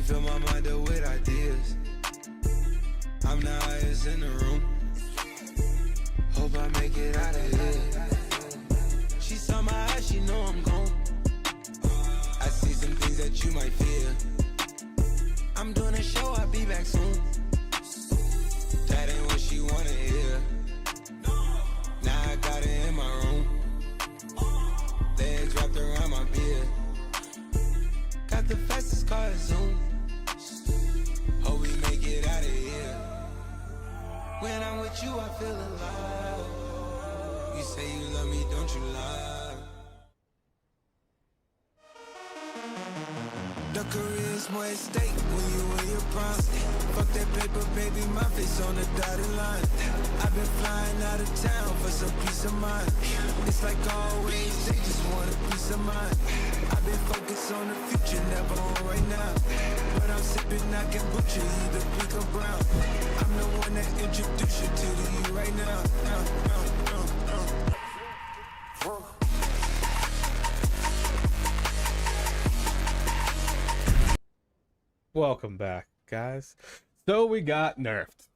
fill my mind up with ideas. I'm the highest in the room. Hope I make it out of here. She saw my eyes, she know I'm gone. I see some things that you might fear. I'm doing a show, I'll be back soon. That ain't what she wanna hear. Now I got it in my room. Legs wrapped around my beard. Got the fastest car Zoom. Hope we make it out of here. When I'm with you, I feel alive. You say you love me, don't you lie? The career's more at stake when you in your prime. Fuck that paper, baby, my face on the dotted line. I've been flying out of town for some peace of mind. It's like always, they just want a peace of mind. I've been focused on the future, never on right now. But I'm sipping, I can butcher you, the pink or brown. I'm the one that introduced you to you right now. Welcome back, guys. So we got nerfed.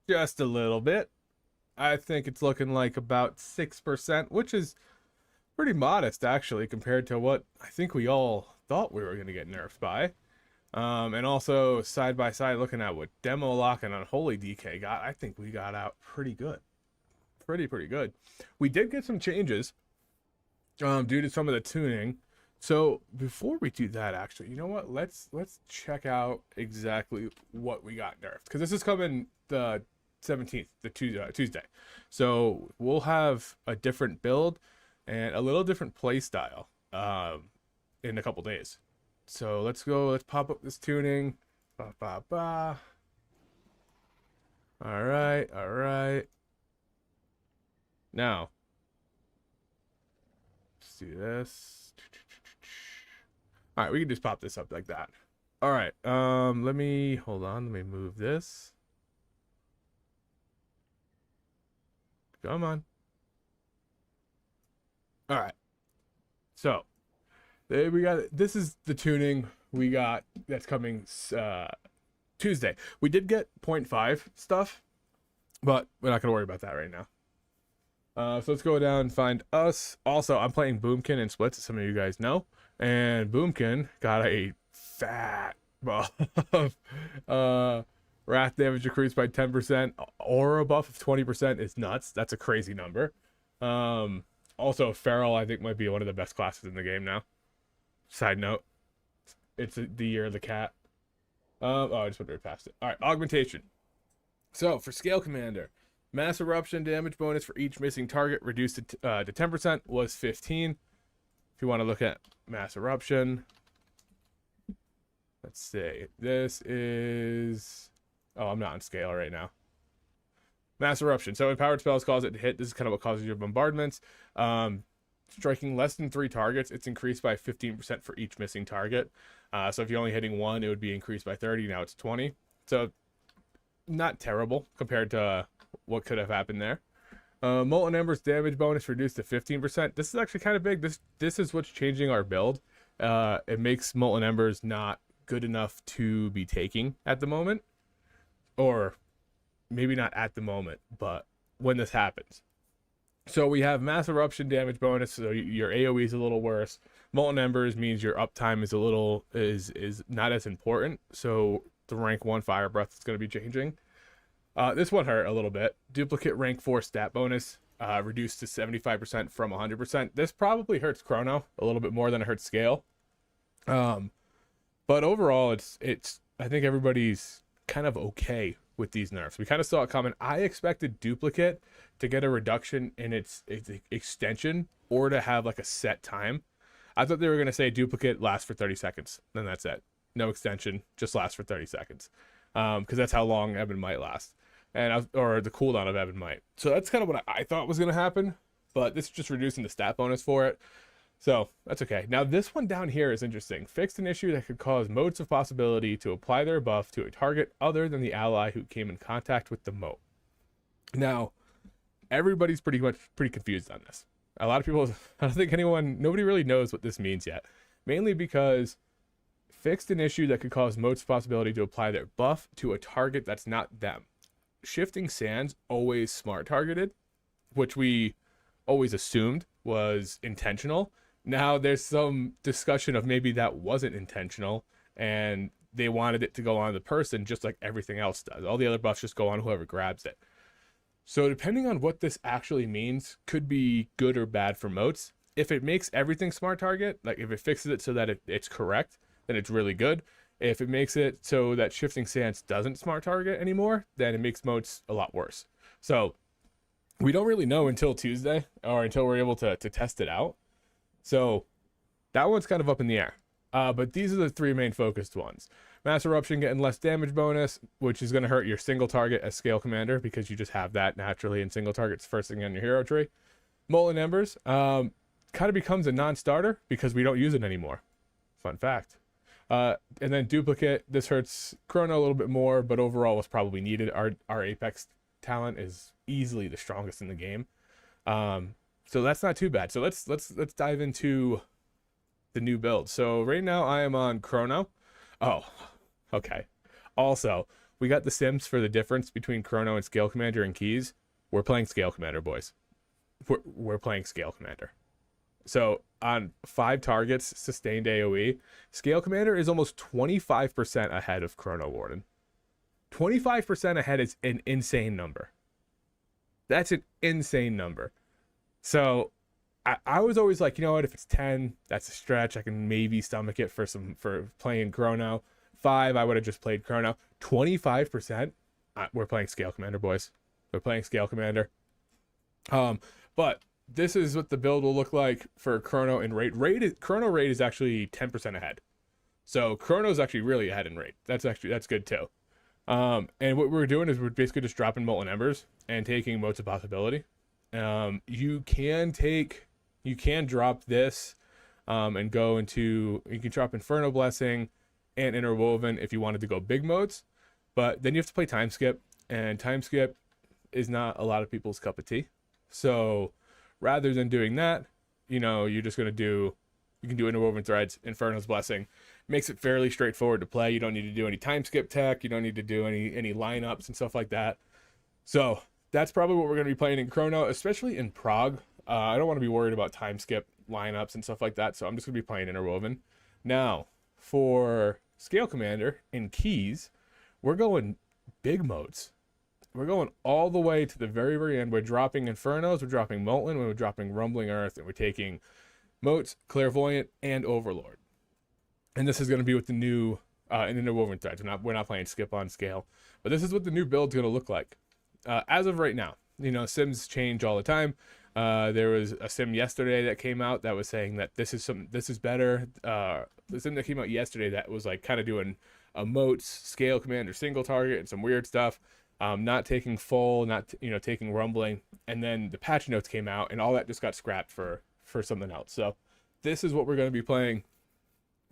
Just a little bit. I think it's looking like about 6%, which is pretty modest, actually, compared to what I think we all thought we were going to get nerfed by. And also, side by side, looking at what Demo Lock and Unholy DK got, I think we got out pretty good. Pretty good. We did get some changes due to some of the tuning. So before we do that, actually, you know what? Let's check out exactly what we got nerfed, because this is coming the 17th, the Tuesday. So we'll have a different build and a little different play style in a couple days. So let's pop up this tuning. All right. Now let's do this. All right, we can just pop this up like that. All right, let me move this. Come on. All right, so there we got. This is the tuning we got that's coming Tuesday. We did get 0.5 stuff, but we're not gonna worry about that right now. So let's go down and find us. Also, I'm playing Boomkin and Splits, as some of you guys know. And Boomkin got a fat buff. Wrath damage decreased by 10%. Aura buff of 20% is nuts. That's a crazy number. Also, Feral, I think, might be one of the best classes in the game now. Side note. It's the year of the cat. I just went right past it. Alright, Augmentation. So, for Scale Commander, Mass Eruption damage bonus for each missing target reduced to 10% was 15. If you want to look at Mass Eruption, let's see. This is... Oh, I'm not on scale right now. Mass Eruption. So empowered spells cause it to hit. This is kind of what causes your bombardments. Striking less than 3 targets, it's increased by 15% for each missing target. So if you're only hitting 1, it would be increased by 30. Now it's 20. So not terrible compared to what could have happened there. Molten Ember's damage bonus reduced to 15%. This is actually kind of big. This is what's changing our build. It makes Molten Embers not good enough to be taking at the moment. Or maybe not at the moment, but when this happens. So we have Mass Eruption damage bonus, so your AoE is a little worse. Molten Embers means your uptime is a little is not as important. So the rank 1 Fire Breath is going to be changing. This one hurt a little bit. Duplicate rank 4 stat bonus reduced to 75% from 100%. This probably hurts Chrono a little bit more than it hurts Scale. But overall, it's I think everybody's kind of okay with these nerfs. We kind of saw it coming. I expected Duplicate to get a reduction in its extension or to have like a set time. I thought they were going to say Duplicate lasts for 30 seconds. Then that's it. No extension, just lasts for 30 seconds. Because that's how long Ebon might last. Or the cooldown of Ebon might. So that's kind of what I thought was going to happen. But this is just reducing the stat bonus for it. So that's okay. Now this one down here is interesting. Fixed an issue that could cause modes of possibility to apply their buff to a target other than the ally who came in contact with the mote. Now, everybody's pretty confused on this. A lot of people, I don't think nobody really knows what this means yet. mainly because fixed an issue that could cause Moat's possibility to apply their buff to a target that's not them. Shifting Sands always smart targeted, which we always assumed was intentional. Now there's some discussion of maybe that wasn't intentional and they wanted it to go on the person just like everything else does. All the other buffs just go on whoever grabs it. So depending on what this actually means, could be good or bad for Moats. If it makes everything smart target, like if it fixes it so that it's correct, then it's really good. If it makes it so that Shifting Sands doesn't smart target anymore, then it makes Moats a lot worse. So we don't really know until Tuesday or until we're able to test it out. So that one's kind of up in the air. But these are the three main focused ones. Mass Eruption getting less damage bonus, which is going to hurt your single target as Scale Commander because you just have that naturally in single targets first thing on your hero tree. Molten Embers kind of becomes a non-starter because we don't use it anymore. Fun fact. And then Duplicate, this hurts Chrono a little bit more, but overall was probably needed. Our Apex talent is easily the strongest in the game. So that's not too bad. So let's dive into the new build. So right now I am on Chrono. Oh, okay. Also, we got the sims for the difference between Chrono and Scale Commander and Keys. We're playing Scale Commander, boys. We're playing Scale Commander. So on 5 targets, sustained AoE, Scale Commander is almost 25% ahead of Chrono Warden. 25% ahead is an insane number. That's an insane number. So I was always like, you know what, if it's 10, that's a stretch. I can maybe stomach it for playing Chrono. 5, I would have just played Chrono. 25%, we're playing Scale Commander, boys. We're playing Scale Commander. But this is what the build will look like for Chrono and Raid. Chrono Raid is actually 10% ahead. So Chrono's actually really ahead in Raid. That's good too. And what we're doing is we're basically just dropping Molten Embers and taking Moats of Possibility. You can drop this and go into, you can drop Inferno Blessing and Interwoven if you wanted to go big modes, but then you have to play Time Skip, and Time Skip is not a lot of people's cup of tea. So rather than doing that, you're just going to you can do Interwoven Threads, Inferno's Blessing. Makes it fairly straightforward to play. You don't need to do any time skip tech. You don't need to do any lineups and stuff like that. So that's probably what we're going to be playing in Chrono, especially in Prague. I don't want to be worried about time skip lineups and stuff like that, so I'm just going to be playing Interwoven. Now, for Scale Commander and Keys, we're going big modes. We're going all the way to the very, very end. We're dropping Infernos, we're dropping Molten, we're dropping Rumbling Earth, and we're taking Moats, Clairvoyant, and Overlord. And this is going to be with the new Interwoven Threads. We're not playing Skip on Scale, but this is what the new build's going to look like. As of right now, sims change all the time. There was a sim yesterday that came out that was saying that this is better. The sim that came out yesterday that was like kind of doing a Moats, Scale Commander, single target, and some weird stuff. Not taking full, not taking Rumbling, and then the patch notes came out, and all that just got scrapped for something else. So this is what we're going to be playing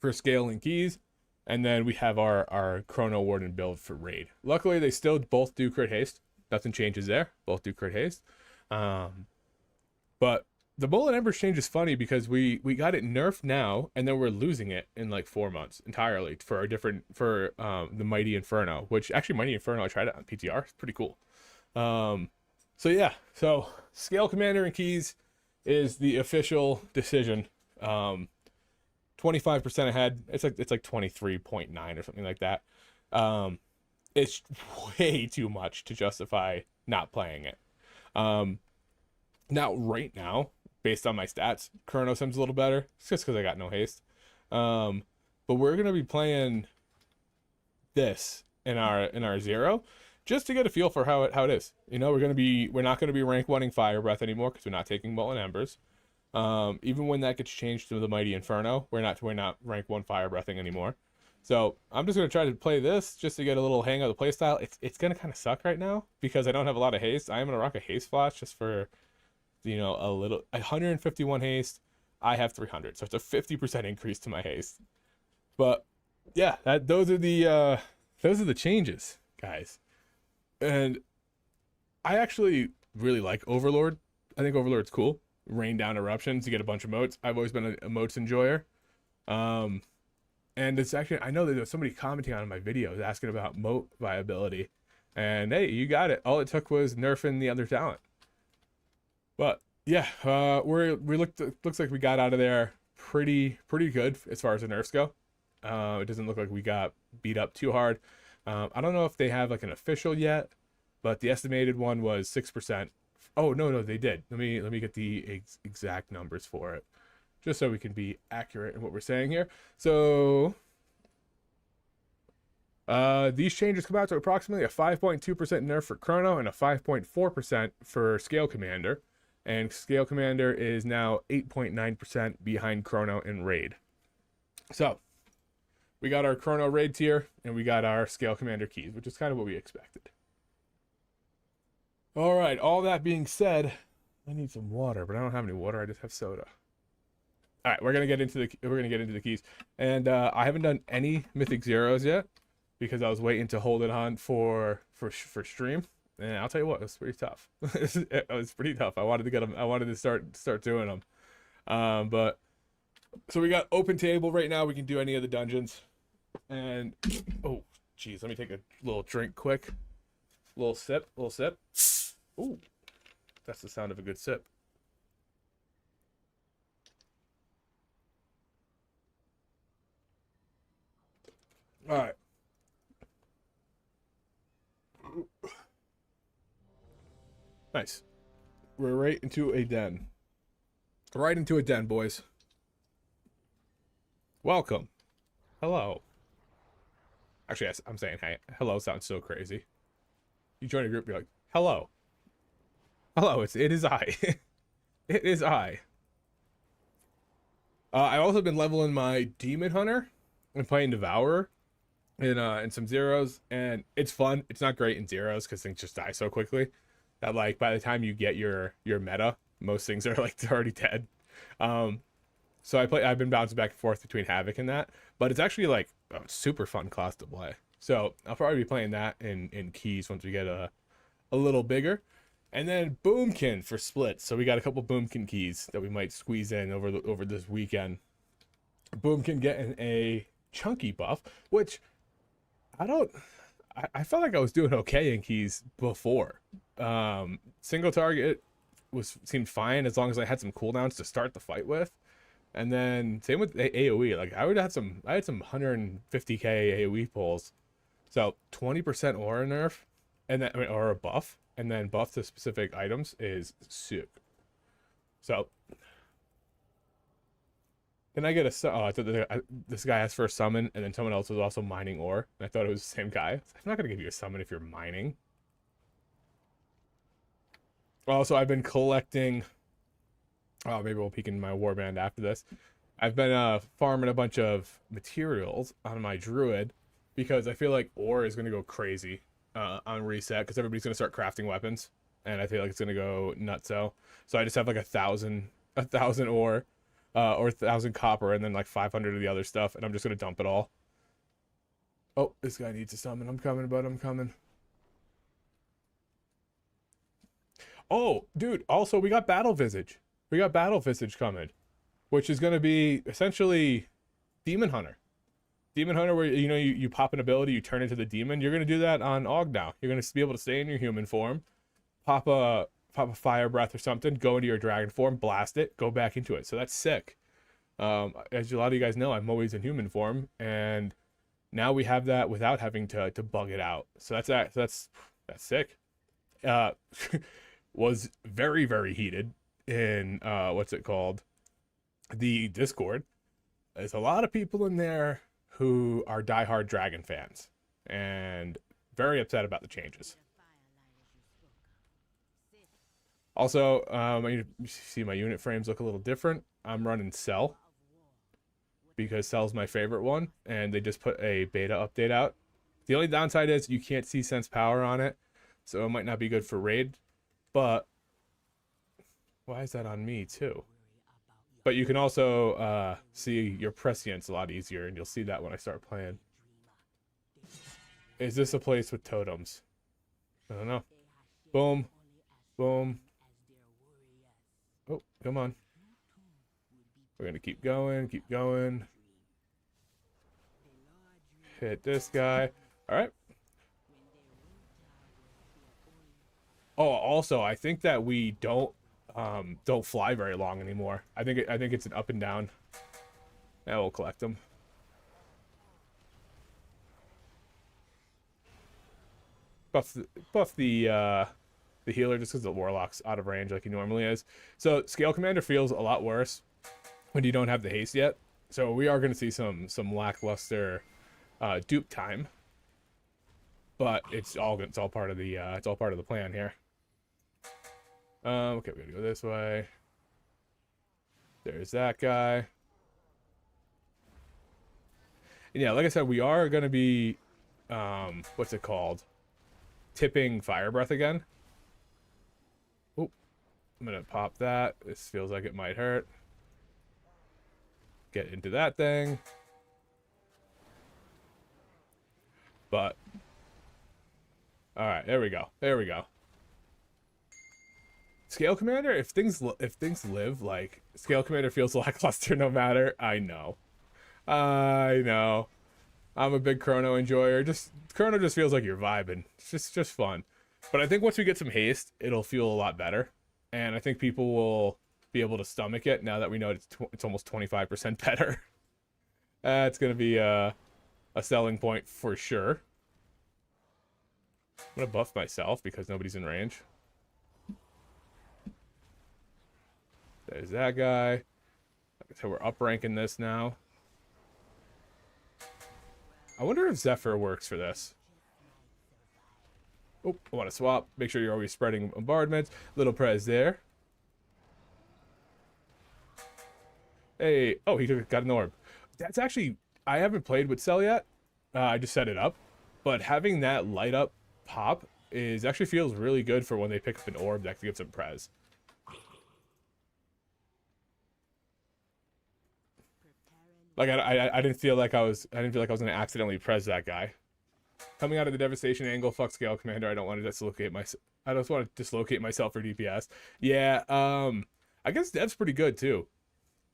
for Scale and Keys, and then we have our Chrono Warden build for Raid. Luckily, they still both do crit haste. Nothing changes there. Both do crit haste. But the Molten Embers change is funny because we got it nerfed now, and then we're losing it in like 4 months entirely for the Mighty Inferno, which actually Mighty Inferno, I tried it on PTR. It's pretty cool. So yeah, so Scale Commander and Keys is the official decision. 25% ahead. It's like 23.9 or something like that. It's way too much to justify not playing it. Now, right now, based on my stats, Chrono Sim's a little better. It's just because I got no haste. But we're gonna be playing this in our 0 just to get a feel for how it is. We're not gonna be rank 1ing Fire Breath anymore because we're not taking Molten Embers. Even when that gets changed to the Mighty Inferno, we're not rank 1 Fire Breathing anymore. So I'm just gonna try to play this just to get a little hang of the playstyle. It's gonna kind of suck right now because I don't have a lot of haste. I am gonna rock a haste flash just for a little 151 haste. I have 300, so it's a 50% increase to my haste. But yeah, those are the changes, guys. And I actually really like Overlord. I think Overlord's cool. Rain down eruptions, you get a bunch of moats. I've always been a moats enjoyer. And it's actually, I know that there's somebody commenting on my videos asking about moat viability. And hey, you got it. All it took was nerfing the other talent. But yeah, looks like we got out of there pretty good as far as the nerfs go. It doesn't look like we got beat up too hard. I don't know if they have like an official yet, but the estimated one was 6%. Oh no, they did. Let me get the exact numbers for it, just so we can be accurate in what we're saying here. So these changes come out to approximately a 5.2% nerf for Chrono and a 5.4% for Scale Commander. And Scale Commander is now 8.9% behind Chrono in Raid. So we got our Chrono Raid tier and we got our Scale Commander keys, which is kind of what we expected. All right, all that being said, I need some water, but I don't have any water. I just have soda. All right, we're gonna get into the keys, and I haven't done any Mythic Zeros yet because I was waiting to hold it on for stream. And I'll tell you what, it was pretty tough. It was pretty tough. I wanted to get them. I wanted to start doing them. But so we got open table right now. We can do any of the dungeons. And oh, geez, let me take a little drink quick. Little sip. Ooh, that's the sound of a good sip. All right. Nice. We're right into a den. Right into a den, boys. Welcome. Hello. Actually, I'm saying hey. Hello sounds so crazy. You join a group, you're like, hello. Hello, it is I. It is I. I've also been leveling my Demon Hunter and playing Devourer in some Zeros, and it's fun. It's not great in Zeros because things just die so quickly that like by the time you get your meta, most things are like already dead. So I've been bouncing back and forth between Havoc and that, but it's actually like a super fun class to play. So I'll probably be playing that in keys once we get a little bigger. And then Boomkin for splits. So we got a couple Boomkin keys that we might squeeze in over this weekend. Boomkin getting a chunky buff, which I felt like I was doing okay in keys before. Single target seemed fine as long as I had some cooldowns to start the fight with. And then same with AoE. Like I had some 150k AoE pulls. So 20% aura nerf and then or a buff and then buff to specific items is sick. So then I get I thought this guy asked for a summon, and then someone else was also mining ore, and I thought it was the same guy. I'm not gonna give you a summon if you're mining. Also, I've been collecting. Oh, maybe we'll peek in my warband after this. I've been farming a bunch of materials on my druid because I feel like ore is gonna go crazy on reset because everybody's gonna start crafting weapons, and I feel like it's gonna go nutso. So I just have like a thousand ore. Or 1,000 copper and then like 500 of the other stuff, and I'm just gonna dump it all. Oh, this guy needs a summon. I'm coming, bud. I'm coming. Oh, dude. Also, we got Battle Visage. We got Battle Visage coming, which is gonna be essentially Demon Hunter. Demon Hunter, where you pop an ability, you turn into the demon. You're gonna do that on Og now. You're gonna be able to stay in your human form, pop a fire breath or something, go into your dragon form, blast it, go back into it. So that's sick. As a lot of you guys know, I'm always in human form, and now we have that without having to bug it out. So that's sick. Was very heated in what's it called, the Discord. There's a lot of people in there who are diehard dragon fans and very upset about the changes. Also, you see my unit frames look a little different. I'm running Cell because Cell's my favorite one, and they just put a beta update out. The only downside is you can't see Sense Power on it, so it might not be good for Raid, but why is that on me too? But you can also see your prescience a lot easier, and you'll see that when I start playing. Is this a place with totems? I don't know. Boom. Boom. Oh, come on. We're gonna keep going, keep going. hit this guy. All right. Oh, also, I think that we don't fly very long anymore. I think it's an up and down. Now we'll collect them. Buff the healer just because the warlock's out of range like he normally is. So scale commander feels a lot worse when you don't have the haste yet. So we are going to see some lackluster dupe time, but it's all part of the plan here. Okay, we're gonna go this way. There's that guy. And yeah, like I said, we are gonna be what's it called? Tipping fire breath again. Oh, I'm gonna pop that. This feels like it might hurt. Get into that thing. But all right, there we go. There we go. Scale commander, if things live, like scale commander feels lackluster no matter. I know. I'm a big chrono enjoyer. Chrono just feels like you're vibing. It's just fun. But I think once we get some haste, it'll feel a lot better, and I think people will be able to stomach it now that we know it's almost 25% better. It's gonna be a selling point for sure. I'm gonna buff myself because nobody's in range. There's that guy. So we're up ranking this now. I wonder if Zephyr works for this. Oh, I want to swap. Make sure you're always spreading bombardments. Little Prez there. Hey, oh, he got an orb. That's actually, I haven't played with Cell yet. I just set it up. But having that light up pop actually feels really good for when they pick up an orb that gives them Prez. Like I didn't feel like I was gonna accidentally press that guy. Coming out of the devastation angle, fuck scale commander. I don't want to dislocate myself. I just want to dislocate myself for DPS. Yeah, I guess Dev's pretty good too.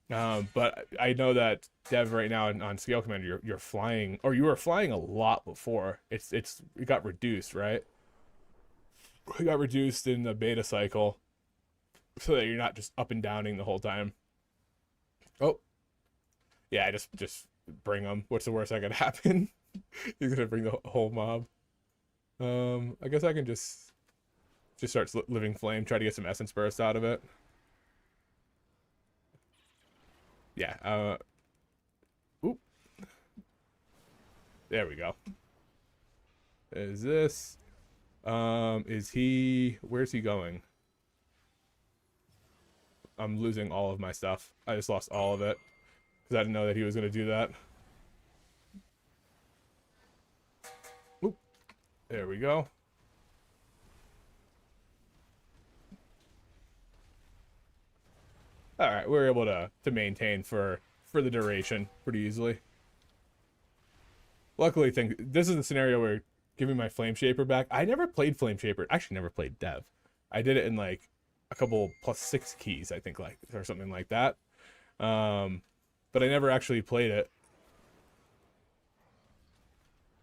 But I know that Dev right now on scale commander, you're flying, or you were flying a lot before. It got reduced, right? It got reduced in the beta cycle, so that you're not just up and downing the whole time. Oh. Yeah, just bring him. What's the worst that could happen? He's gonna bring the whole mob. I guess I can just start living flame. Try to get some essence burst out of it. Yeah. Oop. There we go. Is this? Is he? Where's he going? I'm losing all of my stuff. I just lost all of it. Because I didn't know that he was going to do that. Oop. There we go. Alright, we're able to maintain for the duration pretty easily. Luckily, this is the scenario where giving my Flame Shaper back. I never played Flame Shaper. Actually, never played Dev. I did it in like a couple +6 keys, I think, like, or something like that. But I never actually played it.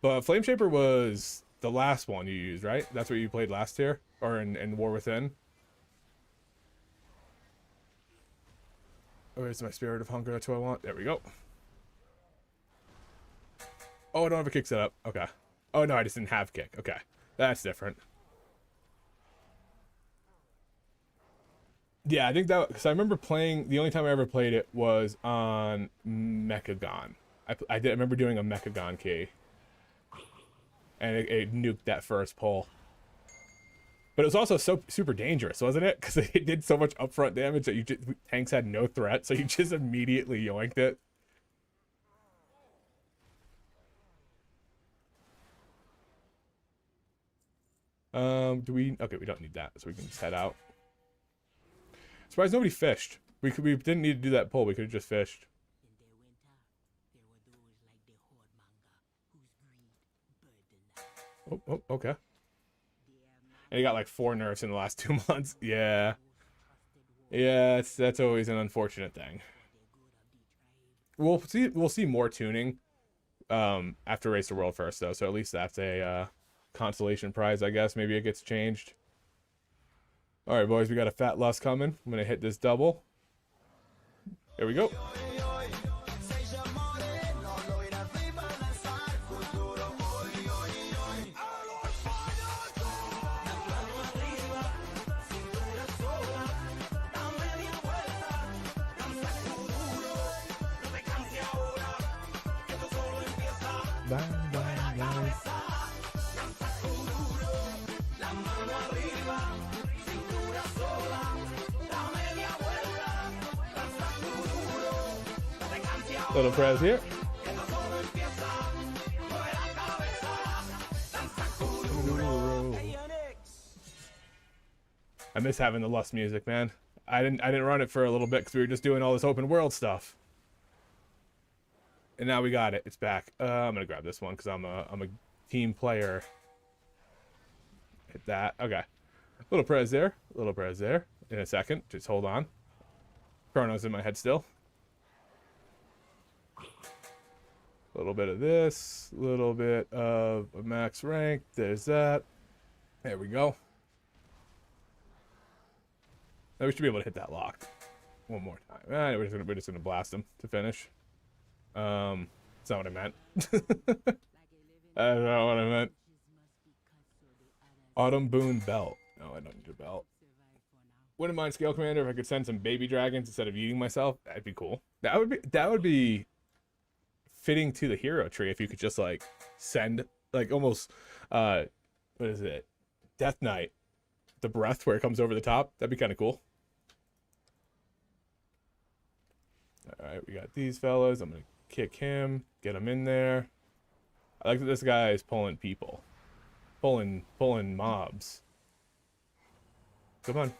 But Flame Shaper was the last one you used, right? That's what you played last year? Or in War Within? Where's my Spirit of Hunger? That's what I want. There we go. Oh, I don't have a kick set up. Okay. Oh, no, I just didn't have kick. Okay. That's different. Yeah, I think that, because I remember playing, the only time I ever played it was on Mechagon. I remember doing a Mechagon key. And it nuked that first pull. But it was also super dangerous, wasn't it? Because it did so much upfront damage that tanks had no threat, so you just immediately yoinked it. Okay, we don't need that, so we can just head out. Surprised nobody fished. We didn't need to do that pull. We could have just fished. Oh, okay. And he got like 4 nerfs in the last 2 months. Yeah. Yeah, that's always an unfortunate thing. We'll see more tuning after Race the World first, though. So at least that's a consolation prize, I guess. Maybe it gets changed. All right, boys, we got a fat loss coming. I'm going to hit this double. Here we go. Bye, bye, bye. Little press here. I miss having the Lust music, man. I didn't run it for a little bit because we were just doing all this open world stuff. And now we got it. It's back. I'm gonna grab this one because I'm a team player. Hit that. Okay. Little prez there. Little prez there. In a second. Just hold on. Chrono's in my head still. A little bit of this. A little bit of a max rank. There's that. There we go. Now we should be able to hit that lock one more time. We're just gonna blast him to finish. That's not what I meant. That's not what I meant. Autumn Boon Belt. No, I don't need a belt. Wouldn't mind Scale Commander if I could send some baby dragons instead of eating myself. That'd be cool. That would be fitting to the hero tree if you could just like send like almost what is it? Death Knight. The breath where it comes over the top. That'd be kind of cool. Alright, we got these fellas. I'm gonna kick him, get him in there. I like that this guy is pulling people. Pulling mobs. Come on.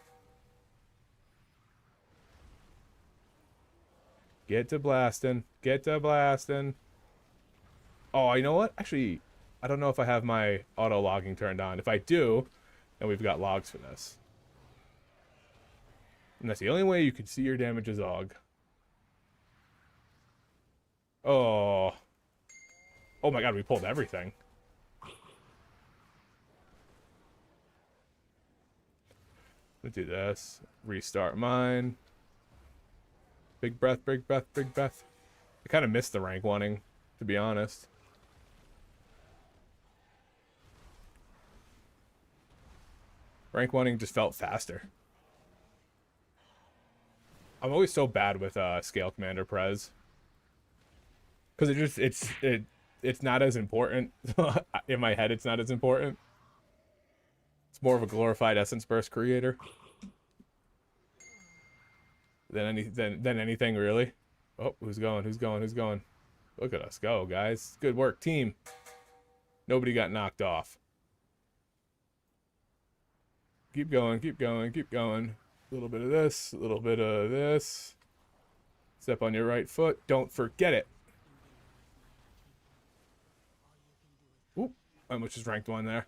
Get to blasting. Get to blasting. Oh, you know what? Actually, I don't know if I have my auto logging turned on. If I do, then we've got logs for this. And that's the only way you can see your damages og. Oh. Oh my god, we pulled everything. Let's do this. Restart mine. Big breath, big breath, big breath. I kind of missed the rank wanting, to be honest. Rank wanting just felt faster. I'm always so bad with Scale Commander Prez. Because it's not as important. In my head, it's not as important. It's more of a glorified Essence Burst creator than anything really. Oh, who's going? Who's going? Who's going? Look at us go, guys. Good work, team. Nobody got knocked off. Keep going, keep going, keep going. A little bit of this, a little bit of this. Step on your right foot. Don't forget it. Oop, how much is ranked 1 there?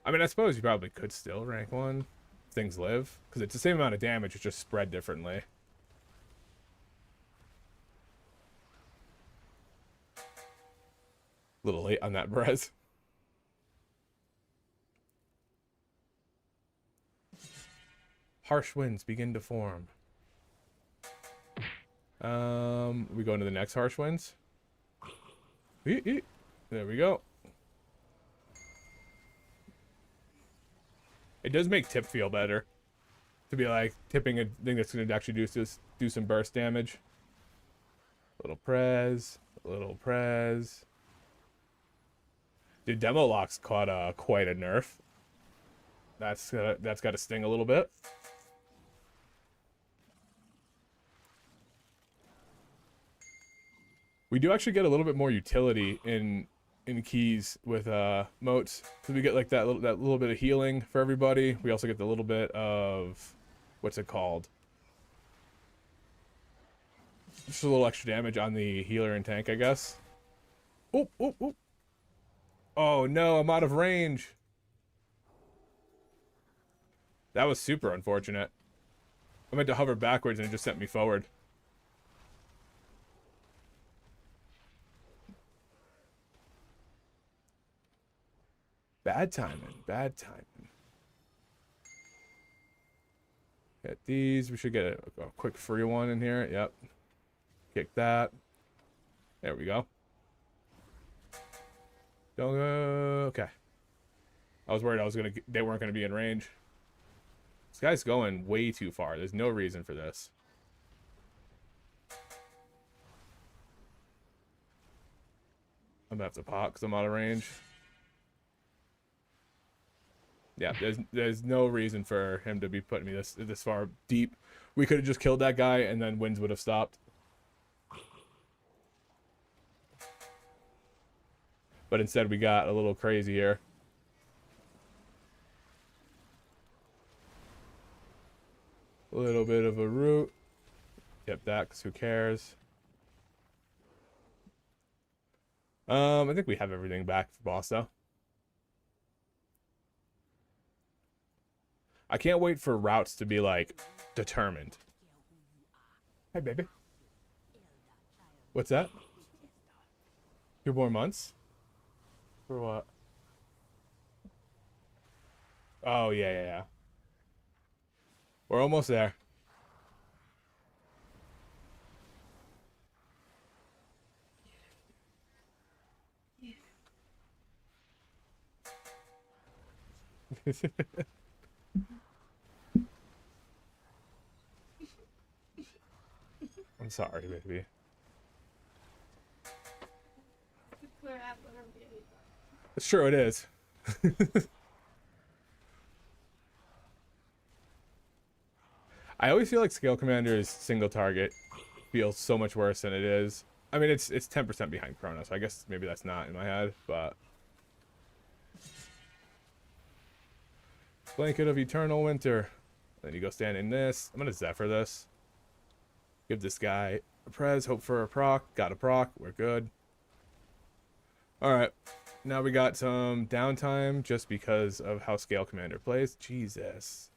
I mean, I suppose you probably could still rank 1. Things live. Because it's the same amount of damage, it's just spread differently. A little late on that, Brez. Harsh winds begin to form. We go into the next harsh winds. There we go. It does make tip feel better. To be like tipping a thing that's gonna actually do some burst damage. Little prez, little prez. Dude, Demo Lock's caught quite a nerf. That's got to sting a little bit. We do actually get a little bit more utility in keys with moats, because we get like that little bit of healing for everybody. We also get the little bit of what's it called? Just a little extra damage on the healer and tank, I guess. Oop, oop, oop. Oh no, I'm out of range. That was super unfortunate. I meant to hover backwards and it just sent me forward. Bad timing. Bad timing. Get these. We should get a quick free one in here. Yep. Kick that. There we go. Don't go. Okay. I was worried they weren't gonna be in range. This guy's going way too far. There's no reason for this. I'm gonna have to pop because I'm out of range. Yeah, there's no reason for him to be putting me this far deep. We could have just killed that guy and then winds would have stopped. But instead we got a little crazy here. A little bit of a root. Yep, that, because who cares? I think we have everything back for boss though. I can't wait for routes to be like determined. Hey baby. What's that? You're born months? For what? Oh yeah. We're almost there. I'm sorry, baby. It's true, it is. I always feel like Scale Commander's single target feels so much worse than it is. I mean, it's 10% behind Chrono, so I guess maybe that's not in my head, but... Blanket of Eternal Winter. Then you go stand in this. I'm gonna Zephyr this. Give this guy a Prez, hope for a proc. Got a proc, we're good. Alright, now we got some downtime just because of how Scale Commander plays. Jesus.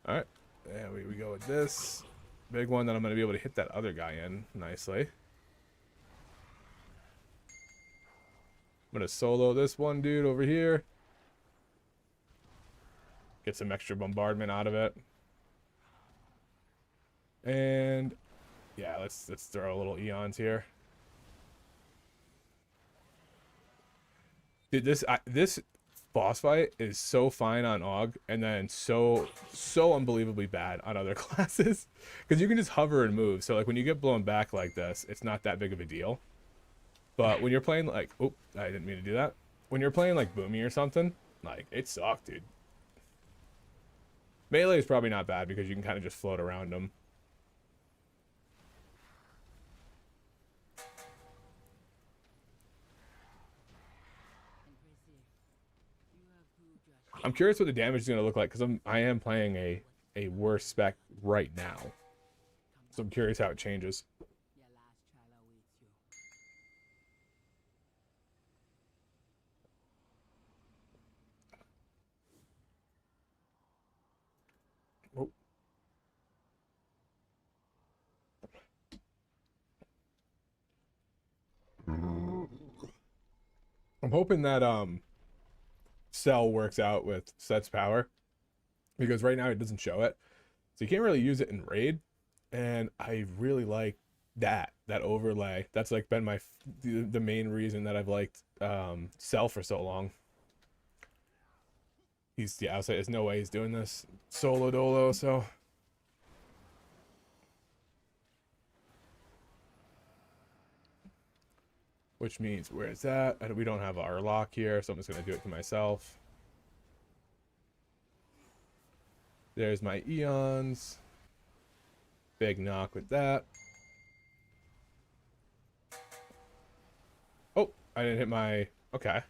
Alright, there we go with this. Big one that I'm going to be able to hit that other guy in nicely. I'm going to solo this one dude over here. Get some extra bombardment out of it. And yeah, let's throw a little Eons here. Dude, this boss fight is so fine on AUG and then so unbelievably bad on other classes because you can just hover and move. So like when you get blown back like this, it's not that big of a deal. But when you're playing like, oh, I didn't mean to do that. When you're playing like Boomy or something, like it sucked, dude. Melee is probably not bad because you can kind of just float around them. I'm curious what the damage is going to look like because I am playing a worse spec right now. So I'm curious how it changes. Oh. I'm hoping that Cell works out with Set's power because right now it doesn't show it, so you can't really use it in raid, and I really like that overlay. That's like been the main reason that I've liked Cell for so long. I'll say there's no way he's doing this solo dolo, so which means where is that? We don't have our lock here, so I'm just gonna do it to myself. There's my Eons. Big knock with that. Oh, I didn't hit my... Okay.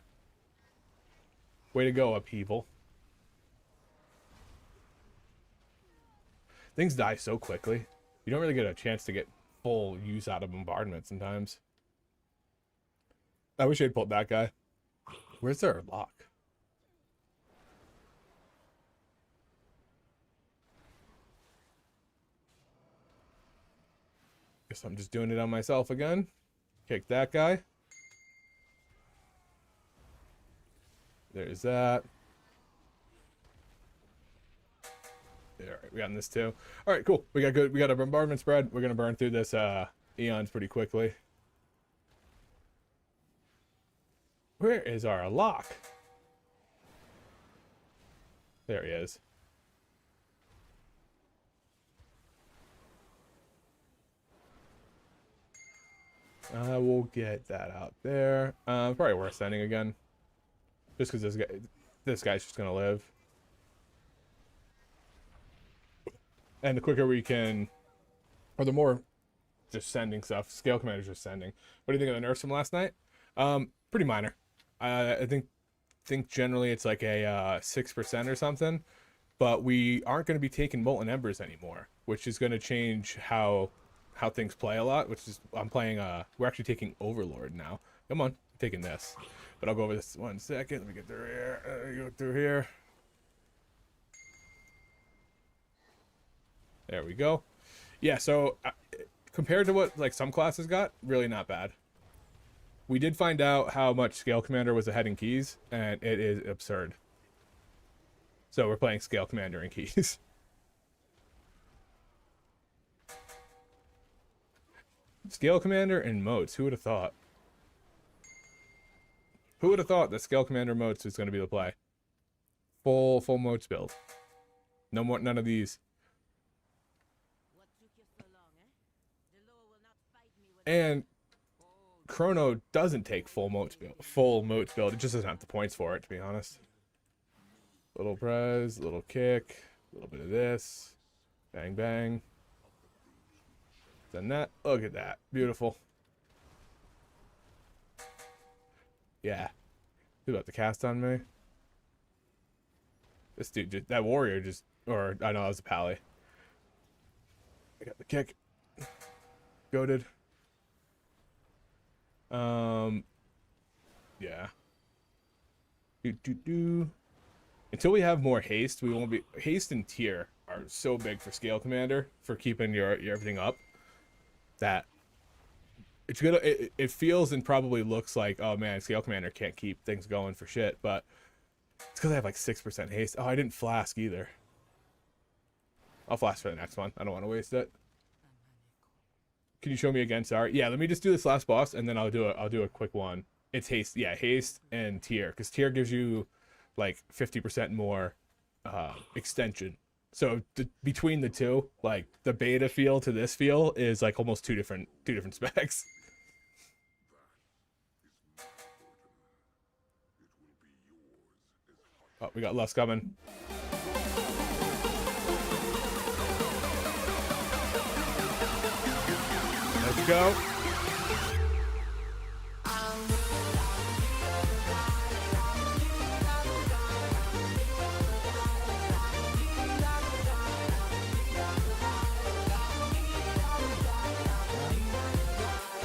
Way to go, Upheaval. Things die so quickly. You don't really get a chance to get full use out of bombardment sometimes. I wish I'd pulled that guy. Where's their lock? Guess I'm just doing it on myself again. Kick that guy. There's that. All right, we got this too. All right, cool. We got a bombardment spread. We're gonna burn through this eons pretty quickly. Where is our lock? There he is. We'll get that out there. Probably worth sending again. Just because this guy's just gonna live. And the quicker we can, or the more just sending stuff. Scale Commander's just sending. What do you think of the nerfs from last night? Pretty minor. I think generally it's like a 6% or something. But we aren't going to be taking Molten Embers anymore, which is going to change how things play a lot. Which is I'm playing. We're actually taking Overlord now. Come on, I'm taking this. But I'll go over this 1 second. Let me get through here. Go through here. There we go. Yeah, so compared to what like some classes got, really not bad. We did find out how much Scale Commander was ahead in keys, and it is absurd. So we're playing Scale Commander in keys. Scale Commander and moats. Who would have thought? Who would have thought that Scale Commander moats was going to be the play? Full moats build. No more, none of these. And Chrono doesn't take full moats build. It just doesn't have the points for it, to be honest. Little press, little kick, a little bit of this. Bang, bang. Then that. Look at that. Beautiful. Yeah. He's about to cast on me. This dude, that warrior just, or I know that was a pally. I got the kick. Goated. Yeah. Until we have more haste, we won't be. Haste and tier are so big for Scale Commander for keeping your everything up. That it's gonna. It feels and probably looks like, oh man, Scale Commander can't keep things going for shit. But it's because I have like 6% haste. Oh, I didn't flask either. I'll flask for the next one. I don't want to waste it. Can you show me again? Sorry. Yeah, let me just do this last boss, and then I'll do a quick one. It's haste. Yeah, haste and tier, because tier gives you like 50% more extension. So between the two, like the beta feel to this feel is like almost two different specs. Oh, we got less coming. Let's go.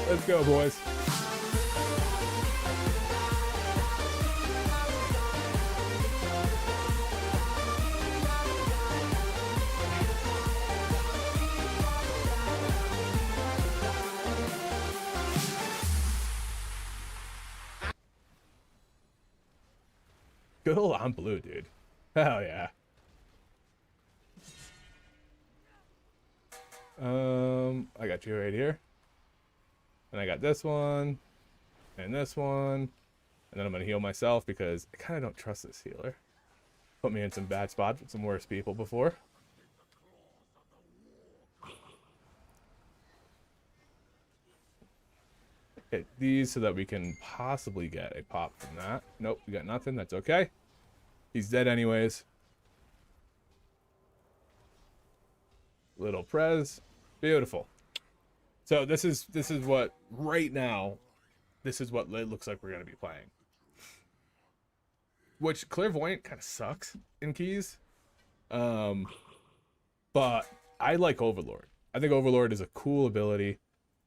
Let's go, boys. Good on blue, dude. Hell yeah. I got you right here. And I got this one. And this one. And then I'm gonna heal myself because I kinda don't trust this healer. Put me in some bad spots with some worse people before. Hit these so that we can possibly get a pop from that. Nope, we got nothing. That's okay. He's dead anyways. Little prez. Beautiful. So this is what right now, this is what it looks like we're gonna be playing. Which Clairvoyant kind of sucks in keys. But I like Overlord. I think Overlord is a cool ability.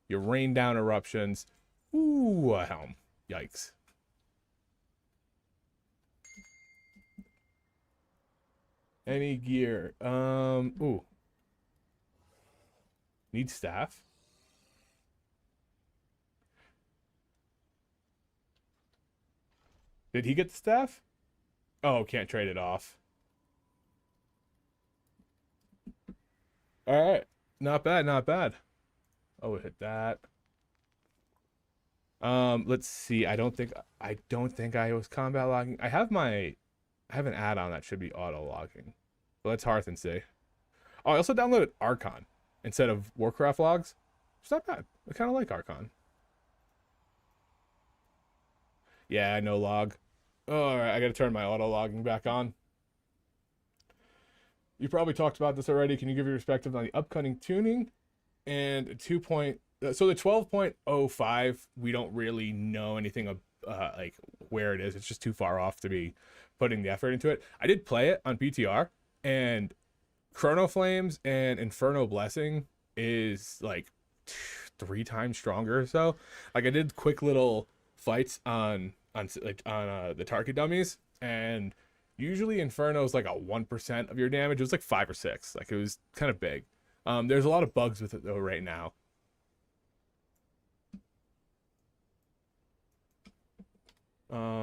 You rain down eruptions. Ooh, a helm. Yikes. Any gear. Ooh. Need staff. Did he get the staff? Oh, can't trade it off. All right. Not bad, not bad. Oh, we hit that. Let's see. I don't think I was combat logging. I have an add-on that should be auto logging. But let's hearth and see. Oh, I also downloaded Archon instead of Warcraft logs. It's not bad. I kind of like Archon. Yeah, no log. Oh, all right, I gotta turn my auto logging back on. You probably talked about this already. Can you give your perspective on the upcoming tuning and 2. So the 12.05, we don't really know anything of like where it is. It's just too far off to be putting the effort into it. I did play it on PTR, and Chrono Flames and Inferno Blessing is like 3 times stronger or so. Like I did quick little fights on the target dummies, and usually Inferno is like a 1% of your damage. It was like 5 or 6. Like it was kind of big. There's a lot of bugs with it though right now.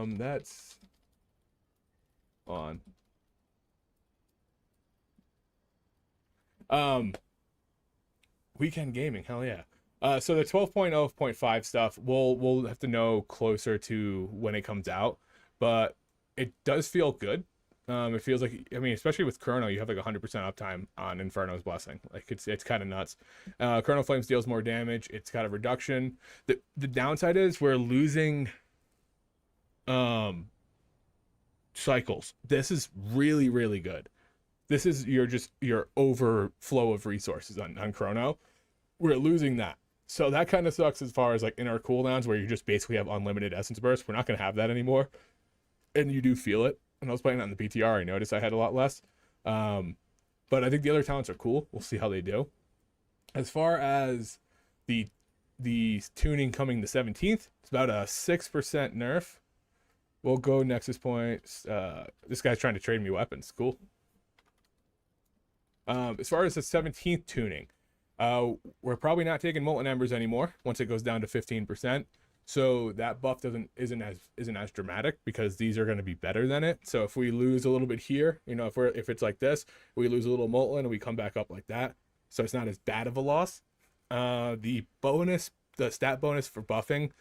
That's on. Weekend gaming, hell yeah. So the 12.0.5 stuff, we'll have to know closer to when it comes out, but it does feel good. It feels like, I mean, especially with Chrono, you have like 100% uptime on Inferno's Blessing. Like it's kind of nuts. Chrono Flames deals more damage. It's got a reduction. The downside is we're losing cycles. This is really, really good. This is your overflow of resources on Chrono. We're losing that. So that kind of sucks as far as like in our cooldowns where you just basically have unlimited essence burst. We're not going to have that anymore. And you do feel it. When I was playing on the PTR, I noticed I had a lot less. But I think the other talents are cool. We'll see how they do. As far as the tuning coming the 17th, it's about a 6% nerf. We'll go Nexus points. This guy's trying to trade me weapons. Cool. As far as the 17th tuning, we're probably not taking Molten Embers anymore once it goes down to 15%. So that buff isn't as dramatic because these are going to be better than it. So if we lose a little bit here, you know, if it's like this, we lose a little Molten and we come back up like that. So it's not as bad of a loss. The stat bonus for buffing,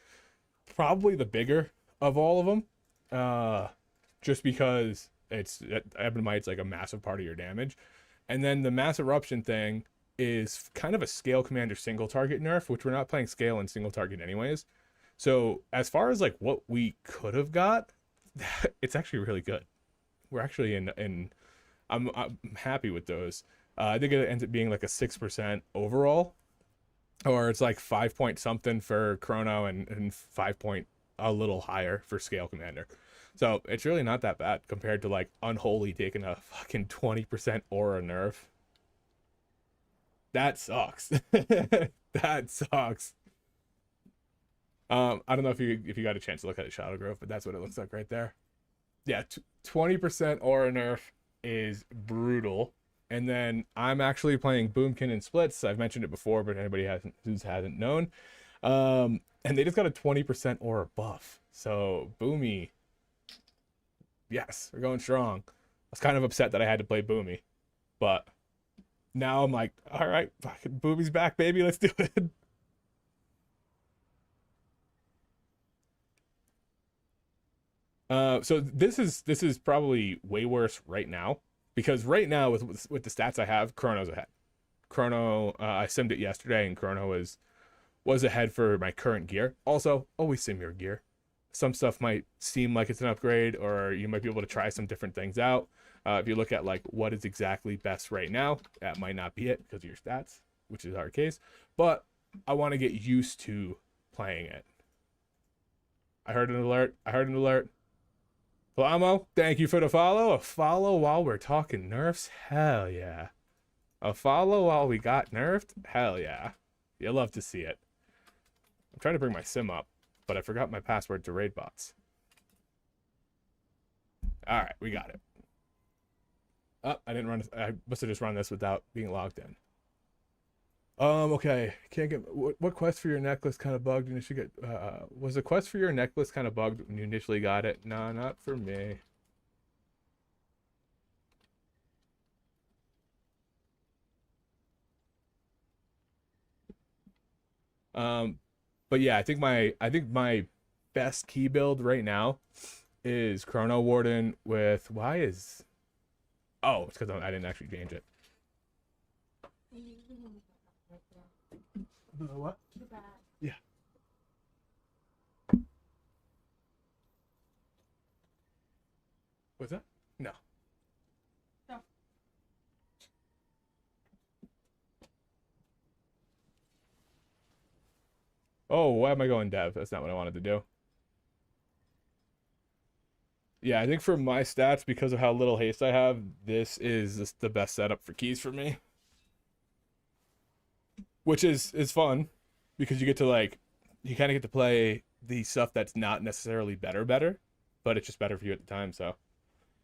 probably the bigger of all of them. Just because Ebonite's like a massive part of your damage. And then the Mass Eruption thing is kind of a scale commander single target nerf, which we're not playing scale and single target anyways. So as far as like what we could have got, it's actually really good. We're actually I'm happy with those. I think it ends up being like a 6% overall, or it's like 5 point something for Chrono and 5 point a little higher for scale commander. So it's really not that bad compared to like Unholy taking a fucking 20% aura nerf. That sucks. That sucks. I don't know if you got a chance to look at it, Shadow Grove, but that's what it looks like right there. Yeah, 20% aura nerf is brutal. And then I'm actually playing Boomkin and Splits. I've mentioned it before, but anybody hasn't known. And they just got a 20% aura buff. So Boomy, yes, we're going strong. I was kind of upset that I had to play Boomy, but now I'm like, all right, fucking Boomy's back, baby. Let's do it. So this is probably way worse right now because right now with the stats I have, Chrono's ahead. Chrono, I simmed it yesterday and Chrono was ahead for my current gear. Also, always sim your gear. Some stuff might seem like it's an upgrade, or you might be able to try some different things out. If you look at like what is exactly best right now, that might not be it because of your stats, which is our case. But I want to get used to playing it. I heard an alert. Palamo, thank you for the follow. A follow while we're talking nerfs? Hell yeah. A follow while we got nerfed? Hell yeah. You'll love to see it. I'm trying to bring my sim up, but I forgot my password to raid bots. Alright, we got it. Oh, I must have just run this without being logged in. Okay. Can't get what quest for your necklace kind of bugged? You should get was the quest for your necklace kind of bugged when you initially got it? Nah, not for me. But yeah, I think my best key build right now is Chrono Warden with it's because I didn't actually change it. What? Yeah. What's that? No. Oh, why am I going dev? That's not what I wanted to do. Yeah, I think for my stats, because of how little haste I have, this is just the best setup for keys for me. Which is fun because you get to you kind of get to play the stuff that's not necessarily better, but it's just better for you at the time. So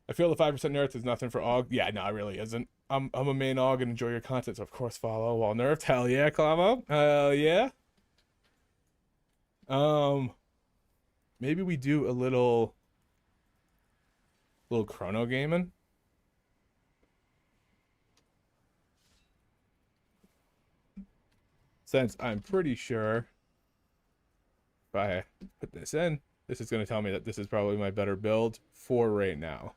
I feel the 5% nerf is nothing for AUG. Yeah, no, it really isn't. I'm a main AUG and enjoy your content, so of course follow while nerfed. Hell yeah, Clamo. Hell yeah. Um, Maybe we do a little chrono gaming. Since I'm pretty sure if I put this in, this is going to tell me that this is probably my better build for right now.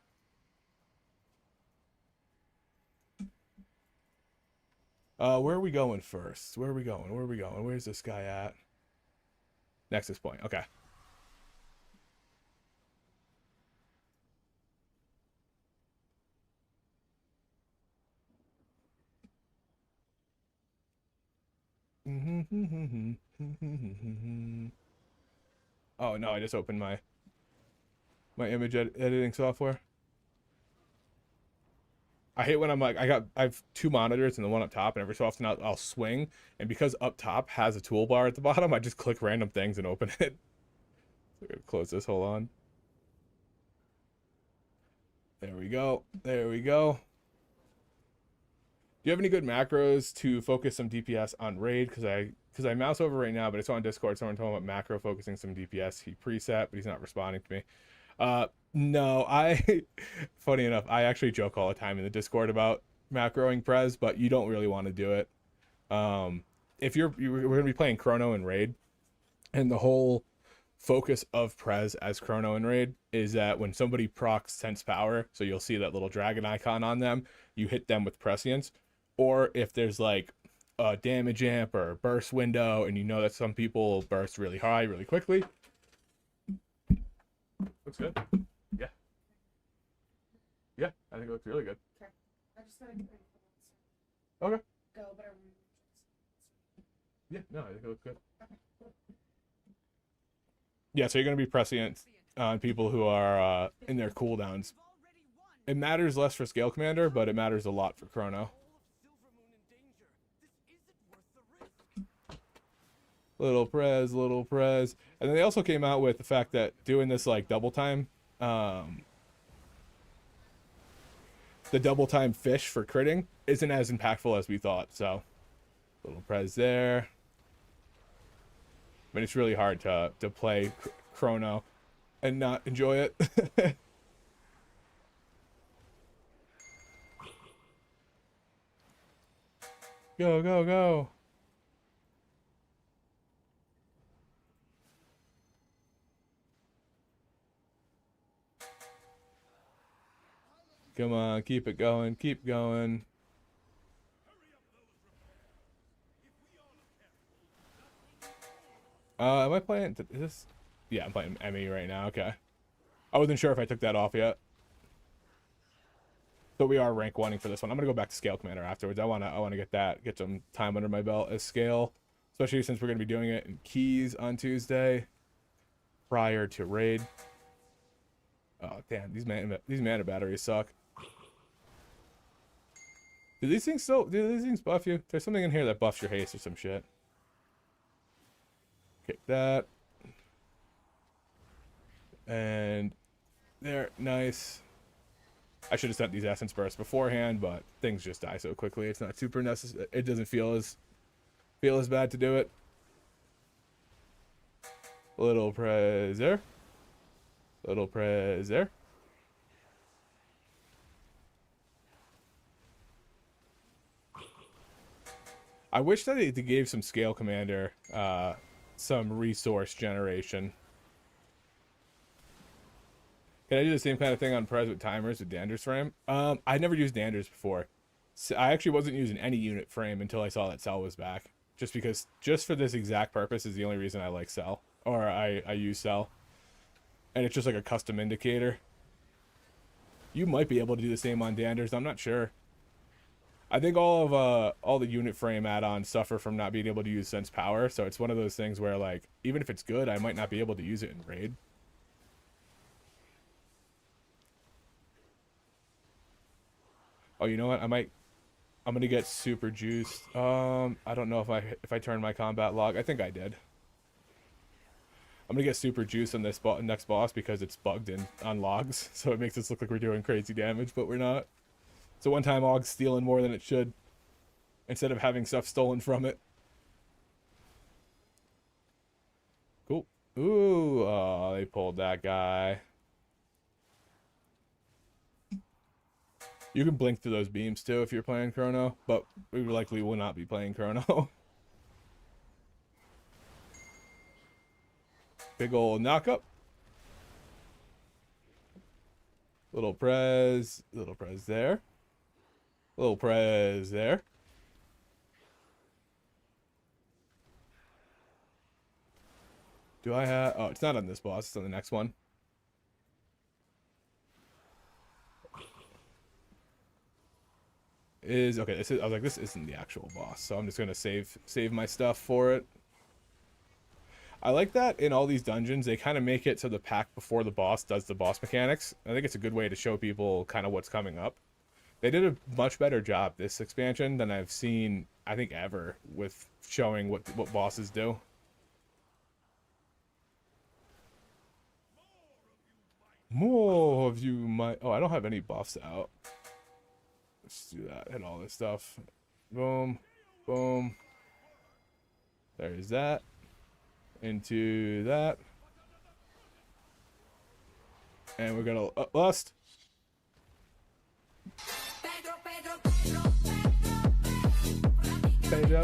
Where are we going first? Where are we going? Where are we going? Where's this guy at? Nexus point. Okay. Oh no, I just opened my image editing software. I hate when I'm like I have two monitors and the one up top, and every so often I'll swing, and because up top has a toolbar at the bottom, I just click random things and open it. So I'm gonna close this. Hold on. There we go. There we go. Do you have any good macros to focus some DPS on raid? Because I mouse over right now, but it's on Discord. Someone told me about macro focusing some DPS. He preset, but he's not responding to me. No, funny enough, I actually joke all the time in the Discord about macroing Prez, but you don't really want to do it. If we're gonna be playing Chrono and raid, and the whole focus of Prez as Chrono and raid is that when somebody procs Sense Power, so you'll see that little dragon icon on them, you hit them with Prescience. Or if there's like a damage amp or a burst window, and you know that some people burst really high, really quickly. Looks good. Yeah. Yeah, I think it looks really good. Okay. I just gotta get ready for Okay. go, but I Yeah, no, I think it looks good. Yeah, so you're going to be prescient on people who are in their cooldowns. It matters less for Scale Commander, but it matters a lot for Chrono. Little Prez, little Prez. And then they also came out with the fact that doing this like double time, the double time fish for critting isn't as impactful as we thought. So little Prez there. But it's really hard to play Chrono and not enjoy it. Go, go, go. Come on, keep it going, keep going. Am I playing? Is this? Yeah, I'm playing Emmy right now. Okay. I wasn't sure if I took that off yet. So we are rank 1ing for this one. I'm gonna go back to Scale Commander afterwards. I wanna get some time under my belt as Scale, especially since we're gonna be doing it in Keys on Tuesday, prior to raid. Oh damn, these mana batteries suck. Do these things buff you? There's something in here that buffs your haste or some shit. Kick that. And there, nice. I should have sent these essence bursts beforehand, but things just die so quickly. It's not super necessary. It doesn't feel as bad to do it. Little Prez there. Little Prez there. I wish that they gave some scale commander some resource generation. Can I do the same kind of thing on Prez with timers with Dander's frame? I never used Dander's before. So I actually wasn't using any unit frame until I saw that Cell was back. Just because, just for this exact purpose is the only reason I like Cell. Or I use Cell. And it's just like a custom indicator. You might be able to do the same on Dander's, I'm not sure. I think all the unit frame add-ons suffer from not being able to use Sense Power, so it's one of those things where, like, even if it's good, I might not be able to use it in Raid. Oh, you know what? I'm gonna get super juiced. I don't know if I turn my combat log. I think I did. I'm gonna get super juiced on this next boss because it's bugged in on logs, so it makes us look like we're doing crazy damage, but we're not. So one time Og's stealing more than it should, instead of having stuff stolen from it. Cool. Ooh, oh, they pulled that guy. You can blink through those beams too if you're playing Chrono, but we likely will not be playing Chrono. Big ol' knock up. Little Prez there. Little Prez there. Do I have... Oh, it's not on this boss. It's on the next one. Okay, this is... I was like, this isn't the actual boss, so I'm just gonna save my stuff for it. I like that in all these dungeons, they kind of make it so the pack before the boss does the boss mechanics. I think it's a good way to show people kind of what's coming up. They did a much better job this expansion than I've seen, I think, ever with showing what bosses do. More of you might... Oh, I don't have any buffs out. Let's do that. Hit all this stuff. Boom. Boom. There's that. Into that. And we're gonna lust. Pedro.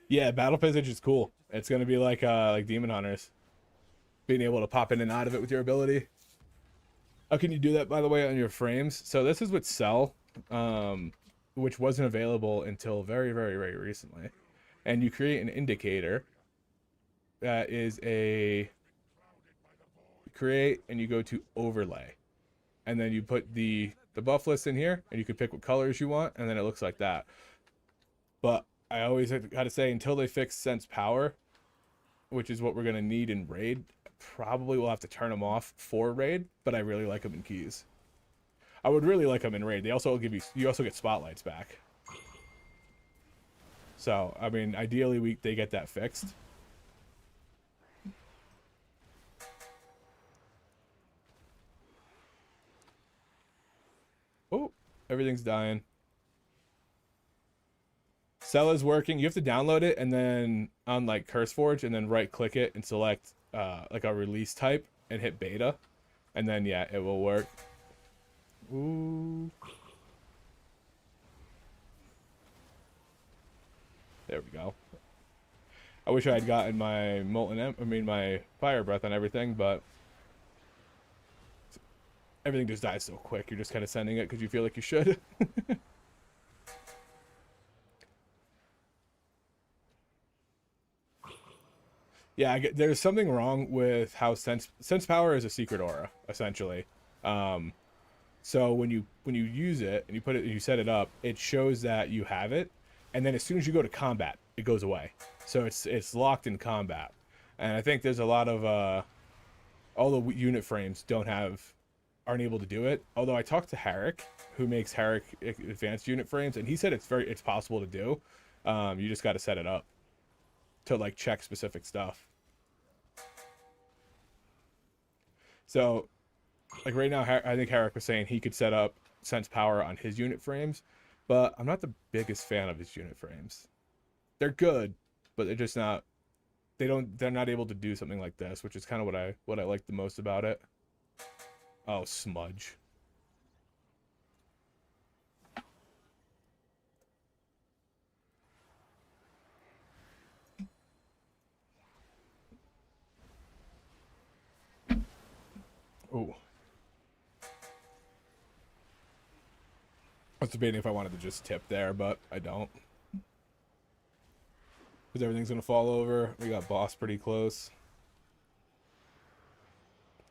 Yeah, battle physics is cool. It's gonna be like Demon Hunters, being able to pop in and out of it with your ability. How can you do that, by the way, on your frames? So this is with Cell, which wasn't available until very, very, very recently. And you create an indicator that is a create, and you go to overlay, and then you put the buff list in here, and you can pick what colors you want, and then it looks like that. But I always gotta say, until they fix Sense Power, which is what we're gonna need in Raid, probably we'll have to turn them off for Raid, but I really like them in Keys. I would really like them in Raid. They also give you also get spotlights back. So, I mean, ideally they get that fixed. Oh, everything's dying. Cell is working. You have to download it and then on like CurseForge and then right click it and select like a release type and hit beta, and then yeah, it will work. Ooh. There we go. I wish I had gotten my my fire breath on everything, but everything just dies so quick. You're just kind of sending it because you feel like you should. Yeah, there's something wrong with how sense power is a secret aura, essentially. So when you use it and you set it up, it shows that you have it, and then as soon as you go to combat, it goes away. So it's locked in combat. And I think there's a lot of all the unit frames aren't able to do it. Although I talked to Herrick, who makes Herrick advanced unit frames, and he said it's possible to do. You just got to set it up to like check specific stuff. So like right now, I think Herrick was saying he could set up sense power on his unit frames, but I'm not the biggest fan of his unit frames. They're good, but they're just not. They're not able to do something like this, which is kind of what I like the most about it. Oh, smudge. Oh. I was debating if I wanted to just tip there, but I don't. Because everything's going to fall over. We got boss pretty close.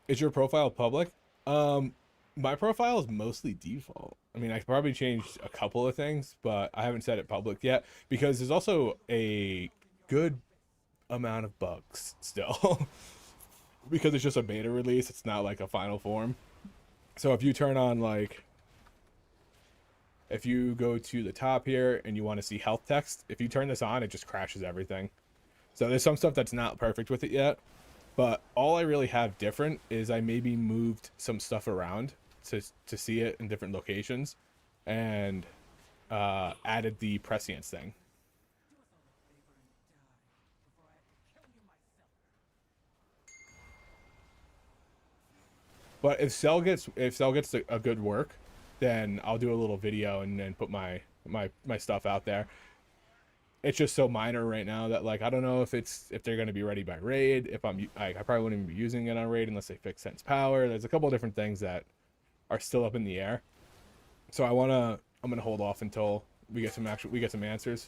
Is your profile public? My profile is mostly default. I mean, I probably changed a couple of things, but I haven't set it public yet because there's also a good amount of bugs still. Because it's just a beta release, it's not like a final form. So if you turn on like, if you go to the top here and you want to see health text, if you turn this on, it just crashes everything. So there's some stuff that's not perfect with it yet, but all I really have different is I maybe moved some stuff around to see it in different locations, and added the prescience thing. But if Cell gets a good work, then I'll do a little video and then put my stuff out there. It's just so minor right now that like I don't know if they're gonna be ready by raid. If I probably wouldn't even be using it on raid unless they fix sense power. There's a couple of different things that are still up in the air. So I'm gonna hold off until we get some answers.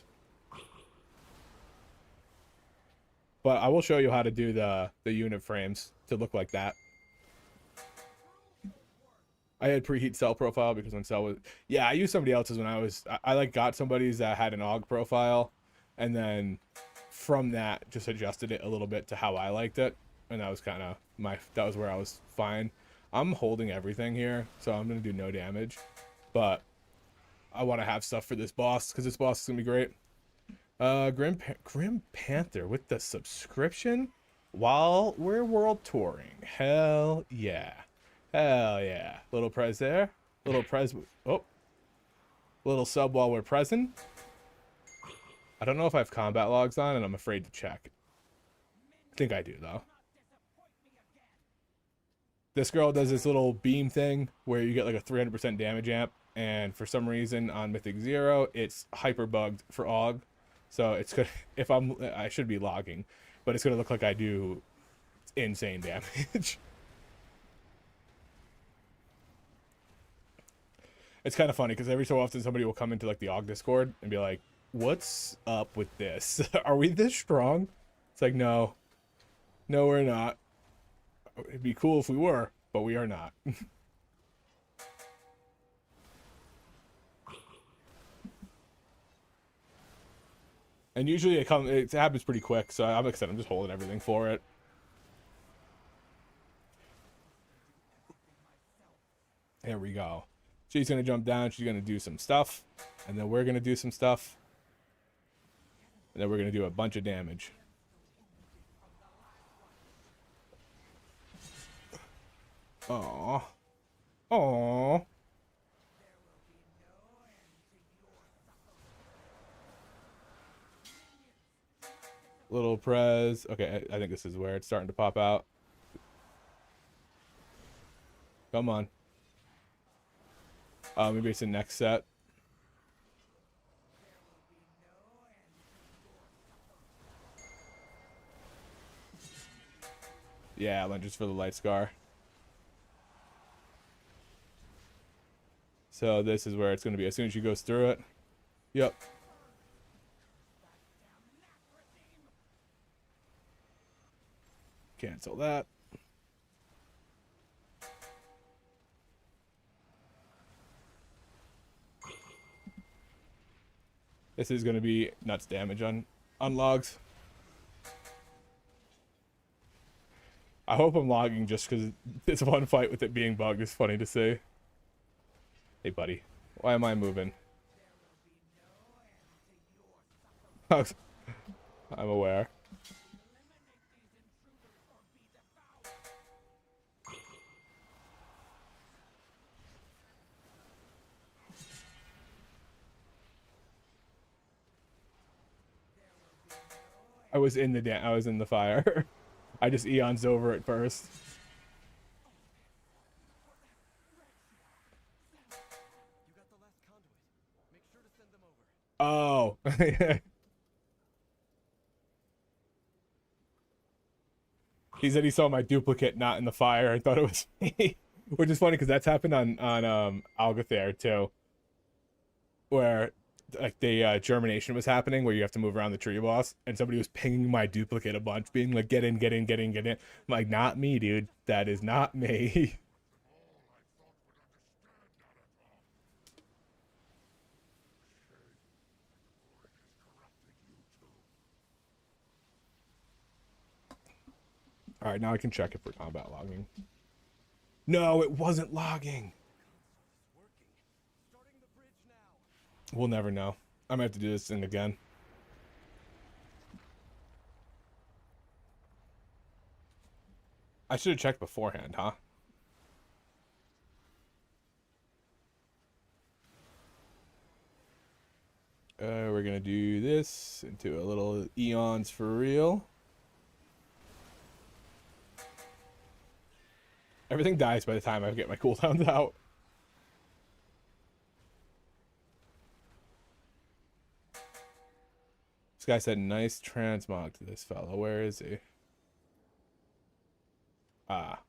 But I will show you how to do the unit frames to look like that. I had preheat Cell profile because when Cell was, yeah, I used somebody else's when I like got somebody's that had an AUG profile, and then from that just adjusted it a little bit to how I liked it, and that was kind of that was where I was fine. I'm holding everything here, so I'm gonna do no damage, but I want to have stuff for this boss because this boss is gonna be great. Grim Panther with the subscription while we're world touring. Hell yeah. Hell yeah. Little prez there. Little prez. Oh. Little sub while we're present. I don't know if I have combat logs on, and I'm afraid to check. I think I do, though. This girl does this little beam thing where you get like a 300% damage amp, and for some reason on Mythic 0, it's hyper bugged for AUG. So it's good if I should be logging, but it's gonna look like I do insane damage. It's kind of funny because every so often somebody will come into like the AUG Discord and be like, "What's up with this? Are we this strong?" It's like, no, we're not. It'd be cool if we were, but we are not. And usually it happens pretty quick, so I'm excited. I'm just holding everything for it. There we go. She's gonna jump down. She's gonna do some stuff, and then we're gonna do some stuff, and then we're gonna do a bunch of damage. Aww. Aww. Little prez. Okay, I think this is where it's starting to pop out. Come on. Maybe it's the next set. Yeah, lunges for the light scar. So this is where it's going to be as soon as she goes through it. Yep. Cancel that. This is going to be nuts damage on logs. I hope I'm logging just because this one fight with it being bugged is funny to see. Hey, buddy. Why am I moving? I'm aware. I was in the fire. I just eons over it first. Oh. He said he saw my duplicate not in the fire and thought it was me. Which is funny because that's happened on Algothair too. Where like the germination was happening where you have to move around the tree boss and somebody was pinging my duplicate a bunch, being like, get in, get in, get in, get in. I'm like, not me, dude. That is not me. All right, now I can check it for combat logging. No, it wasn't logging. We'll never know. I'm gonna have to do this thing again. I should have checked beforehand, huh? We're gonna do this into a little eons for real. Everything dies by the time I get my cooldowns out. This guy said nice transmog to this fellow. Where is he? Ah.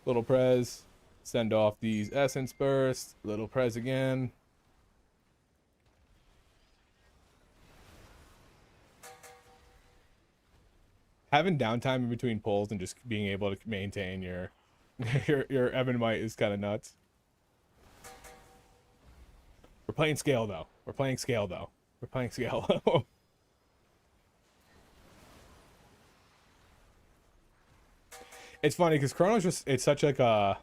Little Prez. Send off these essence bursts. Little Prez again. Having downtime in between pulls and just being able to maintain your your ebb and might is kind of nuts. We're playing scale though. We're playing scale though. We're playing scale. It's funny because Chrono's just, it's such like a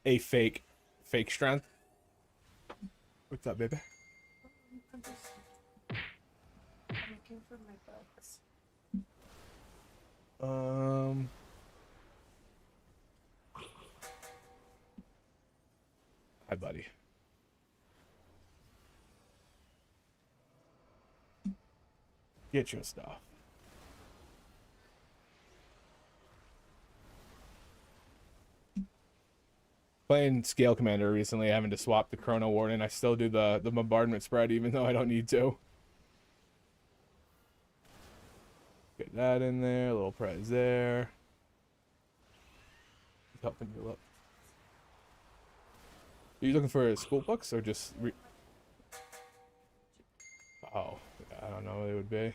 fake strength. What's up, baby? I'm just looking for my books. Hi, buddy. Get your stuff. Playing Scale Commander recently, having to swap the Chrono Warden. I still do the bombardment spread even though I don't need to. Get that in there, a little prize there. Helping you up. Are you looking for school books or just oh, I don't know what it would be.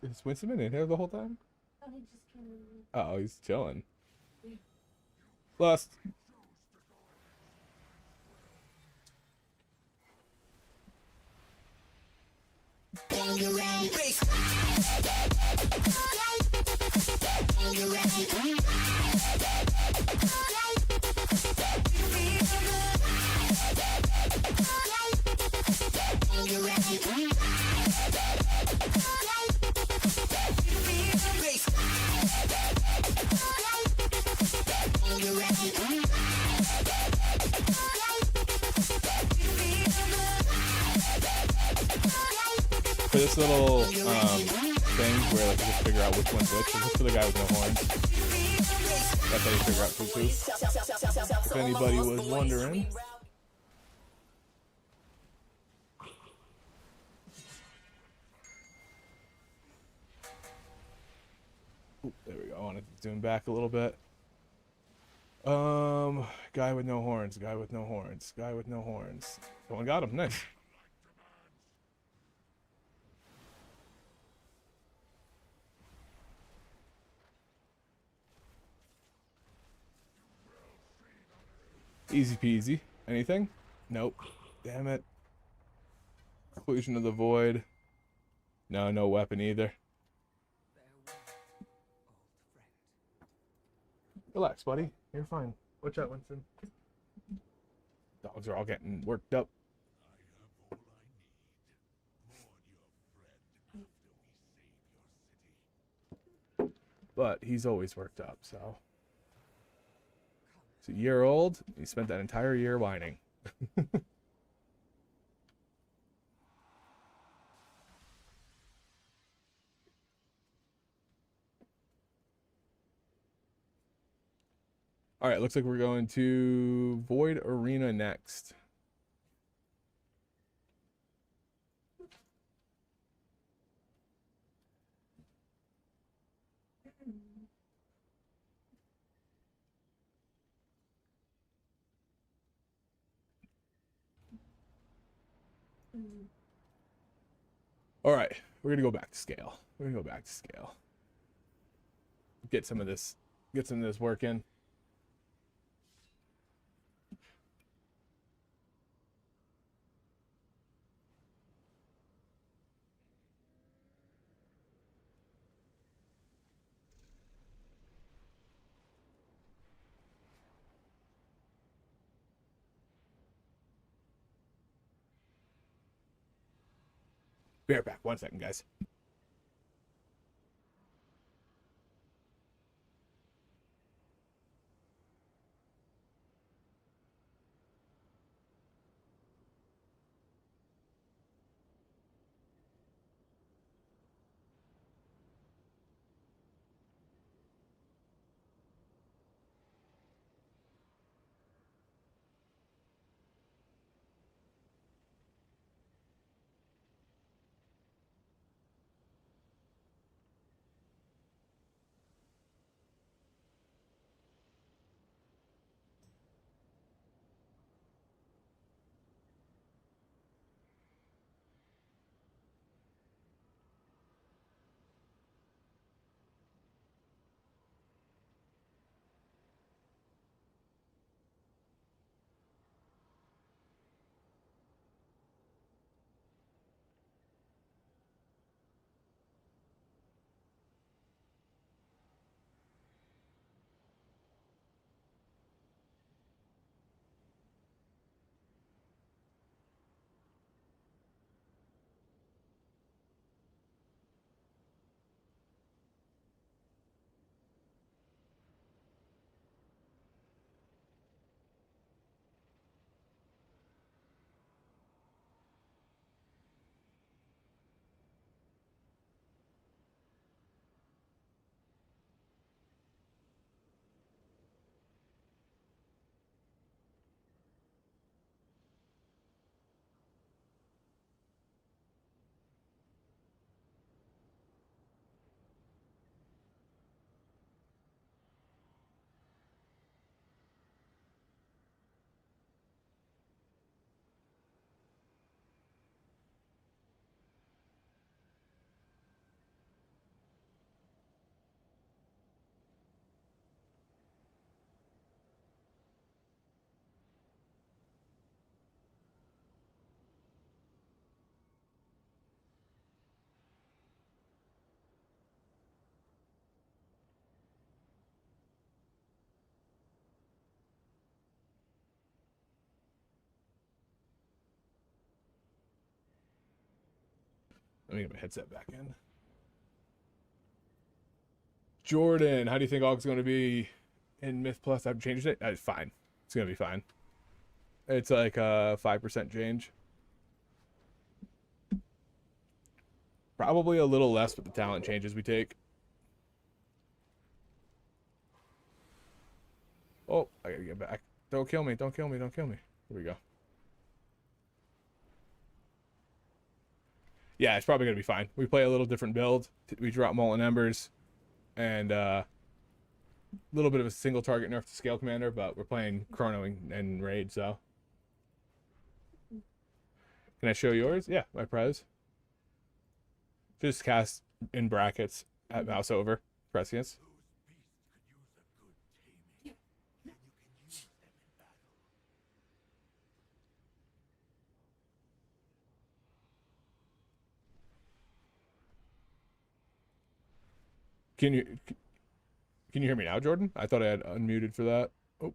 Is Winston been in here the whole time? Oh, he just came in. Oh, he's chilling. Yeah. Lust. For this little thing where like you just figure out which one's which, look for the guy with no horns. That's how you figure out who's who. If anybody was wondering. Ooh, there we go. I want to zoom back a little bit. Guy with no horns, guy with no horns, guy with no horns. Someone got him, nice. Easy peasy. Anything? Nope. Damn it. Conclusion of the void. No, no weapon either. Relax, buddy. You're fine. Watch out, Winston. Dogs are all getting worked up. But he's always worked up, so. He's a year old. He spent that entire year whining. All right, looks like we're going to Void Arena next. All right, we're gonna go back to scale. We're gonna go back to scale. Get some of this work in. Be right back. 1 second, guys. Let me get my headset back in. Jordan, how do you think Aug's going to be in Myth Plus? I've changed it. It's fine. It's going to be fine. It's like a 5% change. Probably a little less with the talent changes we take. Oh, I gotta get back. Don't kill me. Don't kill me. Don't kill me. Here we go. Yeah, it's probably going to be fine. We play a little different build. We drop Molten Embers and a little bit of a single target nerf to Scale Commander, but we're playing Chrono and Raid, so. Can I show yours? Yeah, my prize. Just cast in brackets at mouse over, prescience. Can you hear me now, Jordan? I thought I had unmuted for that. Oh.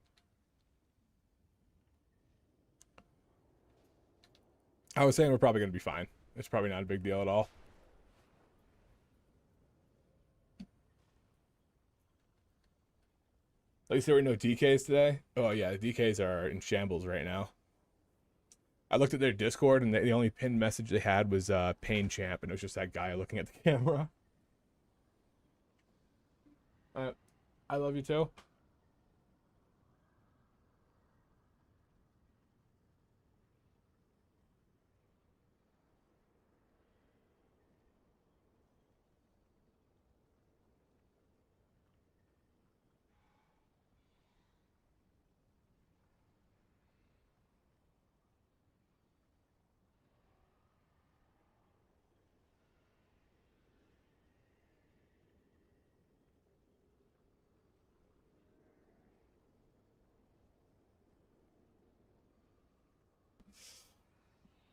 I was saying we're probably gonna be fine. It's probably not a big deal at all. At least there were no DKs today. Oh yeah, the DKs are in shambles right now. I looked at their Discord and the only pinned message they had was Pain Champ, and it was just that guy looking at the camera. I love you too.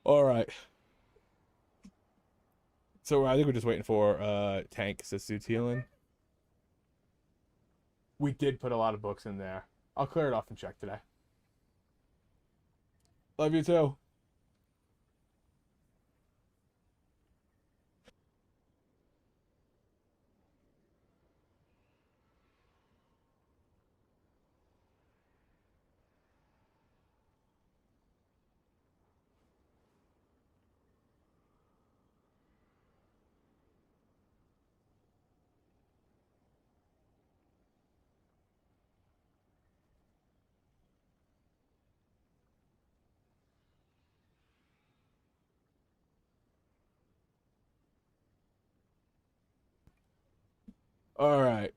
All right. So I think we're just waiting for Tank Sasu's healing. We did put a lot of books in there. I'll clear it off and check today. Love you too. All right.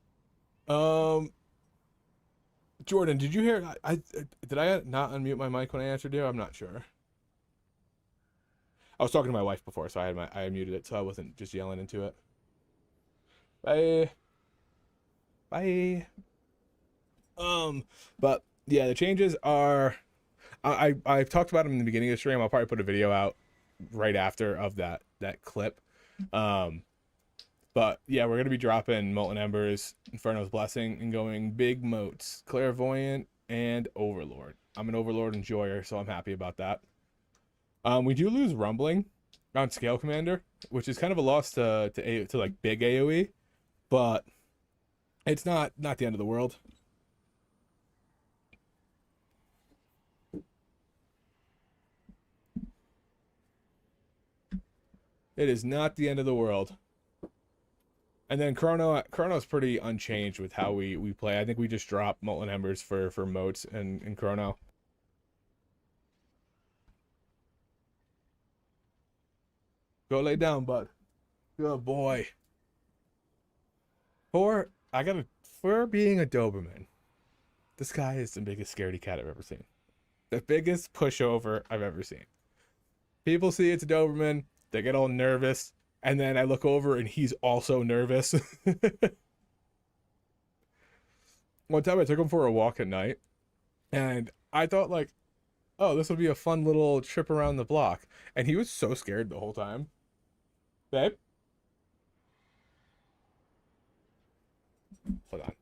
Um, Jordan, did you hear? Did I not unmute my mic when I answered you? I'm not sure. I was talking to my wife before, so I muted it, so I wasn't just yelling into it. Bye. Bye. But yeah, the changes are. I've talked about them in the beginning of the stream. I'll probably put a video out right after of that clip. But yeah, we're gonna be dropping Molten Embers, Inferno's Blessing, and going big moats, Clairvoyant, and Overlord. I'm an Overlord enjoyer, so I'm happy about that. We do lose Rumbling on Scale Commander, which is kind of a loss to like big AoE, but it's not the end of the world. It is not the end of the world. And then Chrono's pretty unchanged with how we play. I think we just drop Molten Embers for moats and Chrono. Go lay down, bud. Good boy. For being a Doberman, this guy is the biggest scaredy cat I've ever seen. The biggest pushover I've ever seen. People see it's a Doberman, they get all nervous, and then I look over and he's also nervous. One time I took him for a walk at night, and I thought like, oh, this will be a fun little trip around the block. And he was so scared the whole time. Babe? Hold on.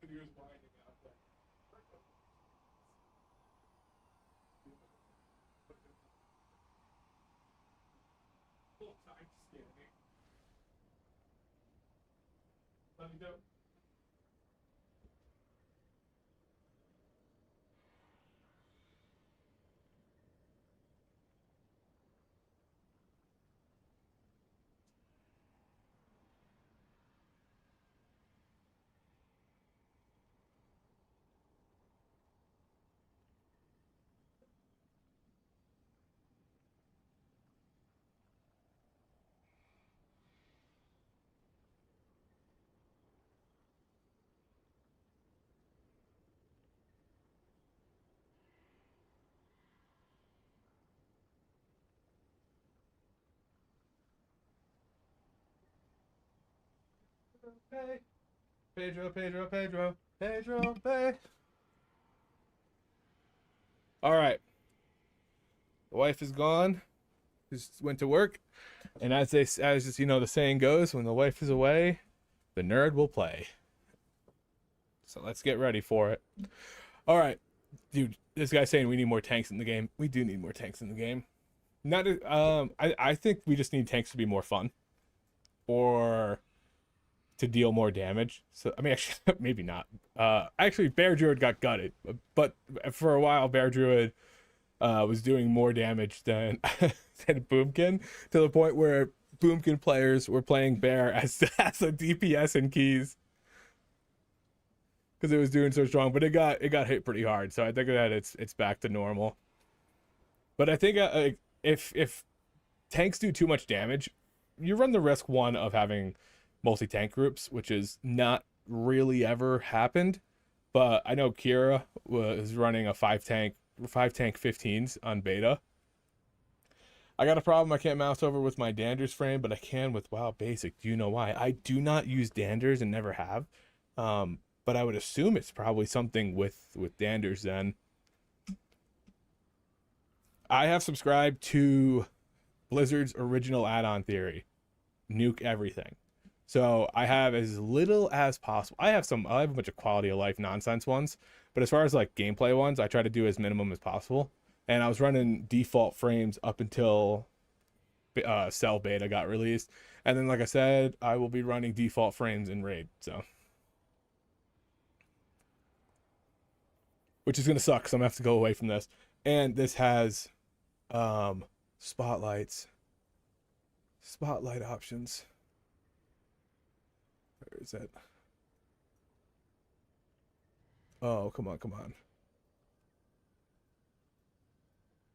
He was winding out there. Full time scanning. Let me go. Pay. Pedro, Pedro, Pedro, Pedro, pay. All right. The wife is gone. Just went to work. And as you know, the saying goes, when the wife is away, the nerd will play. So let's get ready for it. All right, dude. This guy's saying we need more tanks in the game. We do need more tanks in the game. Not. I think we just need tanks to be more fun, or to deal more damage. So I mean, actually, maybe not. Actually, Bear Druid got gutted, but for a while, Bear Druid was doing more damage than than Boomkin, to the point where Boomkin players were playing Bear as a DPS and keys because it was doing so strong. But it got hit pretty hard, so I think that it's back to normal. But I think if tanks do too much damage, you run the risk, one, of having multi-tank groups, which is not really ever happened. But I know Kira was running a 5-tank 15s on beta. I got a problem. I can't mouse over with my Danders frame, but I can with WoW Basic. Do you know why? I do not use Danders and never have. But I would assume it's probably something with Danders then. I have subscribed to Blizzard's original add-on theory. Nuke everything. So I have as little as possible. I have a bunch of quality of life nonsense ones, but as far as like gameplay ones, I try to do as minimum as possible. And I was running default frames up until Cell Beta got released, and then, like I said, I will be running default frames in Raid. So, which is gonna suck, because I'm gonna have to go away from this. And this has spotlight options. Where is it? Oh, come on.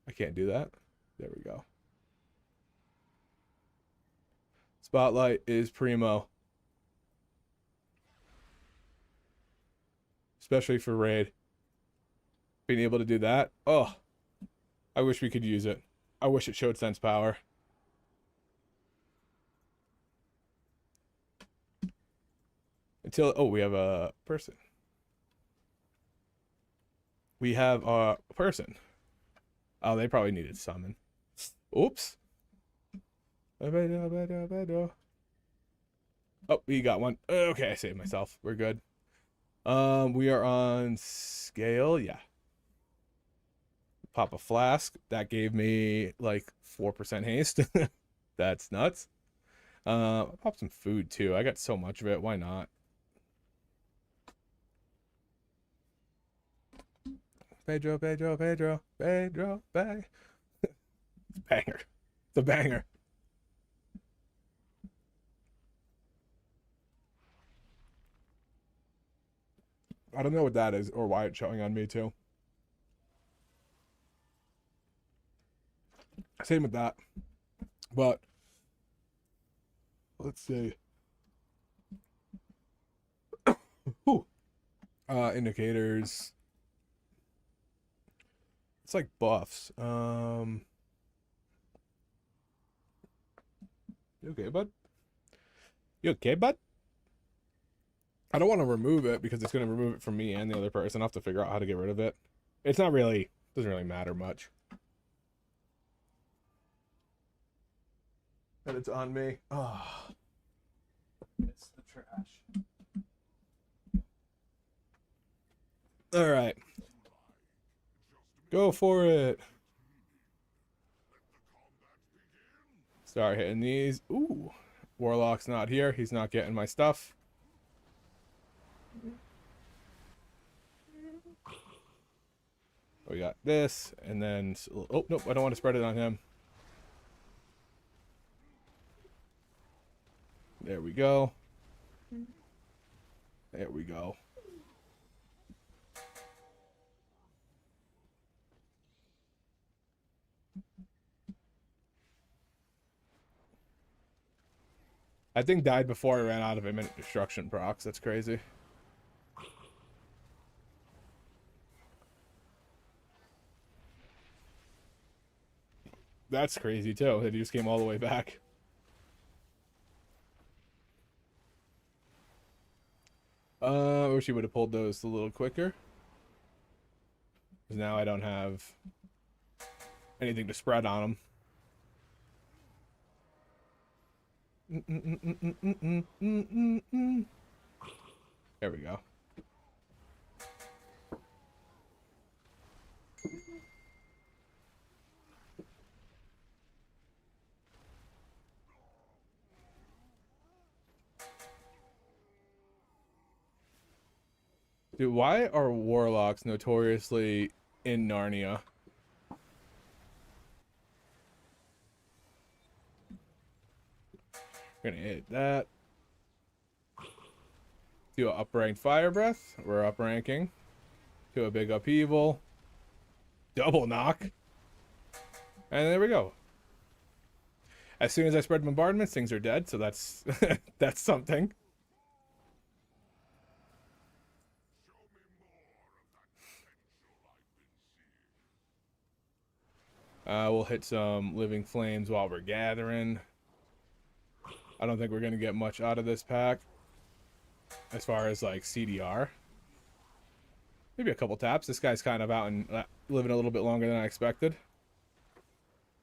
I can't do that. There we go. Spotlight is primo. Especially for Raid. Being able to do that. Oh, I wish we could use it. I wish it showed sense power. Until, we have a person. We have a person. Oh, they probably needed summon. Oops. Oh, we got one. Okay, I saved myself. We're good. We are on scale. Yeah. Pop a flask. That gave me like 4% haste. That's nuts. I'll pop some food too. I got so much of it. Why not? Pedro, bang. Banger. The banger. I don't know what that is or why it's showing on me too. Same with that. But let's see. Indicators. It's like buffs. You okay, bud? You okay, bud? I don't want to remove it because it's going to remove it from me and the other person. I'll have to figure out how to get rid of it. It's not really, doesn't really matter much. And it's on me. Oh, it's the trash. All right. Go for it. Start hitting these. Ooh. Warlock's not here. He's not getting my stuff. We got this, and then... Oh, nope, I don't want to spread it on him. There we go. There we go. I think died before I ran out of imminent destruction procs. That's crazy. That's crazy too, that he just came all the way back. wish he would have pulled those a little quicker. Because now I don't have anything to spread on them. There we go. Dude, why are warlocks notoriously in Narnia? We're gonna hit that. Do an upranked fire breath. We're up ranking. To a big upheaval. Double knock. And there we go. As soon as I spread bombardments, things are dead, so that's that's something. We'll hit some living flames while we're gathering. I don't think we're gonna get much out of this pack as far as like CDR. Maybe a couple taps. This guy's kind of out and living a little bit longer than I expected.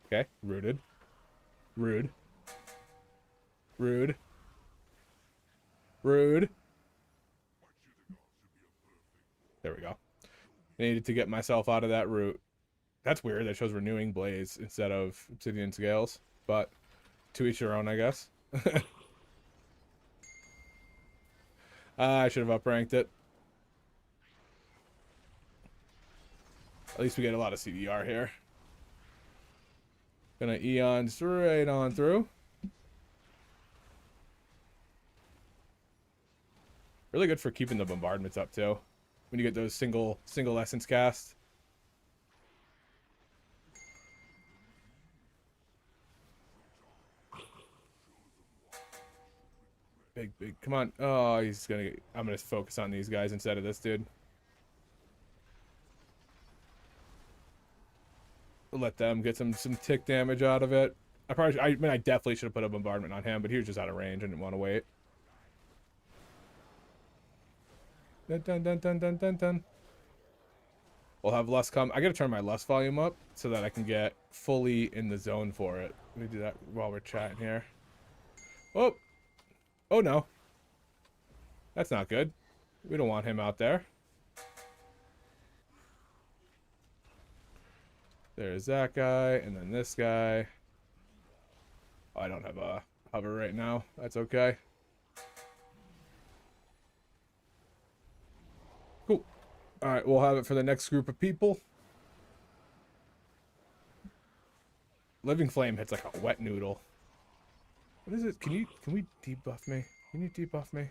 Okay, rooted. Rude. Rude. Rude. There we go. Needed to get myself out of that root. That's weird. That shows renewing blaze instead of obsidian scales. But to each their own, I guess. I should have upranked it. At least we get a lot of CDR here. Gonna Eon straight on through. Really good for keeping the bombardments up too. When you get those single essence cast. Big, come on. Oh, he's gonna get, I'm gonna focus on these guys instead of this dude. Let them get some tick damage out of it. I mean, I definitely should have put a bombardment on him, but he was just out of range. I didn't want to wait. Dun. We'll have lust come. I gotta turn my lust volume up so that I can get fully in the zone for it. Let me do that while we're chatting here. Oh no. That's not good. We don't want him out there. There's that guy, and then this guy. Oh, I don't have a hover right now. That's okay. Cool. Alright, we'll have it for the next group of people. Living Flame hits like a wet noodle. What is it? Can we debuff me? Can you debuff me?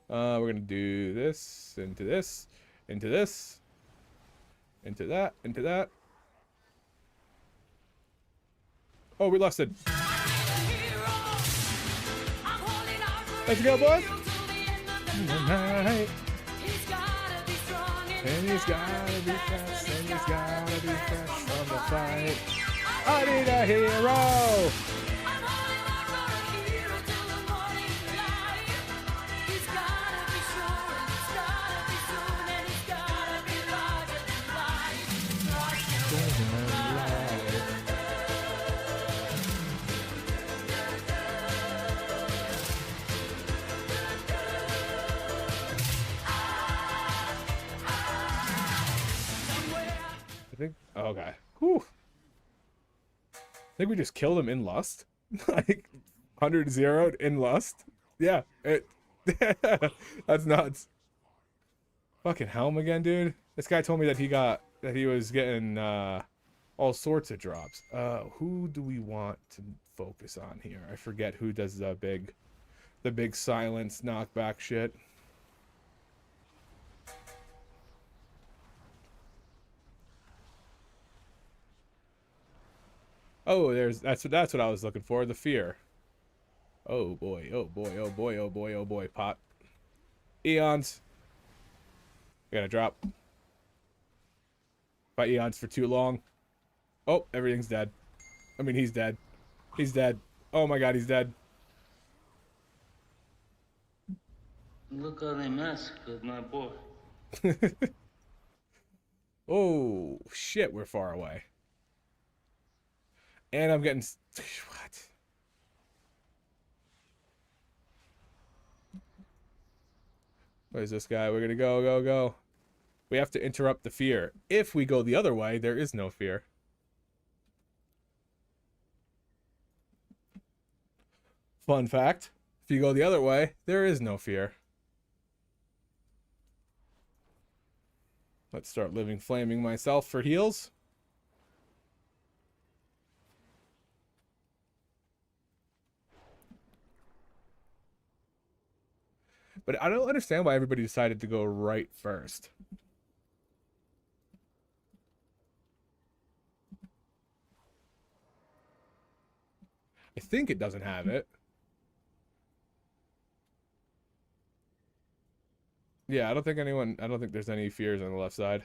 We're gonna do this, into this, into this, into that, into that. Oh, we lusted. Let's go, boys. And he's gotta be fresh, and he's gotta be fresh from the fight. I need a hero! I think, okay. Whew. I think we just killed him in Lust. Like, 100-0'd in Lust. Yeah, that's nuts. Fucking Helm again, dude. This guy told me that he was getting all sorts of drops. Who do we want to focus on here? I forget who does the big silence knockback shit. Oh, that's what I was looking for. The fear. Oh boy, oh boy, oh boy, oh boy, oh boy, pot. Eons. I gotta drop. Fight Eons for too long. Oh, everything's dead. I mean, he's dead. He's dead. Oh my god, he's dead. Look how they massacred my boy. Oh, shit, we're far away. And I'm getting... What? Where's this guy? We're gonna go, go, go. We have to interrupt the fear. If we go the other way, there is no fear. Fun fact. If you go the other way, there is no fear. Let's start living flaming myself for heals. But I don't understand why everybody decided to go right first. I think it doesn't have it. Yeah, I don't think there's any fears on the left side.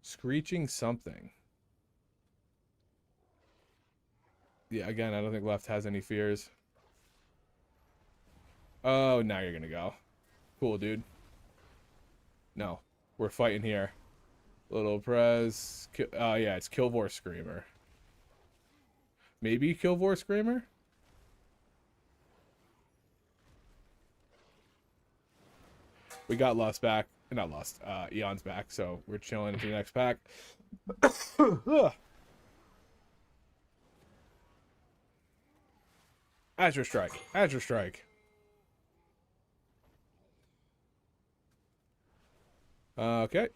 Screeching something. Yeah, again, I don't think left has any fears. Oh, now you're gonna go. Cool, dude. No, we're fighting here. Little Prez. Yeah, it's Kilvor Screamer. Maybe Kilvor Screamer? We got Lost back. Not Lost. Eon's back, so we're chilling into the next pack. Azure Strike. Azure Strike. Okay.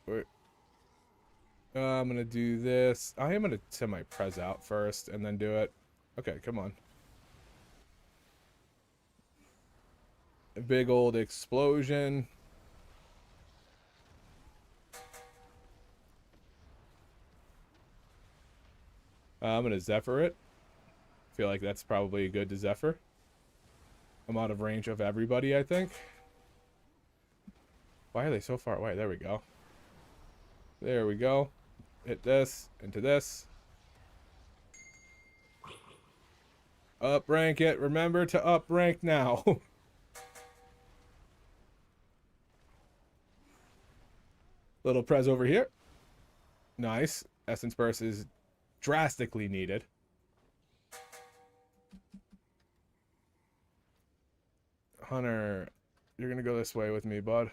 I'm gonna do this. I am gonna send my Prez out first and then do it. Okay, come on. A big old explosion. I'm gonna Zephyr it. Feel like that's probably good to Zephyr. I'm out of range of everybody, I think. Why are they so far away? There we go. There we go. Hit this, into this. Up rank it. Remember to up rank now. Little Prez over here. Nice. Essence Burst is drastically needed. Hunter, you're gonna go this way with me, bud.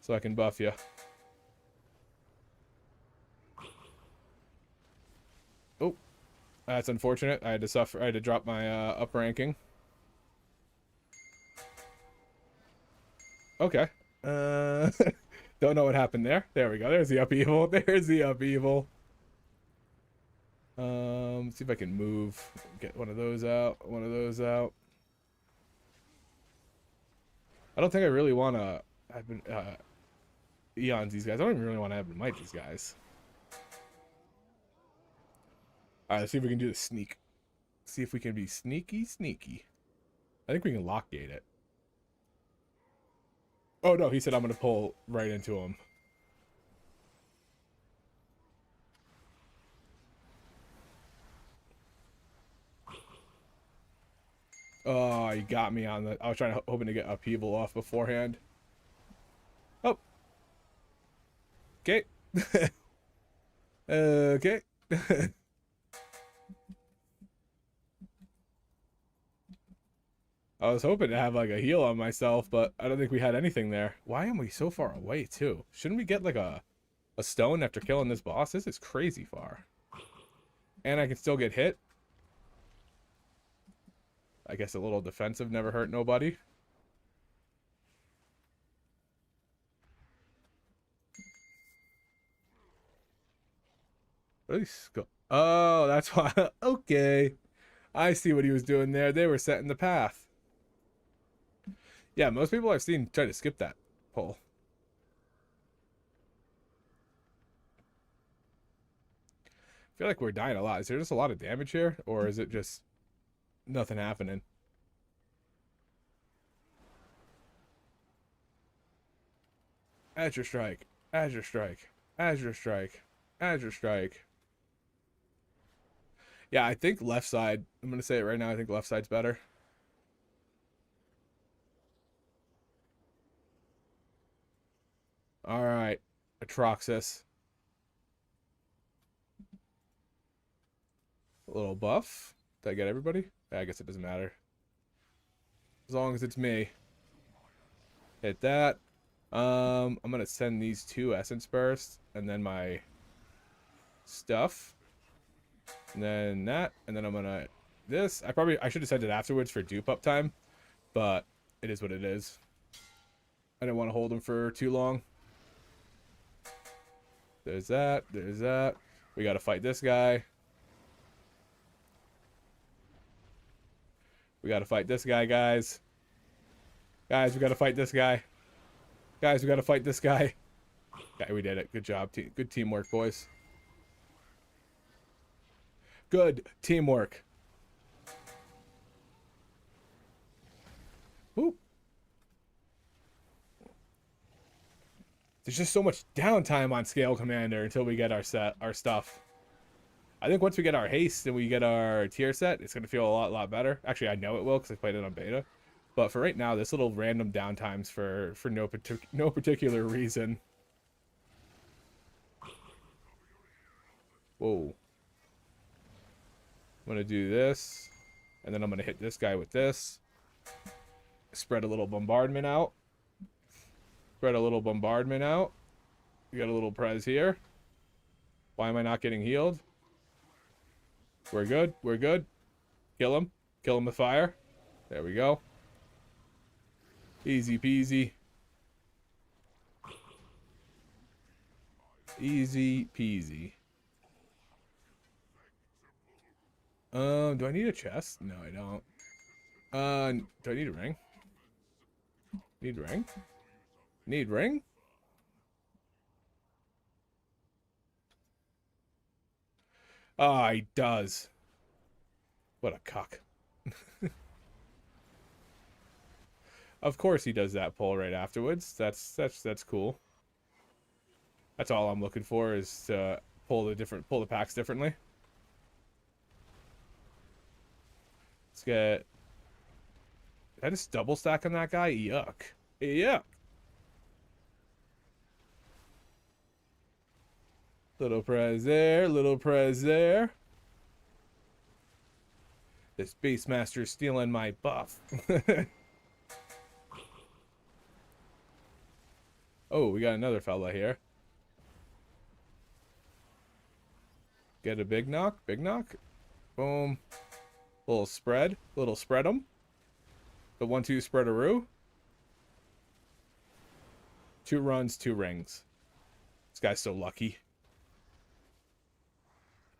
So I can buff you. Oh, that's unfortunate. I had to drop my up ranking. Okay. Don't know what happened there. There we go. There's the upheaval. There's the upheaval. See if I can move. Get one of those out. One of those out. I don't think I really want to have Eons these guys. I don't even really want to have them might these guys. Alright, let's see if we can do the sneak. See if we can be sneaky. I think we can lockgate it. Oh no, he said I'm going to pull right into him. Oh, you got me on the... I was hoping to get upheaval off beforehand. Oh. Okay. Okay. I was hoping to have like a heal on myself, but I don't think we had anything there. Why am we so far away too? Shouldn't we get like a stone after killing this boss? This is crazy far. And I can still get hit. I guess a little defensive never hurt nobody. What are these Oh, that's why. Okay. I see what he was doing there. They were setting the path. Yeah, most people I've seen try to skip that pull. I feel like we're dying a lot. Is there just a lot of damage here? Or is it just nothing happening? Azure Strike. Azure Strike. Azure Strike. Azure Strike. Yeah, I think left side. I'm going to say it right now. I think left side's better. All right. Atroxus. A little buff. Did I get everybody? I guess it doesn't matter. As long as it's me. Hit that. I'm going to send these 2 Essence Bursts. And then my stuff. And then that. And then I'm going to... This. I should have sent it afterwards for dupe up time. But it is what it is. I didn't want to hold him for too long. There's that. There's that. We got to fight this guy. We got to fight this guy, guys. Guys, we got to fight this guy. Guys, we got to fight this guy. Okay, we did it. Good job. Good teamwork, boys. Good teamwork. Whoop. There's just so much downtime on Scale Commander until we get our stuff. I think once we get our haste and we get our tier set, it's gonna feel a lot better. Actually, I know it will because I played it on beta. But for right now, this little random downtimes for no particular reason. Whoa. I'm gonna do this, and then I'm gonna hit this guy with this. Spread a little bombardment out. Spread a little bombardment out. We got a little prez here. Why am I not getting healed? We're good. We're good. Kill him. Kill him with fire. There we go. Easy peasy. Easy peasy. Do I need a chest? No, I don't. Do I need a ring? Need ring? Need ring? Ah, he does. What a cuck. Of course he does that pull right afterwards. That's cool. That's all I'm looking for is to pull the packs differently. Let's get... Did I just double stack on that guy? Yuck. Yuck. Little prez there, little prez there. This Beastmaster's stealing my buff. Oh, we got another fella here. Get a big knock, big knock. Boom. Little spread, little spread 'em. The 1-2 spreadaroo. 2 runs, 2 rings. This guy's so lucky.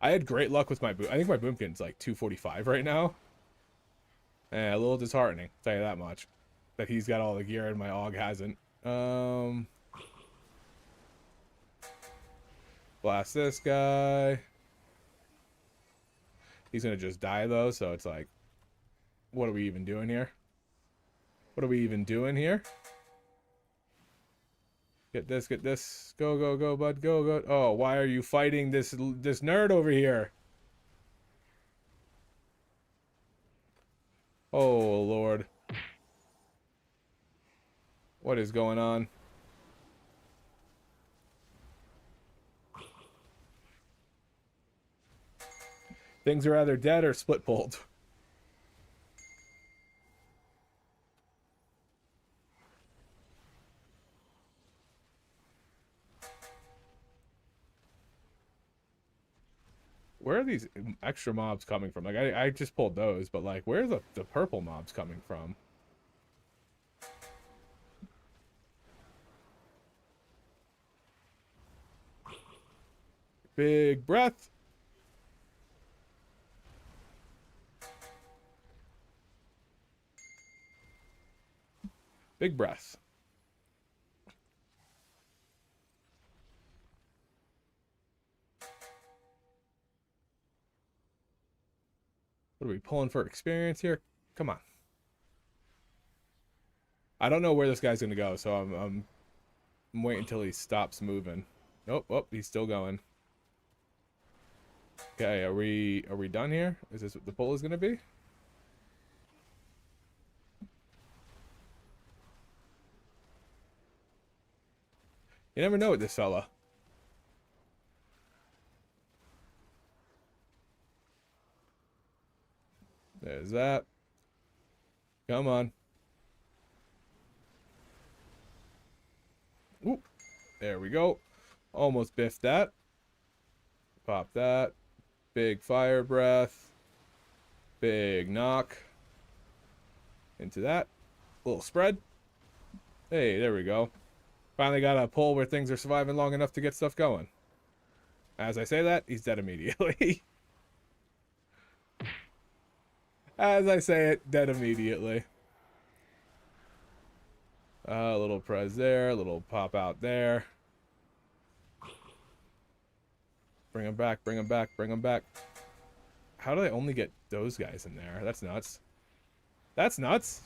I had great luck with my boom. I think my boomkin's like 245 right now. A little disheartening, I'll tell you that much. That he's got all the gear and my AUG hasn't. Blast this guy. He's gonna just die though, so it's like, what are we even doing here? What are we even doing here? Get this, get this. Go, go, go, bud. Go, go. Oh, why are you fighting this nerd over here? Oh, Lord. What is going on? Things are either dead or split pulled. Where are these extra mobs coming from? Like, I just pulled those, but like, where are the purple mobs coming from? Big breath. Big breath. What are we pulling for experience here? Come on. I don't know where this guy's gonna go, so I'm waiting until he stops moving. Nope, oh, he's still going. Okay, are we done here? Is this what the poll is gonna be? You never know with this fella. There's that. Come on. Oop. There we go. Almost biffed that. Pop that. Big fire breath. Big knock. Into that. Little spread. Hey, there we go. Finally got a pull where things are surviving long enough to get stuff going. As I say that, he's dead immediately. As I say it, dead immediately. A little press there, a little pop out there. Bring him back, bring him back, bring him back. How do I only get those guys in there? That's nuts. That's nuts.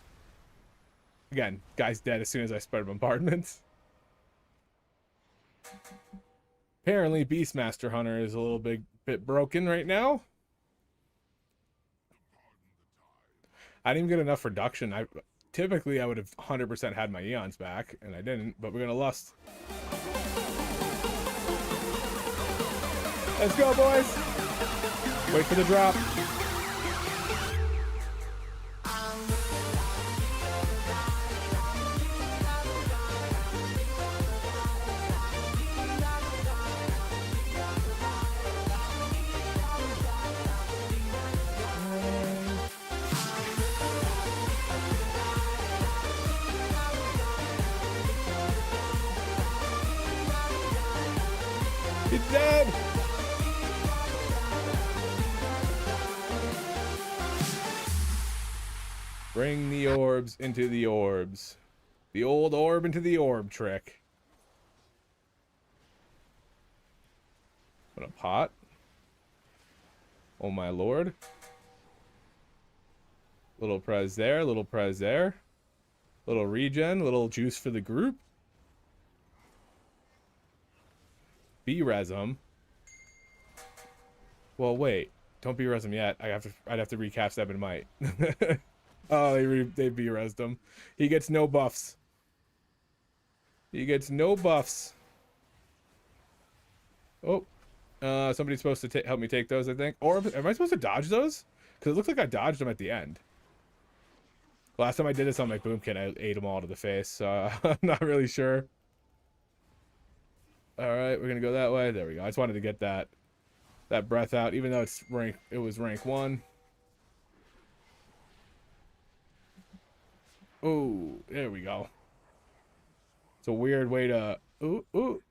Again, guy's dead as soon as I spread bombardments. Apparently, Beastmaster Hunter is a little bit broken right now. I didn't even get enough reduction. Typically I would have 100% had my Eons back, and I didn't, but we're gonna lust. Let's go, boys! Wait for the drop. He's dead! Bring the orbs into the orbs. The old orb into the orb trick. What a pot. Oh my lord. Little prez there, little prez there. Little regen, little juice for the group. B-res him. Well, wait. Don't B-res him yet. I'd have to recap Step and Might. Oh, they B-resed him. He gets no buffs. He gets no buffs. Oh. Somebody's supposed to help me take those, I think. Or am I supposed to dodge those? Because it looks like I dodged them at the end. Last time I did this on my boom kit, I ate them all to the face. So I'm not really sure. Alright, we're gonna go that way. There we go. I just wanted to get that breath out, even though it was rank 1. Oh, there we go. It's a weird way to ooh.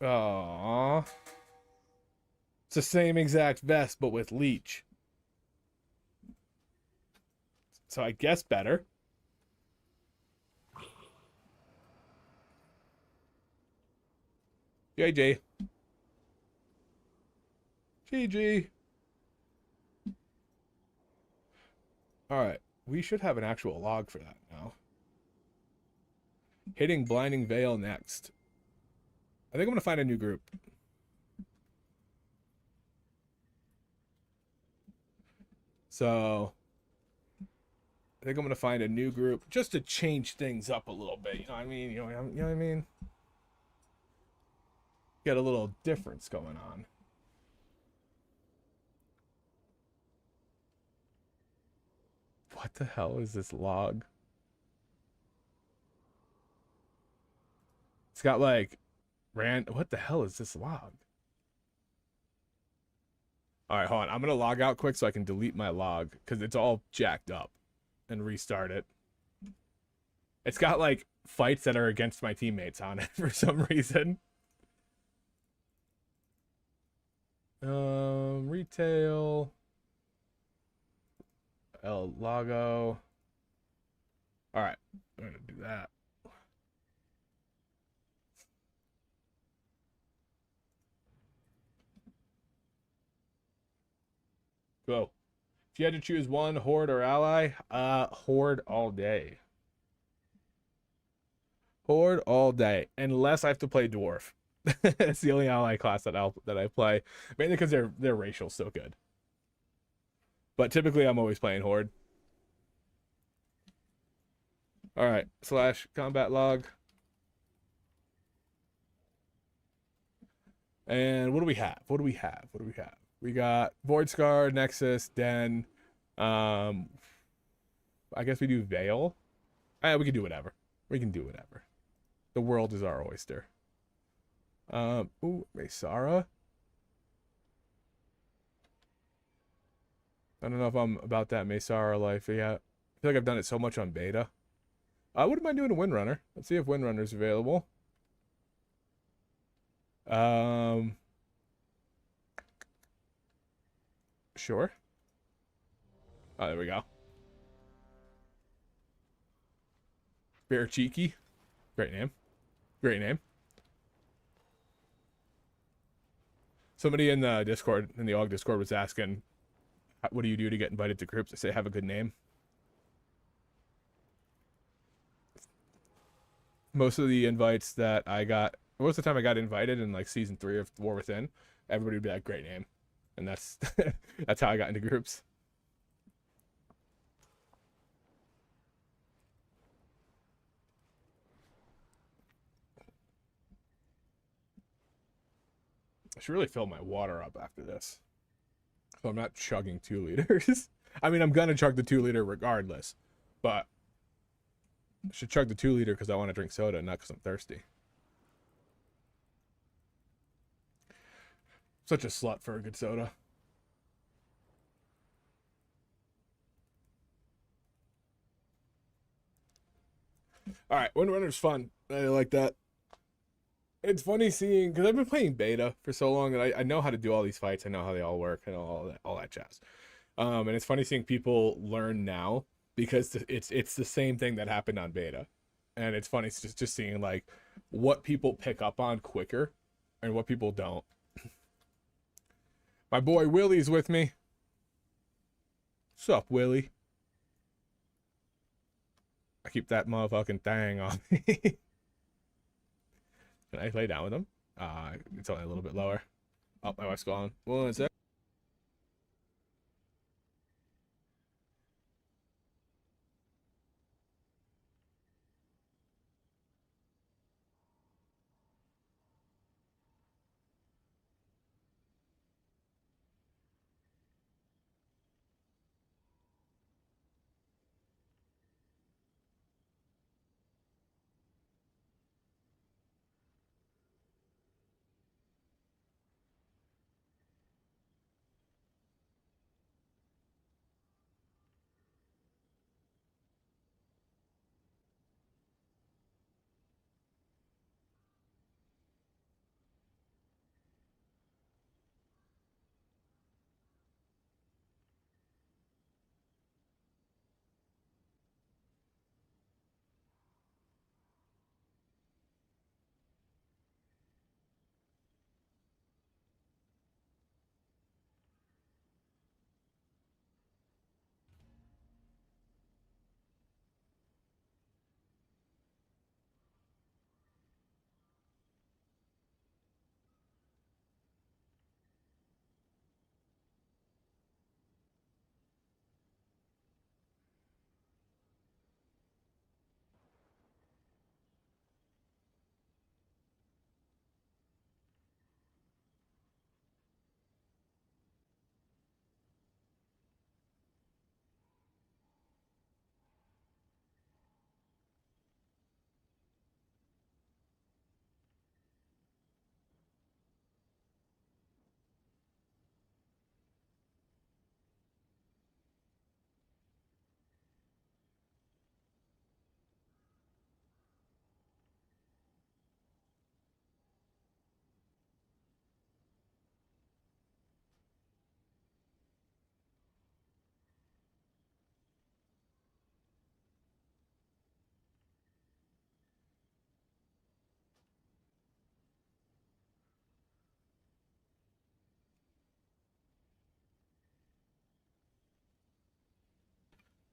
Aww. It's the same exact vest, but with leech. So I guess better. JJ. GG. Alright. We should have an actual log for that now. Hitting Blinding Veil next. I think I'm going to find a new group. So, I think I'm going to find a new group just to change things up a little bit. You know what I mean? You know what I mean? Get a little difference going on. What the hell is this log? It's got like what the hell is this log? All right, hold on. I'm going to log out quick so I can delete my log because it's all jacked up and restart it. It's got like fights that are against my teammates on it for some reason. Retail. El Lago. All right, I'm going to do that. Go. If you had to choose one, Horde or Ally, Horde all day. Horde all day. Unless I have to play Dwarf. It's the only ally class that I play, mainly because their racial's so good. But typically, I'm always playing Horde. All right, / combat log. And what do we have? What do we have? What do we have? We got Void Scar, Nexus, Den. I guess we do Veil. We can do whatever. We can do whatever. The world is our oyster. Ooh, Mesara. I don't know if I'm about that Mesara life yet. I feel like I've done it so much on beta. I wouldn't mind doing a Windrunner. Let's see if Windrunner's available. Sure. Oh, there we go. Bear Cheeky. Great name. Great name. Somebody in the Discord, in the AUG Discord, was asking, what do you do to get invited to groups? I say, have a good name. Most of the invites that I got, most of the time I got invited in like season 3 of War Within, everybody would be like, great name. And that's that's how I got into groups. I should really fill my water up after this, so I'm not chugging 2 liters. I mean, I'm gonna chug the 2 liter regardless, but I should chug the 2 liter because I want to drink soda, not because I'm thirsty. Such a slut for a good soda. All right, Windrunner's fun. I like that. It's funny seeing, because I've been playing beta for so long that I know how to do all these fights. I know how they all work. I know all that jazz. And it's funny seeing people learn now because it's the same thing that happened on beta. And it's funny just seeing like what people pick up on quicker and what people don't. My boy Willie's with me. What's up, Willie? I keep that motherfucking thing on me. Can I lay down with him? It's only a little bit lower. Oh, my wife's gone. 1 sec.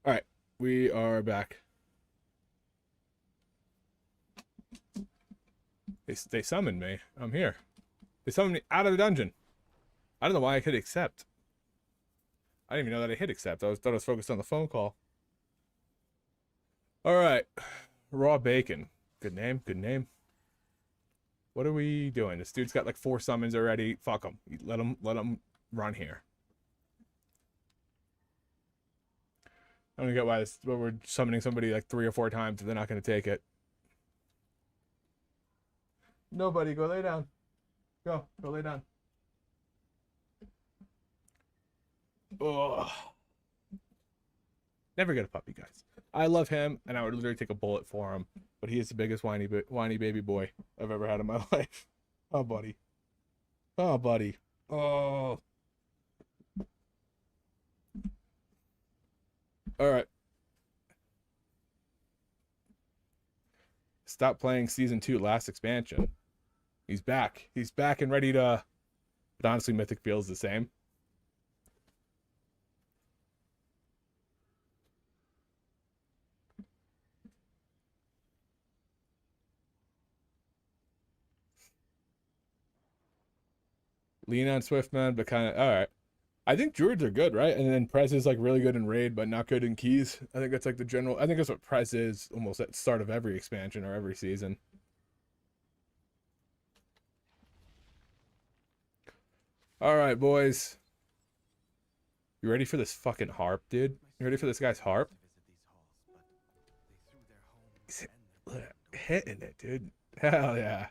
All right, we are back. They summoned me. I'm here. They summoned me out of the dungeon. I don't know why I could accept. I didn't even know that I hit accept. Thought I was focused on the phone call. Alright. Raw bacon. Good name, good name. What are we doing? This dude's got like 4 summons already. Fuck him. Let him run here. I don't get why we're summoning somebody like 3 or 4 times if they're not going to take it. Nobody, go lay down. Go lay down. Ugh. Never get a puppy, guys. I love him, and I would literally take a bullet for him. But he is the biggest whiny baby boy I've ever had in my life. Oh, buddy. Oh, buddy. Oh. All right. Stop playing Season 2 last expansion. He's back. He's back and ready to... But honestly, Mythic feels the same. Lean on Swiftman, but kind of... Alright. I think Druids are good, right? And then Prez is like really good in Raid, but not good in Keys. I think that's like the general... I think that's what Prez is almost at the start of every expansion or every season. Alright, boys. You ready for this fucking harp, dude? You ready for this guy's harp? He's hitting it, dude. Hell yeah.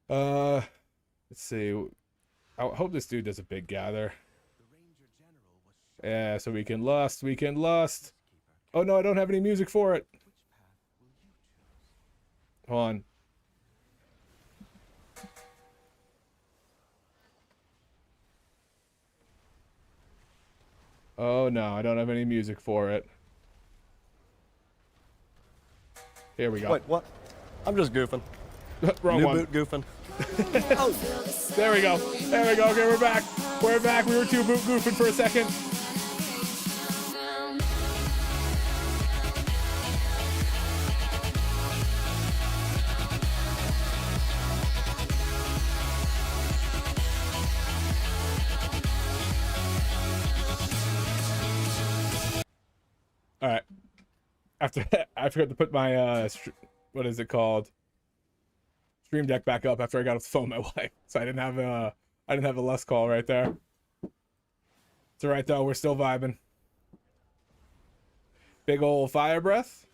Let's see. I hope this dude does a big gather. Yeah, so we can lust. We can lust. Oh no, I don't have any music for it. Hold on. Oh no, I don't have any music for it. Here we go. Wait, what? I'm just goofing. Wrong New one. boot goofing. There we go. There we go. Okay, we're back. We're back. We were too boot goofing for a second. All right. After I forgot to put my what is it called? Stream Deck back up after I got off the phone with my wife, so I didn't have a lust call right there. It's alright though. We're still vibing. Big old fire breath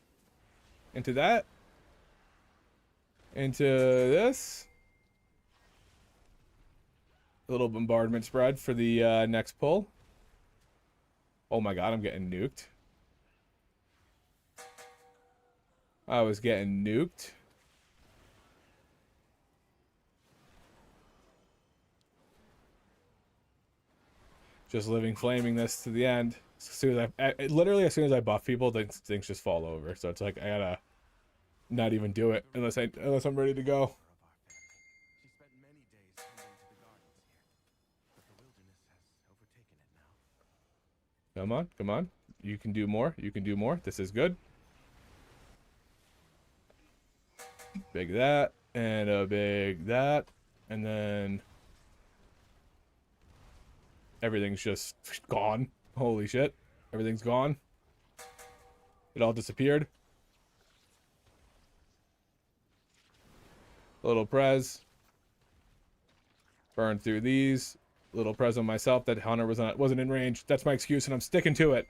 into that, into this. A little bombardment spread for the next pull. Oh my god, I'm getting nuked. I was getting nuked. Just living flaming this to the end. As soon as literally as soon as I buff people, things just fall over. So it's like I gotta not even do it unless I'm ready to go. Come on, come on. You can do more. You can do more. This is good. Big that and a big that, and then everything's just gone. Holy shit. Everything's gone. It all disappeared. Little Prez. Burn through these. Little Prez on myself. That Hunter wasn't in range. That's my excuse and I'm sticking to it.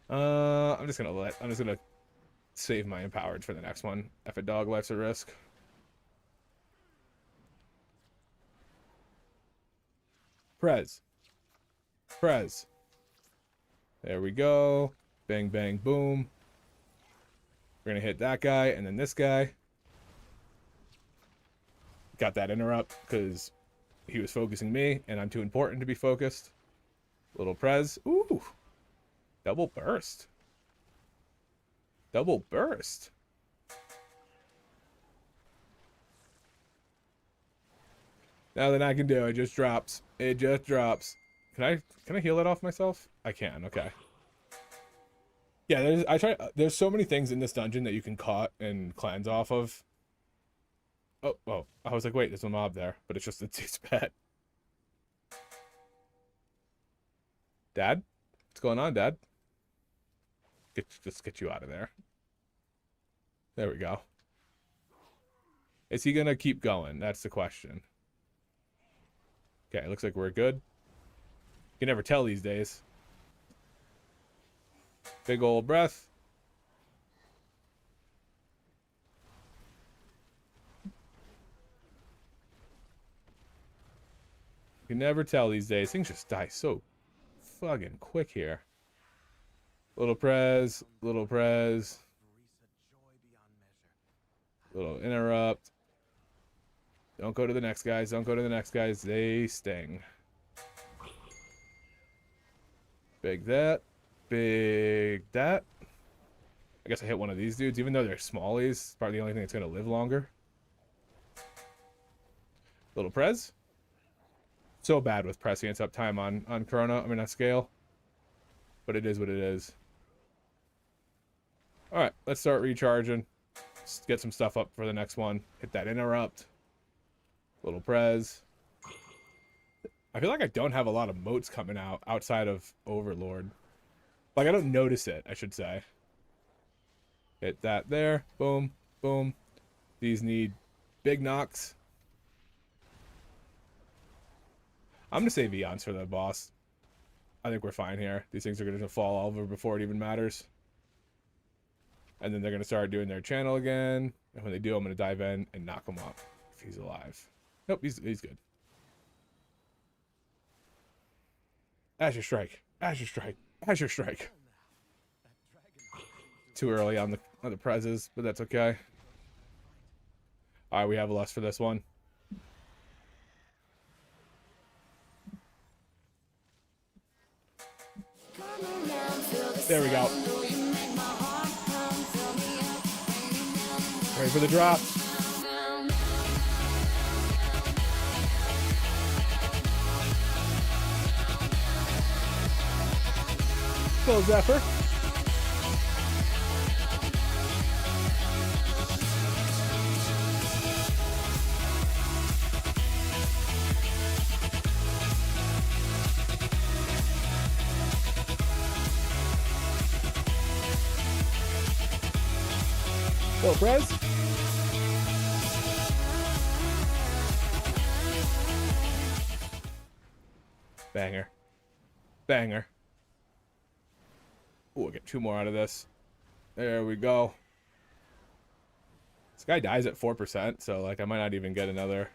I'm just gonna save my empowered for the next one. If a dog life's a risk. Prez. Prez. There we go. Bang, bang, boom. We're gonna hit that guy and then this guy. Got that interrupt because he was focusing me and I'm too important to be focused. Little Prez. Ooh. Double burst. Double burst. Nothing I can do. It just drops. It just drops. Can I heal that off myself? I can. Okay. Yeah, there's so many things in this dungeon that you can caught and cleanse off of. Oh, I was like, wait, there's a mob there, but it's just its pet. Dad? What's going on, Dad? Just get you out of there. There we go. Is he gonna keep going? That's the question. Okay, looks like we're good. You can never tell these days. Big old breath. You can never tell these days. Things just die so fucking quick here. Little prez, little prez. Little interrupt. Don't go to the next guys. Don't go to the next guys. They sting. Big that. Big that. I guess I hit one of these dudes. Even though they're smallies, it's probably the only thing that's going to live longer. Little prez. So bad with press against uptime on Chrono. I mean, on scale. But it is what it is. Alright, let's start recharging. Let's get some stuff up for the next one. Hit that interrupt. Little prez. I feel like I don't have a lot of motes coming out outside of Overlord. Like, I don't notice it, I should say. Hit that there. Boom. Boom. These need big knocks. I'm going to say Vions for the boss. I think we're fine here. These things are going to fall over before it even matters. And then they're going to start doing their channel again. And when they do, I'm going to dive in and knock him up if he's alive. Nope, he's good. Azure Strike. Azure Strike. Azure Strike. Too early on the prezes, but that's okay. Alright, we have lust for this one. There we go. Ready for the drop. Full Zephyr. Full press. Banger. Banger. Ooh, we'll get 2 more out of this. There we go. This guy dies at 4%, so like I might not even get another.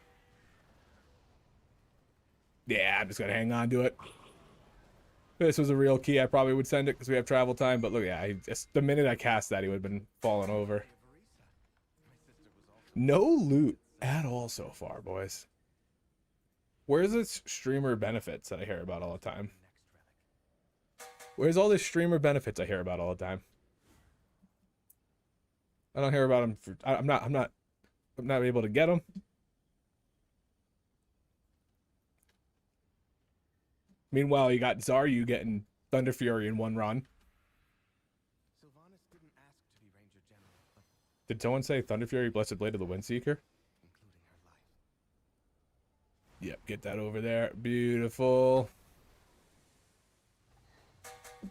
Yeah, I'm just gonna hang on to it. If this was a real key, I probably would send it because we have travel time, but look, yeah, the minute I cast that, he would have been falling over. No loot at all so far, boys. Where's this streamer benefits that I hear about all the time? Where's all this streamer benefits I hear about all the time? I don't hear about them. I'm not able to get them. Meanwhile, you got Zaryu getting Thunder Fury in 1 run. Did someone say Thunder Fury, Blessed Blade of the Windseeker? Yep, get that over there. Beautiful.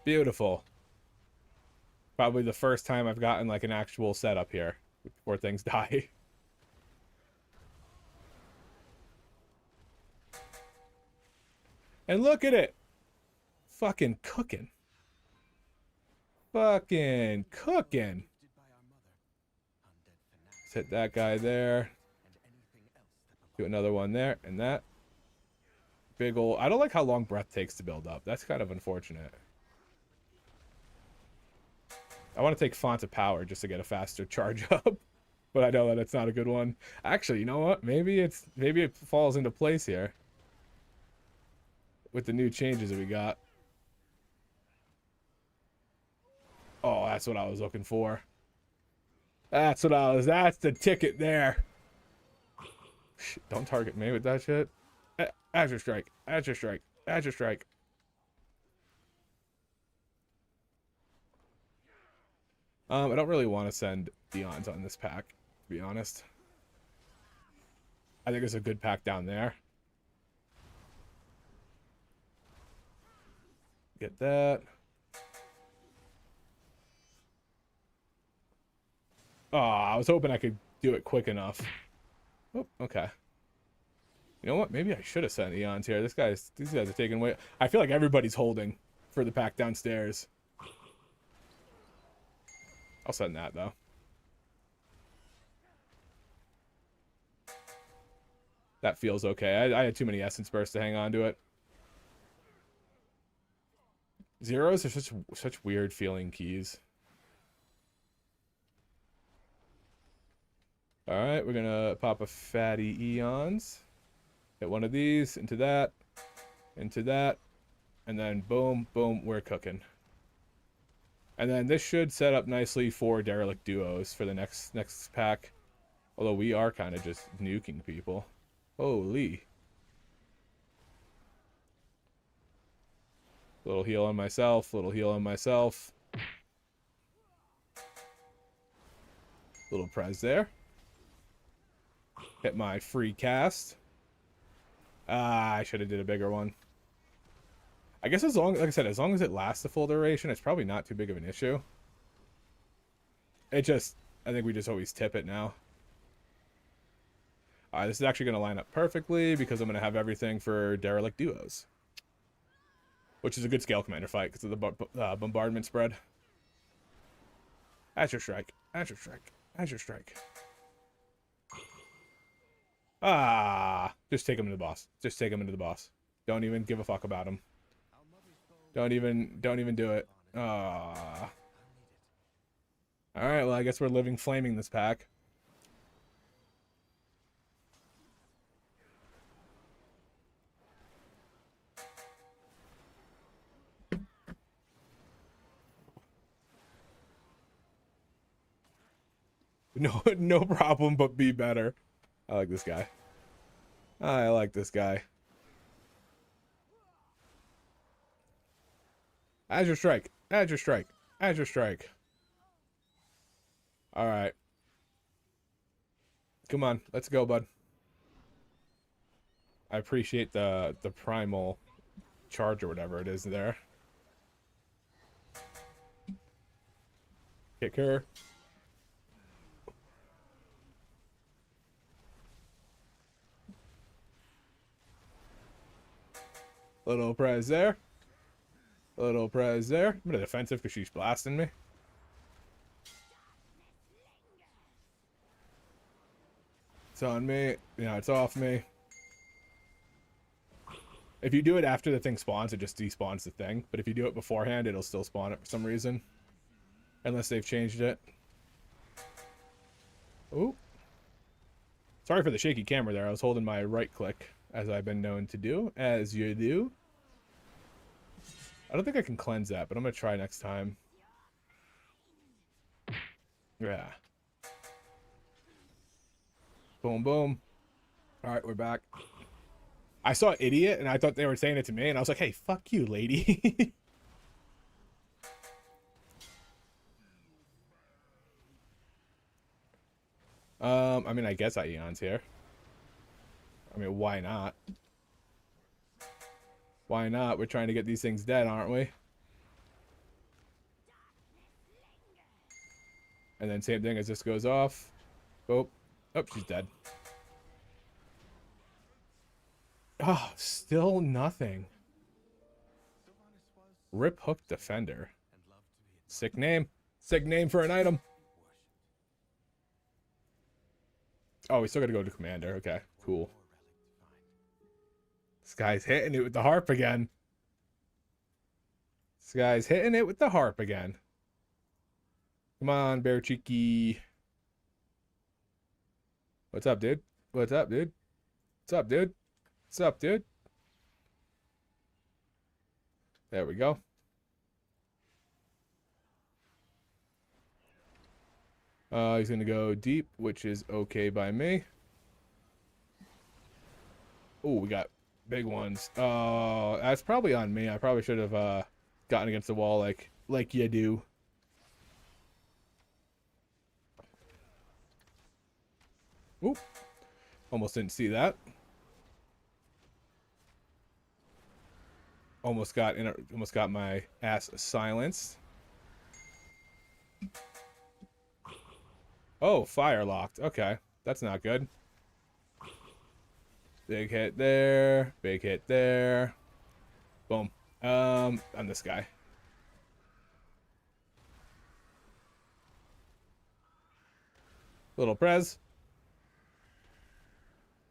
Beautiful. Probably the first time I've gotten like an actual setup here before things die. And look at it. Fucking cooking. Fucking cooking. Let's hit that guy there. Do another one there and that. Big ol'. I don't like how long breath takes to build up. That's kind of unfortunate. I want to take Font of Power just to get a faster charge up. But I know that it's not a good one. Actually, you know what? Maybe it falls into place here. With the new changes that we got. Oh, that's what I was looking for. That's the ticket there. Don't target me with that shit. Azure Strike. Azure Strike. Azure Strike. I don't really want to send Eons on this pack, to be honest. I think there's a good pack down there. Get that. Oh, I was hoping I could do it quick enough. Oh, okay. You know what? Maybe I should have sent Eons here. These guys are taking away. I feel like everybody's holding for the pack downstairs. I'll send that, though. That feels okay. I had too many Essence Bursts to hang on to it. Zeros are such weird feeling keys. Alright, we're gonna pop a fatty Eons. Hit one of these, into that, and then boom, boom, we're cooking. And then this should set up nicely for Derelict Duos for the next pack. Although we are kind of just nuking people. Holy. Little heal on myself, little heal on myself. Little prez there. Hit my free cast. I should have did a bigger one. I guess like I said, as long as it lasts the full duration, it's probably not too big of an issue. I think we just always tip it now. This is actually going to line up perfectly because I'm going to have everything for Derelict Duos. Which is a good scale commander fight because of the bombardment spread. Azure Strike, Azure Strike, Azure Strike. Just take him into the boss. Just take him into the boss. Don't even give a fuck about him. Don't even do it. Alright, well, I guess we're living flaming this pack. No problem, but be better. I like this guy. I like this guy. Azure Strike. Azure Strike. Azure Strike. Alright. Come on. Let's go, bud. I appreciate the primal charge or whatever it is there. Kick her. Little prize there. Little prize there. I'm gonna defensive because she's blasting me. It's on me. Yeah, it's off me. If you do it after the thing spawns, it just despawns the thing. But if you do it beforehand, it'll still spawn it for some reason. Unless they've changed it. Ooh. Sorry for the shaky camera there. I was holding my right click, as I've been known to do. As you do. I don't think I can cleanse that, but I'm going to try next time. Yeah. Boom, boom. Alright, we're back. I saw idiot, and I thought they were saying it to me, and I was like, hey, fuck you, lady. I mean, I guess Ion's here. I mean, why not? Why not? We're trying to get these things dead, aren't we? And then same thing as this goes off. Oh, she's dead. Oh, still nothing. Rip Hook Defender. Sick name. Sick name for an item. Oh, we still gotta go to Commander. Okay, cool. This guy's hitting it with the harp again. This guy's hitting it with the harp again. Come on, Bear Cheeky. What's up, dude? What's up, dude? What's up, dude? What's up, dude? There we go. He's gonna go deep, which is okay by me. Oh, we got big ones. That's probably on me. I probably should have gotten against the wall like you do. Oop. Almost didn't see that. Almost got my ass silenced. Oh, fire locked. Okay, that's not good. Big hit there. Big hit there. Boom. I'm this guy. Little Prez.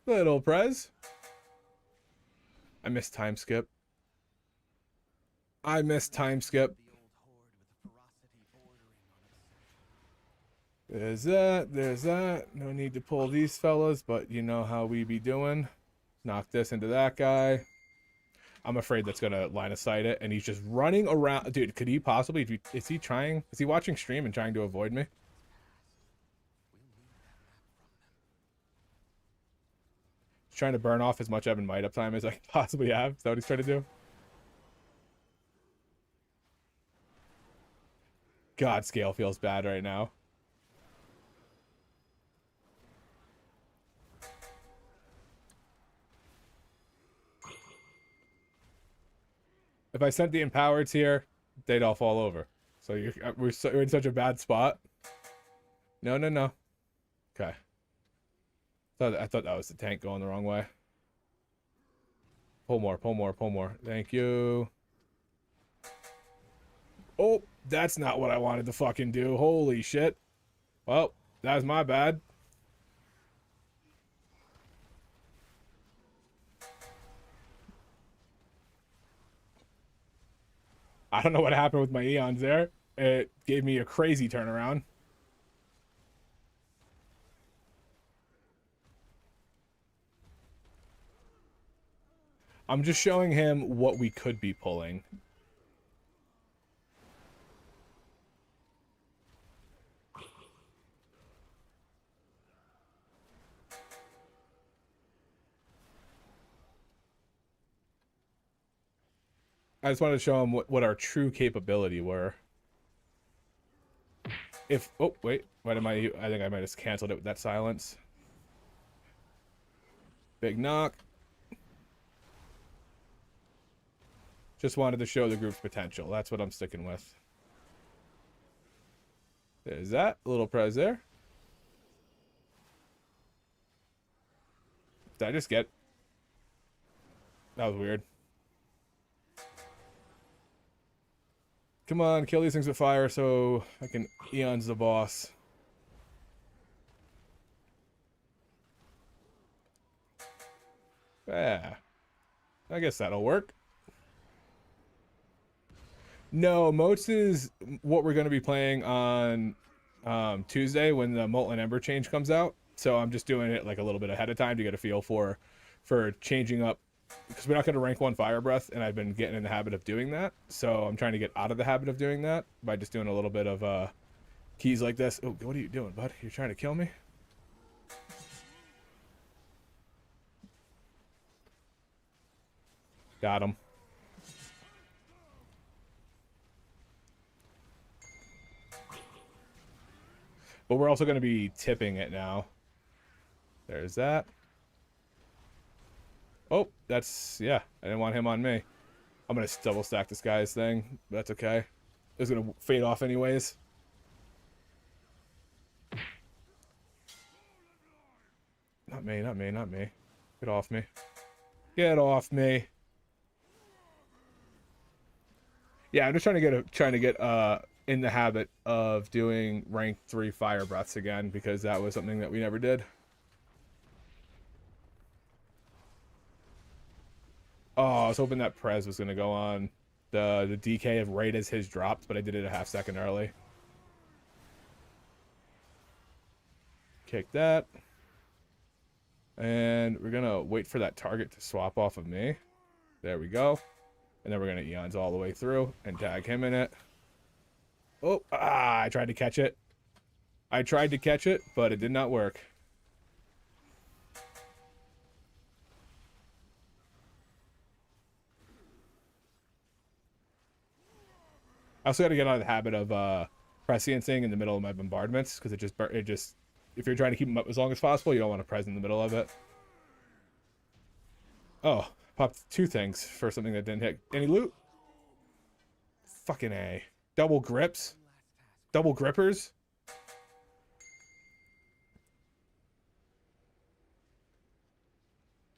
Little Prez. I missed time skip. I missed time skip. There's that. There's that. No need to pull these fellas, but you know how we be doing. Knock this into that guy. I'm afraid that's gonna line of sight it, and he's just running around. Dude, could he possibly? Is he trying? Is he watching stream and trying to avoid me? He's trying to burn off as much Evan Might uptime as I can possibly have. Is that what he's trying to do? God, scale feels bad right now. If I sent the Empowereds here, they'd all fall over. So we're in such a bad spot. No, no, no. Okay. I thought that was the tank going the wrong way. Pull more, pull more, pull more. Thank you. Oh, that's not what I wanted to fucking do. Holy shit. Well, that's my bad. I don't know what happened with my Eons there. It gave me a crazy turnaround. I'm just showing him what we could be pulling. I just wanted to show him what our true capability were. If, oh, wait, what am I think I might have canceled it with that silence. Big knock. Just wanted to show the group's potential. That's what I'm sticking with. There's that. Little Prez there. Did I just get... That was weird. Come on, kill these things with fire so I can Eon's the boss. Yeah. I guess that'll work. No, Moats is what we're going to be playing on Tuesday when the Molten Ember change comes out. So I'm just doing it like a little bit ahead of time to get a feel for changing up. Because we're not going to rank 1 Fire Breath, and I've been getting in the habit of doing that. So I'm trying to get out of the habit of doing that by just doing a little bit of keys like this. Oh, what are you doing, bud? You're trying to kill me? Got him. But we're also going to be tipping it now. There's that. Oh, that's, yeah, I didn't want him on me. I'm going to double stack this guy's thing. That's okay. It was going to fade off anyways. Not me, not me, not me. Get off me. Get off me. Yeah, I'm just trying to get in the habit of doing rank 3 Fire Breaths again, because that was something that we never did. Oh, I was hoping that Prez was going to go on the DK of right as his dropped, but I did it a half second early. Kick that. And we're going to wait for that target to swap off of me. There we go. And then we're going to Eons all the way through and tag him in it. Oh, I tried to catch it. I tried to catch it, but it did not work. I also got to get out of the habit of presciencing in the middle of my bombardments, because it just if you're trying to keep them up as long as possible, you don't want to press in the middle of it. Oh, popped 2 things for something that didn't hit. Any loot? Fucking A. Double grips? Double grippers?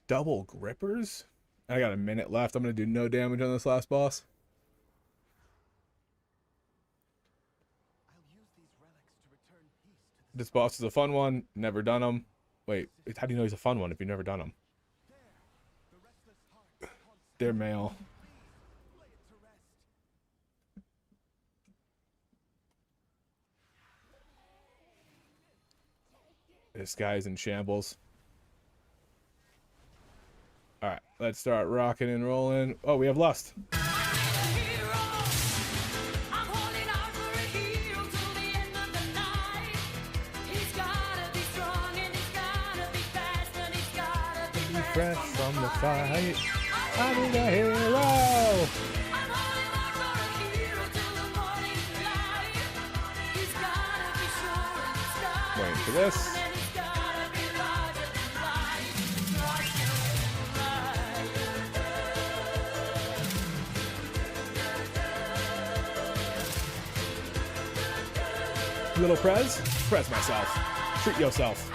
Double grippers? I got a minute left. I'm going to do no damage on this last boss. This boss is a fun one. Never done them. Wait, how do you know he's a fun one if you've never done them? They're male. This guy's in shambles. Alright, let's start rocking and rolling. Oh, we have Lust. Fresh from the fight, I need a hero. Waiting for this. Little press myself. Treat yourself.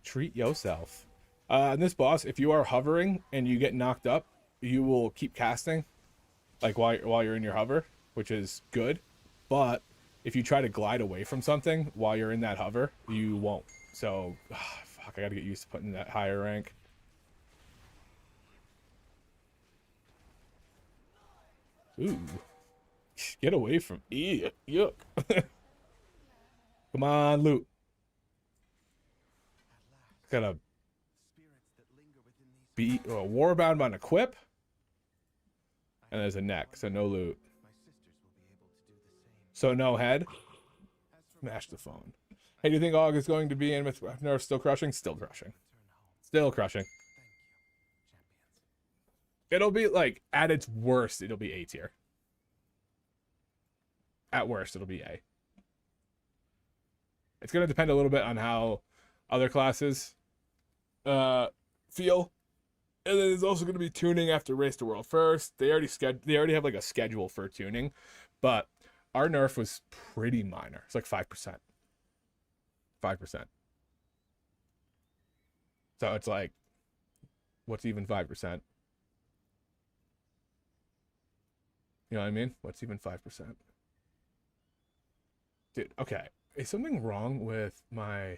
Treat yourself. In this boss, if you are hovering and you get knocked up, you will keep casting, like while you're in your hover, which is good. But if you try to glide away from something while you're in that hover, you won't. So, fuck, I gotta get used to putting that higher rank. Ooh, get away from yuck. Come on, loot. Got a warbound on equip, and there's a neck, so no loot. So no head. Smash the phone. Hey, do you think Og is going to be in with Nerfs still crushing? Still crushing. Still crushing. It'll be like, at its worst, it'll be A tier. At worst, it'll be A. It's going to depend a little bit on how other classes feel. And then there's also going to be tuning after Race to World First. They already have like a schedule for tuning, but our nerf was pretty minor. It's like 5%. 5%. So it's like, what's even 5%? You know what I mean? What's even 5%? Dude, okay. Is something wrong with my...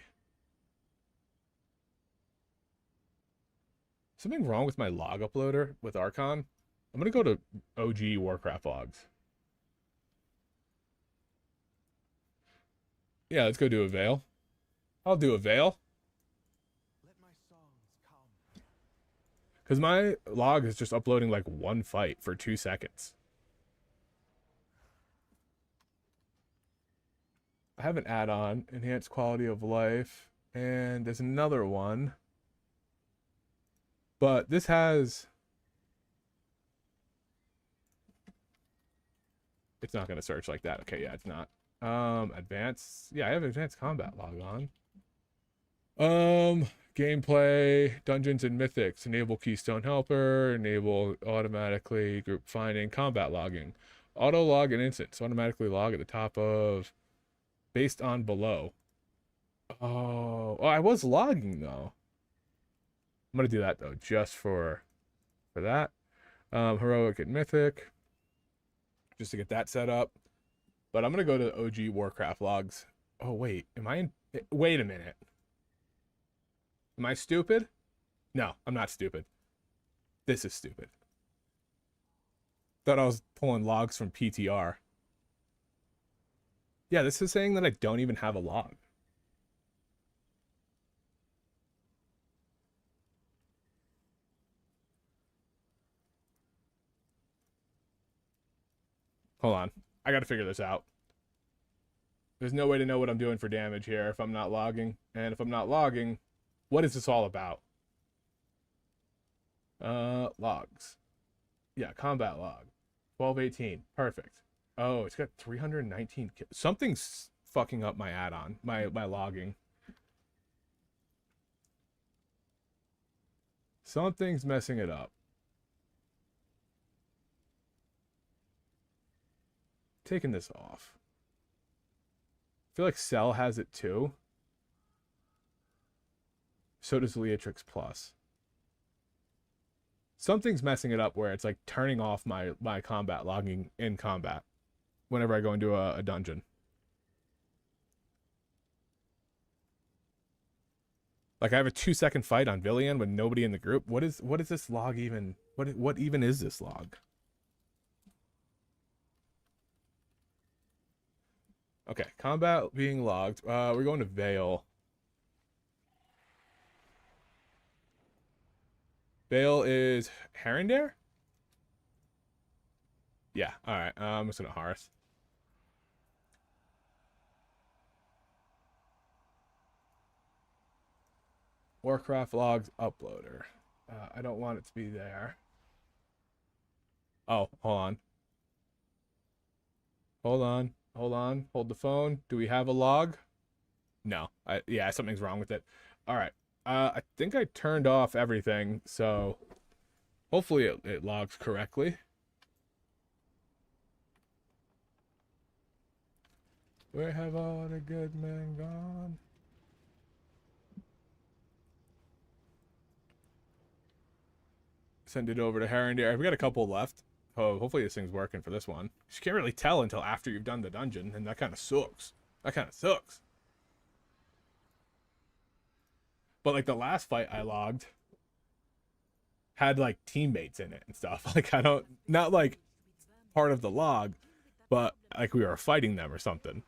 Something wrong with my log uploader with Archon? I'm going to go to OG Warcraft logs. Yeah, let's go do a Veil. I'll do a Veil. Because my log is just uploading like one fight for 2 seconds. I have an add-on, enhanced quality of life, and there's another one. But this has... It's not going to search like that. Okay, yeah, it's not. Advanced. Yeah, I have advanced combat log on. Gameplay, dungeons and mythics, enable keystone helper, enable automatically group finding, combat logging, auto log an instance, automatically log at the top of, based on below. Oh, I was logging though. I'm gonna do that though, just for that. Heroic and mythic, just to get that set up. But I'm gonna go to OG Warcraft logs. Oh wait, am I in? Wait a minute. Am I stupid? No, I'm not stupid. This is stupid. Thought I was pulling logs from PTR. Yeah, this is saying that I don't even have a log. Hold on. I gotta figure this out. There's no way to know what I'm doing for damage here if I'm not logging. And if I'm not logging, what is this all about? Logs. Yeah, combat log. 1218. Perfect. Oh, it's got 319. Something's fucking up my add-on, my logging. Something's messing it up. Taking this off. I feel like Cell has it too. So does Leatrix Plus. Something's messing it up where it's like turning off my combat logging in combat whenever I go into a dungeon. Like I have a 2-second fight on Villian with nobody in the group. What is this log even? What even is this log? Okay, combat being logged. We're going to Vale. Vale is Herondare? Yeah, alright. I'm just gonna Hearth. Warcraft logs uploader. I don't want it to be there. Oh, hold on. Hold the phone. Do we have a log? No. Yeah, something's wrong with it. Alright. I think I turned off everything, so hopefully it logs correctly. Where have all the good men gone? Send it over to Herondare. We got a couple left. Oh, hopefully this thing's working for this one. You can't really tell until after you've done the dungeon, and that kind of sucks. But like the last fight I logged had like teammates in it and stuff. Like not like part of the log, but like we were fighting them or something.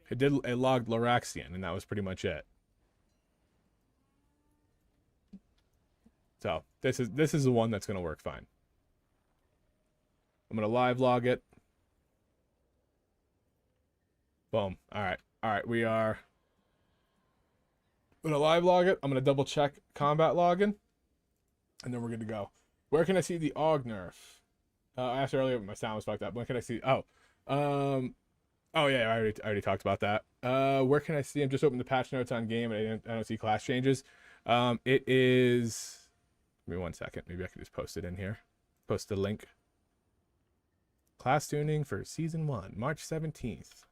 It logged Loraxian, and that was pretty much it. So this is the one that's gonna work fine. I'm gonna live log it. Boom. Alright, we are I'm gonna live log it. I'm gonna double check combat login, and then we're good to go. Where can I see the AUG nerf? I asked earlier, but my sound was fucked up. When can I see? Oh yeah, I already talked about that. Where can I see? I'm just opening the patch notes on game, and I don't see class changes. It is. Give me 1 second. Maybe I can just post it in here. Post the link. Class tuning for season 1, March 17th.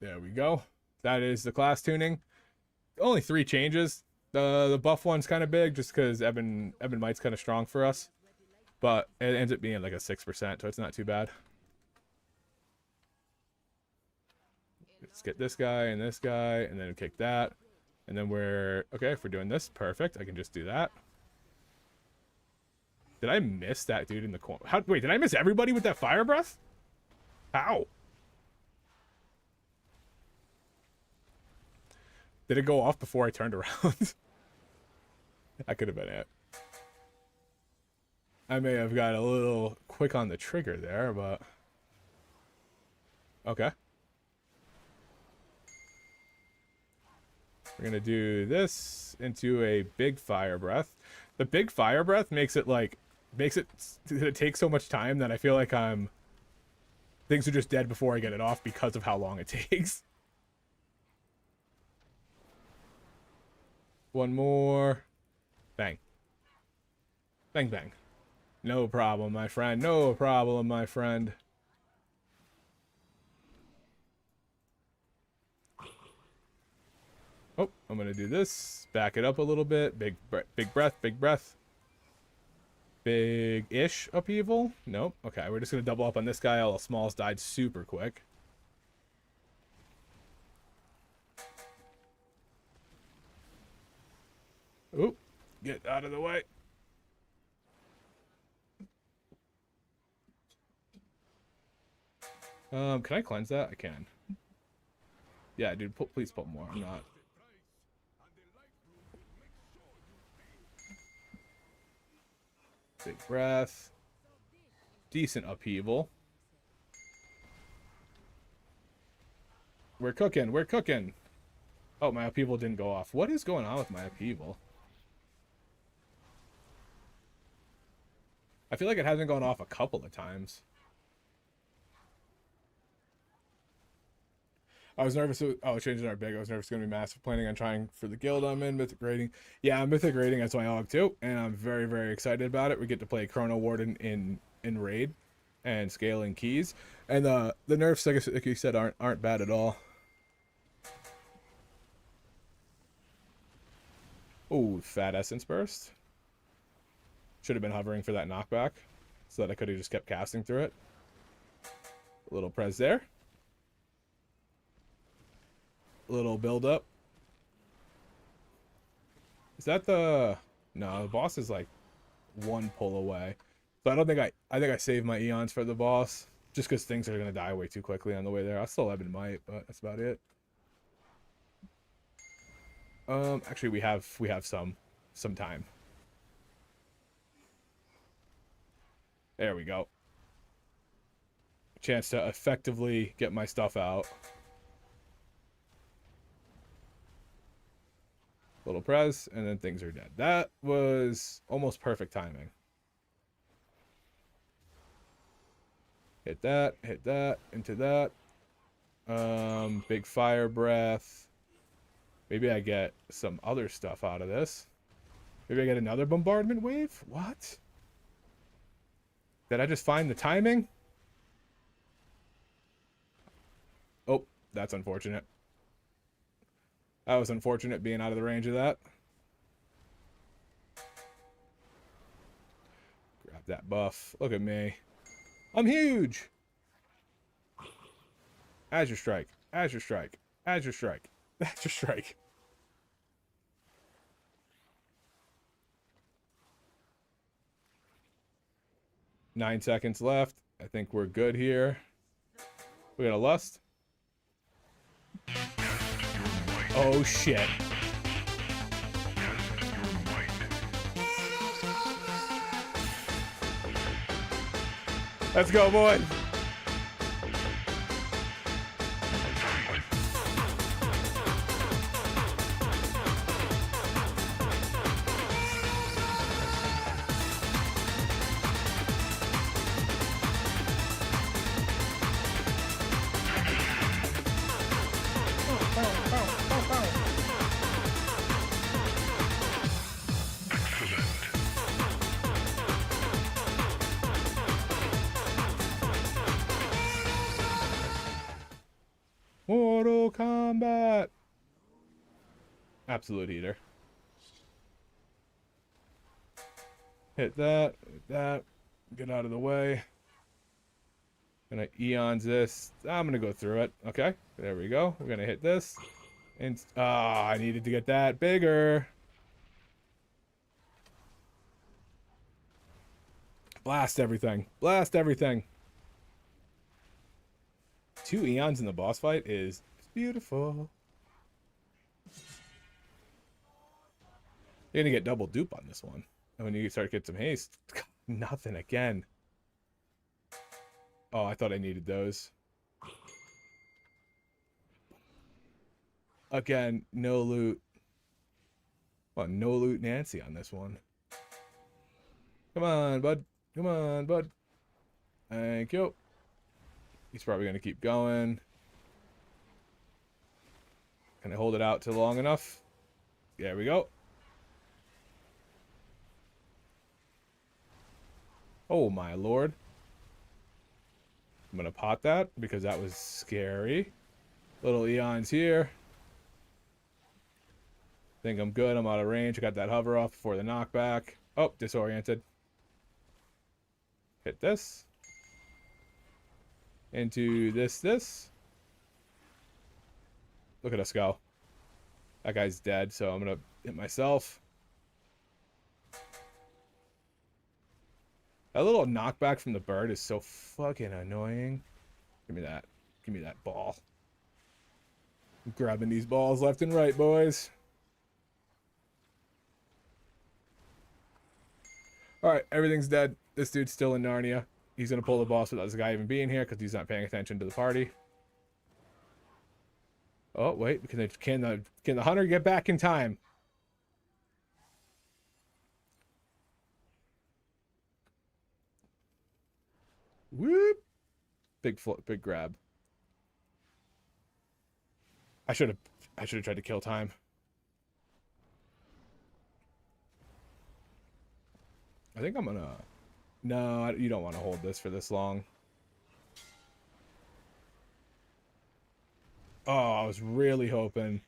There we go. That is the class tuning. Only 3 changes. The buff one's kind of big just because Ebon Might's kind of strong for us. But it ends up being like a 6%, so it's not too bad. Let's get this guy, and then kick that. And then okay, if we're doing this, perfect. I can just do that. Did I miss that dude in the corner? Wait, did I miss everybody with that fire breath? How? Did it go off before I turned around? That could have been it. I may have got a little quick on the trigger there, but... Okay. We're gonna do this into a big fire breath. The big fire breath makes it take so much time that I feel like things are just dead before I get it off because of how long it takes. One more. Bang. Bang, bang. No problem, my friend. No problem, my friend. Oh, I'm going to do this. Back it up a little bit. Big breath, big breath. Big-ish upheaval. Nope. Okay, we're just going to double up on this guy. All the smalls died super quick. Oop. Get out of the way. Can I cleanse that? I can. Yeah, dude, please put more. I'm not. Big breath. Decent upheaval. We're cooking. We're cooking. Oh, my upheaval didn't go off. What is going on with my upheaval? I feel like it hasn't gone off a couple of times. I was nervous. Changes are big. I was nervous it's going to be massive. Planning on trying for the guild I'm in, Mythic rating. Yeah, Mythic rating as my AUG too, and I'm very, very excited about it. We get to play Chrono Warden in Raid and scaling keys. And the nerfs, like you said, aren't bad at all. Oh, fat essence burst. Should have been hovering for that knockback so that I could have just kept casting through it. A little press there. A little build up. Is that the... No, the boss is like one pull away. So I don't think I think I saved my eons for the boss. Just because things are going to die way too quickly on the way there. I still have might, but that's about it. Actually we have some time. There we go. Chance to effectively get my stuff out. Little press, and then things are dead. That was almost perfect timing. Hit that, into that. Big fire breath. Maybe I get some other stuff out of this. Maybe I get another bombardment wave? What? Did I just find the timing? Oh, that's unfortunate. That was unfortunate being out of the range of that. Grab that buff. Look at me. I'm huge! Azure Strike. Azure Strike. Azure Strike. Azure Strike. Nine seconds left. I think we're good here. We got a lust. Oh shit. Let's go, boy. Mortal Kombat. Absolute heater. Hit that, get out of the way. Gonna eons this. I'm gonna go through it. Okay, there we go. We're gonna hit this. And I needed to get that bigger. Blast everything. Blast everything. 2 eons in the boss fight is beautiful. You're gonna get double dupe on this one. And when you start to get some haste, nothing again. Oh, I thought I needed those. Again, no loot. Well, no loot Nancy on this one. Come on, bud. Come on, bud. Thank you. He's probably going to keep going. Can I hold it out to long enough? There we go. Oh, my lord. I'm going to pot that because that was scary. Little eons here. Think I'm good. I'm out of range. I got that hover off before the knockback. Oh, disoriented. Hit this. Into this. Look at us go. That guy's dead, so I'm gonna hit myself. That little knockback from the bird is so fucking annoying. Give me that. Give me that ball. I'm grabbing these balls left and right, boys. Alright, everything's dead. This dude's still in Narnia. He's going to pull the boss without this guy even being here because he's not paying attention to the party. Oh, wait. Can the hunter get back in time? Whoop. Big grab. I should have tried to kill time. I think I'm gonna... No, you don't want to hold this for this long. Oh, I was really hoping.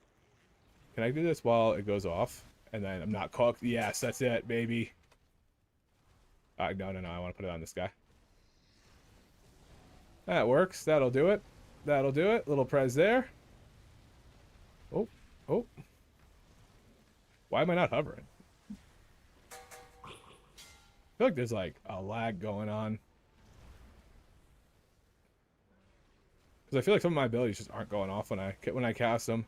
Can I do this while it goes off? And then I'm not cooked? Yes, that's it, baby. No. I want to put it on this guy. That works. That'll do it. That'll do it. Little prez there. Oh. Oh. Why am I not hovering? I feel like there's like a lag going on. Because I feel like some of my abilities just aren't going off when I cast them.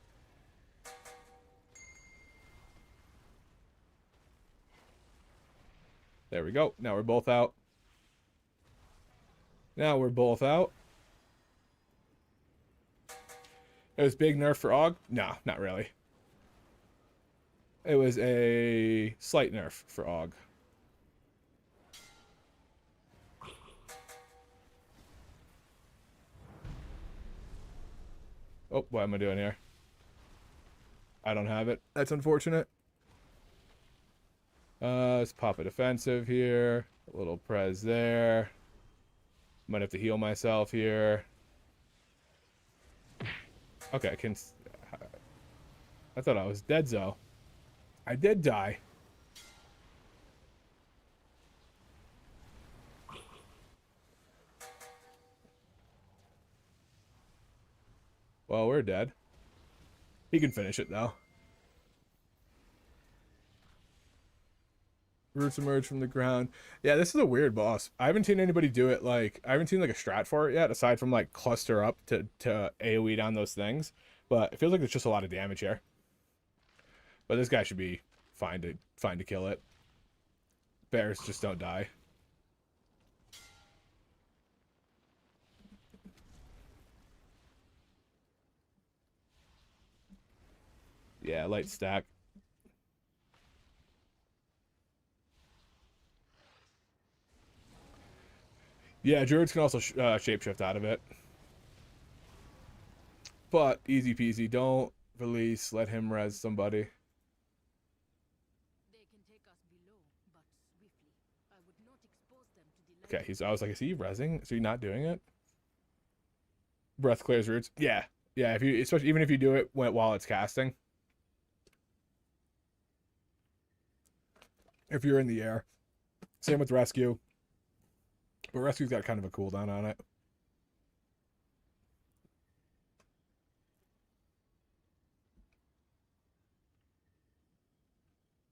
There we go. Now we're both out. Now we're both out. It was big nerf for Og? No, not really. It was a slight nerf for Og. Oh, what am I doing here? I don't have it. That's unfortunate. Let's pop a defensive here. A little prez there. Might have to heal myself here. Okay, I thought I was dead, though. I did die. Well, we're dead. He can finish it, though. Roots emerge from the ground. Yeah, this is a weird boss. I haven't seen anybody do it like... I haven't seen like a strat for it yet, aside from like cluster up to AoE down those things. But it feels like there's just a lot of damage here. But this guy should be fine to kill it. Bears just don't die. Yeah, light stack. Yeah, druids can also shapeshift out of it. But easy peasy, don't release, let him res somebody. They can take us below, but swiftly. I would not expose them to delay. Okay, I was like, is he resing? Is he not doing it? Breath clears roots. Yeah. Yeah, if you especially even if you do it while it's casting. If you're in the air. Same with rescue. But rescue's got kind of a cooldown on it.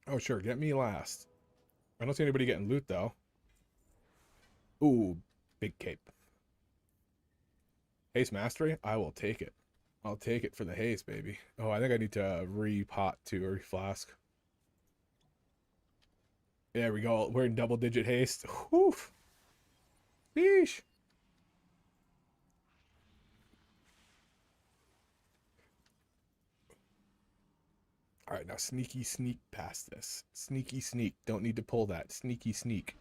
Oh, sure. Get me last. I don't see anybody getting loot, though. Ooh, big cape. Haste mastery? I will take it. I'll take it for the haste, baby. Oh, I think I need to re-pot to or re-flask. There we go. We're in double-digit haste. Whew. Yeesh. All right, now sneaky sneak past this. Sneaky sneak. Don't need to pull that. Sneaky sneak.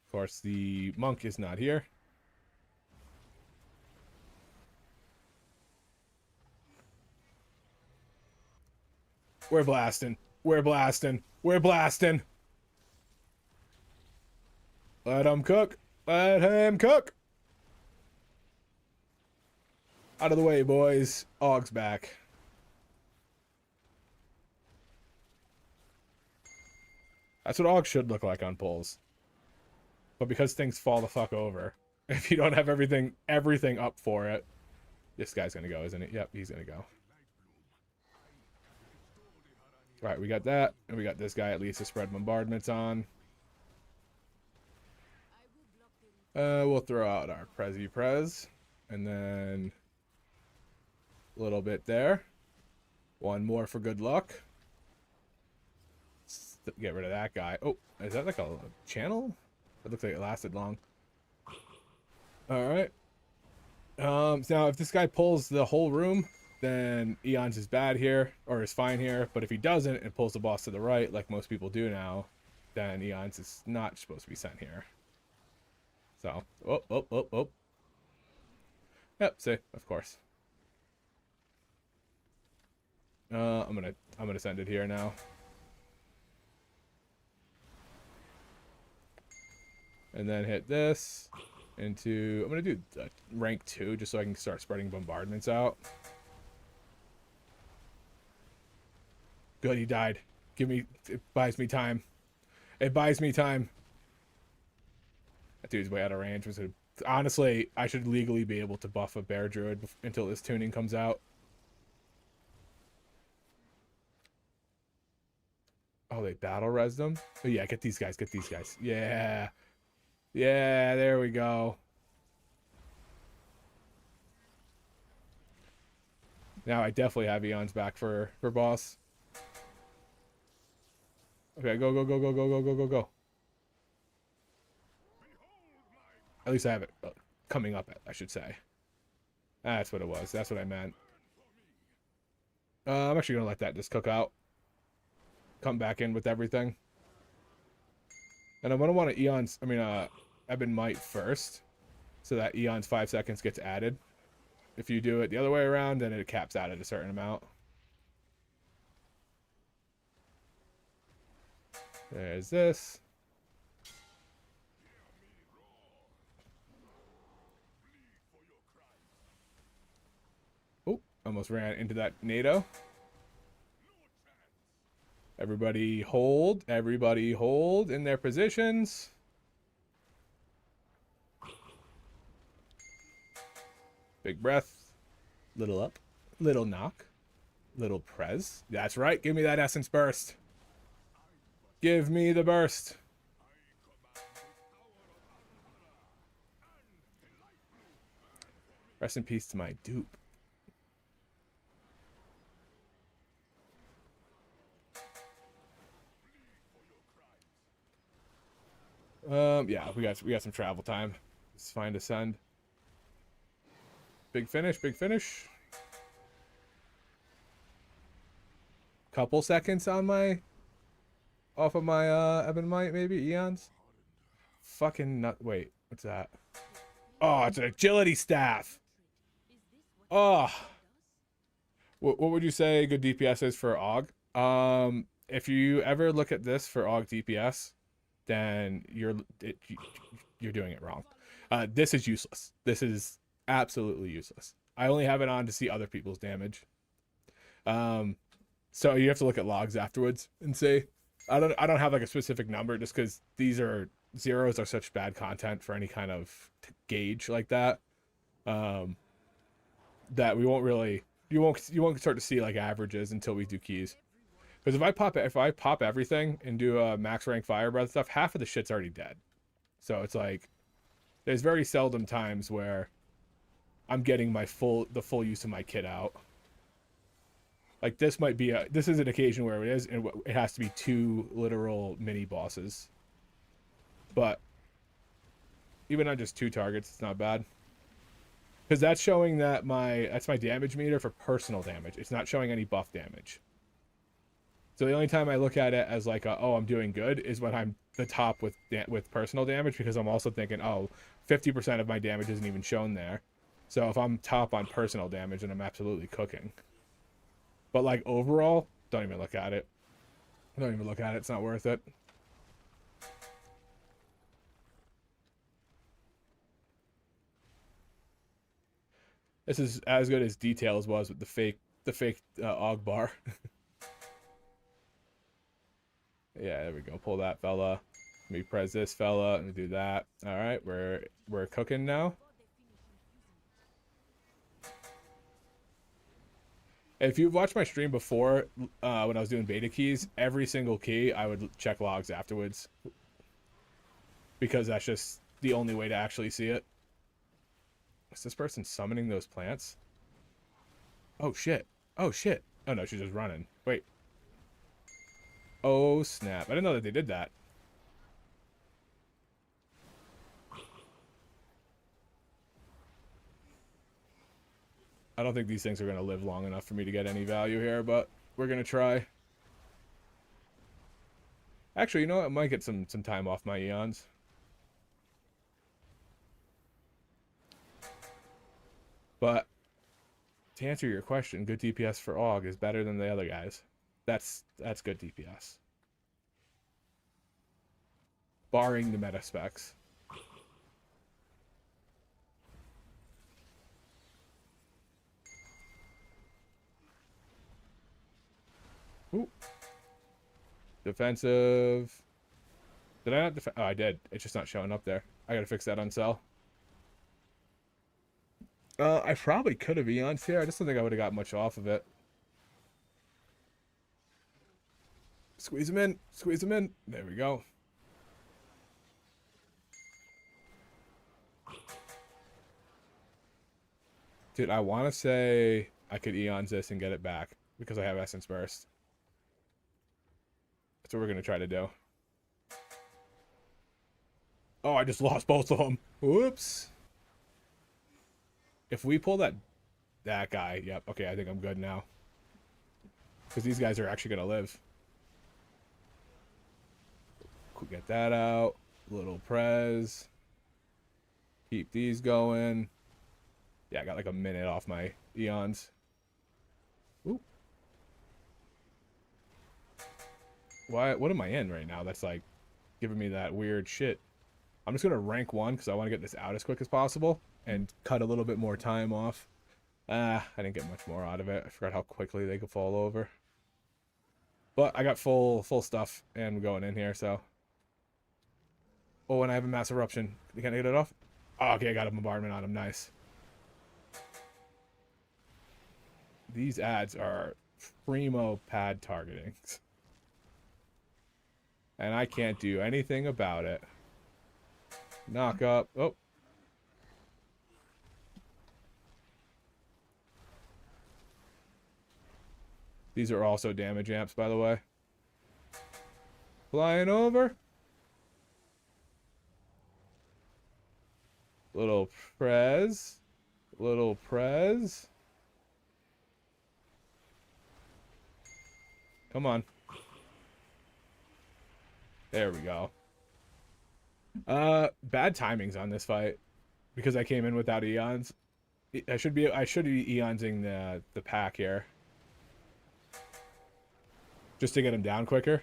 Of course, the monk is not here. We're blasting. We're blasting. We're blasting. Let him cook. Let him cook. Out of the way, boys. Og's back. That's what Og should look like on pulls. But because things fall the fuck over, if you don't have everything up for it, this guy's gonna go, isn't it? Yep, he's gonna go. Alright, we got that, and we got this guy at least to spread bombardments on. We'll throw out our Prez, and then a little bit there. One more for good luck. Let's get rid of that guy. Oh, is that like a channel? It looks like it lasted long. Alright. So now if this guy pulls the whole room, then Eons is bad here, or is fine here. But if he doesn't and pulls the boss to the right, like most people do now, then Eons is not supposed to be sent here. So, oh. Yep, see, of course. I'm gonna send it here now. And then hit this into, I'm gonna do rank 2 just so I can start spreading bombardments out. Good, he died. It buys me time. It buys me time. That dude's way out of range. Honestly, I should legally be able to buff a bear druid until this tuning comes out. Oh, they battle res them? Oh yeah, get these guys, Yeah. Yeah, there we go. Now I definitely have Eons back for boss. Okay, go. At least I have it coming up, I should say. That's what it was. That's what I meant. I'm actually going to let that just cook out. Come back in with everything. And I'm going to want to Ebon Might first. So that Eon's 5 seconds gets added. If you do it the other way around, then it caps out at a certain amount. There's this. Oh, almost ran into that NATO. Everybody hold in their positions. Big breath. Little up. Little knock. Little prez. That's right. Give me that essence burst. Give me the burst. Rest in peace to my dupe. Yeah, we got some travel time. It's fine to send. Big finish. Couple seconds on off of my Ebon Might, maybe Eons. Fucking nut. Wait, what's that? Oh, it's an agility staff. Oh, what would you say good DPS is for AUG? If you ever look at this for AUG DPS, then you're doing it wrong. This is useless. This is absolutely useless. I only have it on to see other people's damage. So you have to look at logs afterwards and see. I don't have like a specific number just because zeros are such bad content for any kind of gauge like that. That we won't really you won't start to see like averages until we do keys. Because if I pop everything and do a max rank fire breath stuff, half of the shit's already dead. So it's like there's very seldom times where I'm getting the full use of my kit out. Like this is an occasion where it has to be 2 literal mini bosses. But even on just 2 targets, it's not bad. Because that's showing that that's my damage meter for personal damage. It's not showing any buff damage. So the only time I look at it as like oh, I'm doing good is when I'm the top with personal damage, because I'm also thinking, oh, 50% of my damage isn't even shown there. So if I'm top on personal damage, then I'm absolutely cooking. But like overall, don't even look at it. It's not worth it. This is as good as Details was with the fake AUG bar. Yeah, there we go. Pull that fella. Let me press this fella and do that. All right, we're cooking now. If you've watched my stream before, when I was doing beta keys, every single key I would check logs afterwards, because that's just the only way to actually see it. Is this person summoning those plants? Oh shit! Oh shit! Oh no, she's just running. Wait. Oh snap! I didn't know that they did that. I don't think these things are going to live long enough for me to get any value here, but we're going to try. Actually, you know what? I might get some time off my Eons. But to answer your question, good DPS for AUG is better than the other guys. That's good DPS. Barring the meta specs. Ooh. Defensive. Did I not defend? Oh, I did. It's just not showing up there. I gotta fix that on cell. I probably could have Eons here. I just don't think I would have got much off of it. Squeeze him in. Squeeze him in. There we go. Dude, I want to say I could Eons this and get it back because I have Essence Burst. That's what we're going to try to do. Oh, I just lost both of them. Whoops. If we pull that guy, yep, okay, I think I'm good now. Because these guys are actually going to live. We'll get that out. Little Prez. Keep these going. Yeah, I got like a minute off my Eons. Ooh. Why? What am I in right now? That's like giving me that weird shit. I'm just going to rank 1 because I want to get this out as quick as possible and cut a little bit more time off. I didn't get much more out of it. I forgot how quickly they could fall over. But I got full stuff and I'm going in here, so. Oh, and I have a mass eruption. Can I get it off? Oh, okay, I got a bombardment on him. Nice. These ads are primo pad targeting. And I can't do anything about it. Knock up. Oh. These are also damage amps, by the way. Flying over. Little Prez. Little Prez. Come on. There we go. Bad timings on this fight because I came in without Eons. I should be Eonsing the pack here. Just to get him down quicker.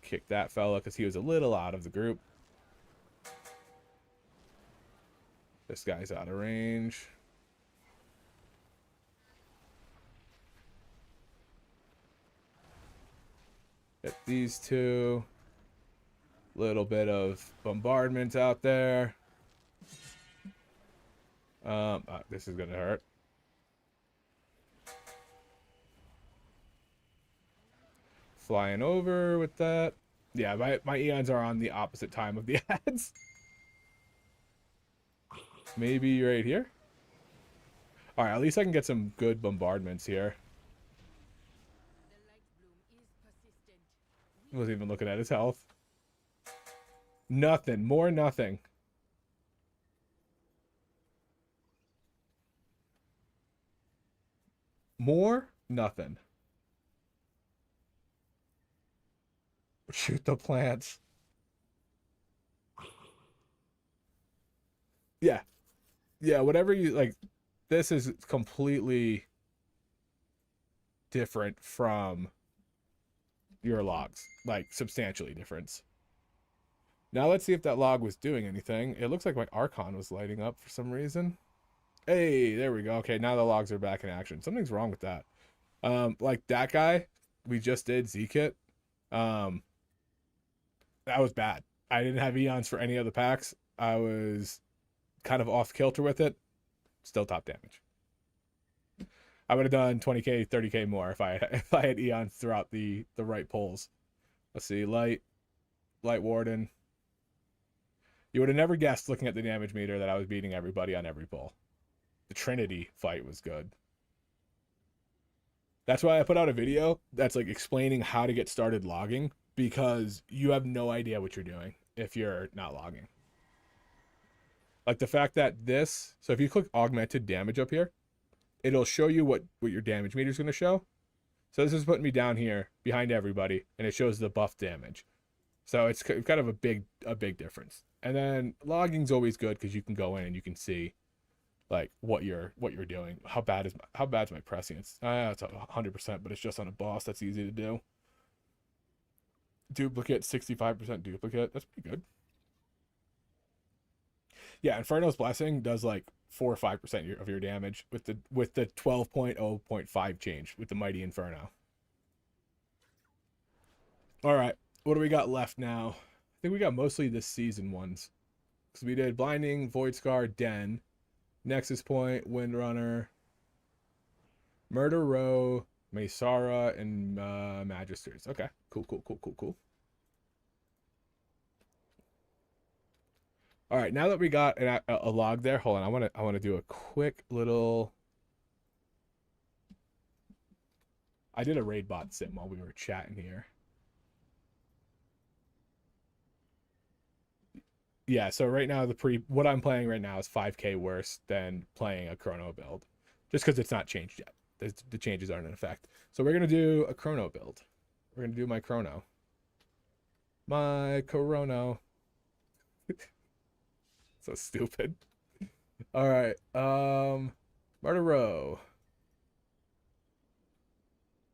Kick that fella because he was a little out of the group. This guy's out of range. Get these two. Little bit of bombardment out there. This is gonna hurt. Flying over with that. Yeah, my Eons are on the opposite time of the ads. Maybe right here. All right, at least I can get some good bombardments here. I wasn't even looking at his health. Nothing. More nothing. More nothing. Shoot the plants. Yeah. Yeah, whatever you like. This is completely different from your logs. Like, substantially different. Now let's see if that log was doing anything. It looks like my Archon was lighting up for some reason. Hey, there we go. Okay, now the logs are back in action. Something's wrong with that. Like that guy we just did, Z-Kit. That was bad. I didn't have Eons for any of the packs. I was kind of off kilter with it. Still top damage. I would have done 20k, 30k more if I had Eons throughout the right pulls. Let's see, Light Warden. You would have never guessed looking at the damage meter that I was beating everybody on every pull. The Trinity fight was good. That's why I put out a video that's like explaining how to get started logging, because you have no idea what you're doing if you're not logging. Like the fact that this, so if you click augmented damage up here, it'll show you what your damage meter is going to show. So this is putting me down here behind everybody, and it shows the buff damage. So it's kind of a big difference. And then logging's always good because you can go in and you can see like what you're doing. How bad's my prescience? It's 100%, but it's just on a boss. That's easy to do. Duplicate, 65% duplicate. That's pretty good. Yeah, Inferno's Blessing does like 4 or 5% of your damage with the 12.0.5 change with the Mighty Inferno. All right, what do we got left now? I think we got mostly this season ones. Because we did Blinding, Void Scar, Den, Nexus Point, Windrunner, Murder Row, Maysara, and Magisters. Okay, cool. All right, now that we got a log there, hold on. I want to do a quick little. I did a raid bot sim while we were chatting here. Yeah, so right now what I'm playing right now is 5k worse than playing a chrono build, just because it's not changed yet. The changes aren't in effect. So we're gonna do a chrono build. We're gonna do my chrono. My chrono. So stupid. All right. Murder Row.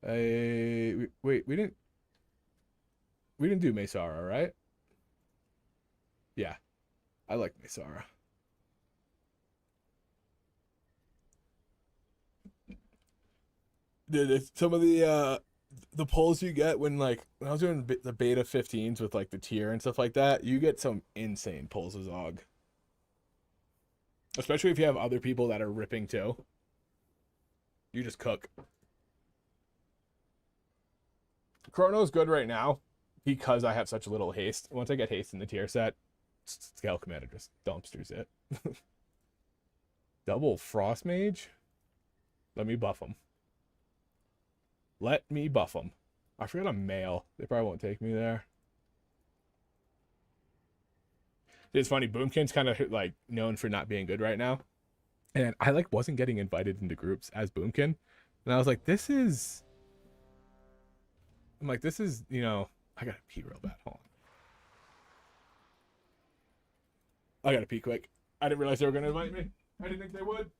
Wait, we didn't do Maysara, right? Yeah. I like Maysara. Some of the polls you get when I was doing the beta 15s with like the tier and stuff like that, you get some insane polls of Zog. Especially if you have other people that are ripping too. You just cook. Chrono's good right now because I have such little haste. Once I get haste in the tier set, Scale Commander just dumpsters it. Double Frost Mage? Let me buff him. Let me buff him. I forgot I'm male. They probably won't take me there. It's funny, Boomkin's kind of like known for not being good right now. And I wasn't getting invited into groups as Boomkin. And I was like, this is, I gotta pee real bad. Hold on. I gotta pee quick. I didn't realize they were gonna invite me. I didn't think they would.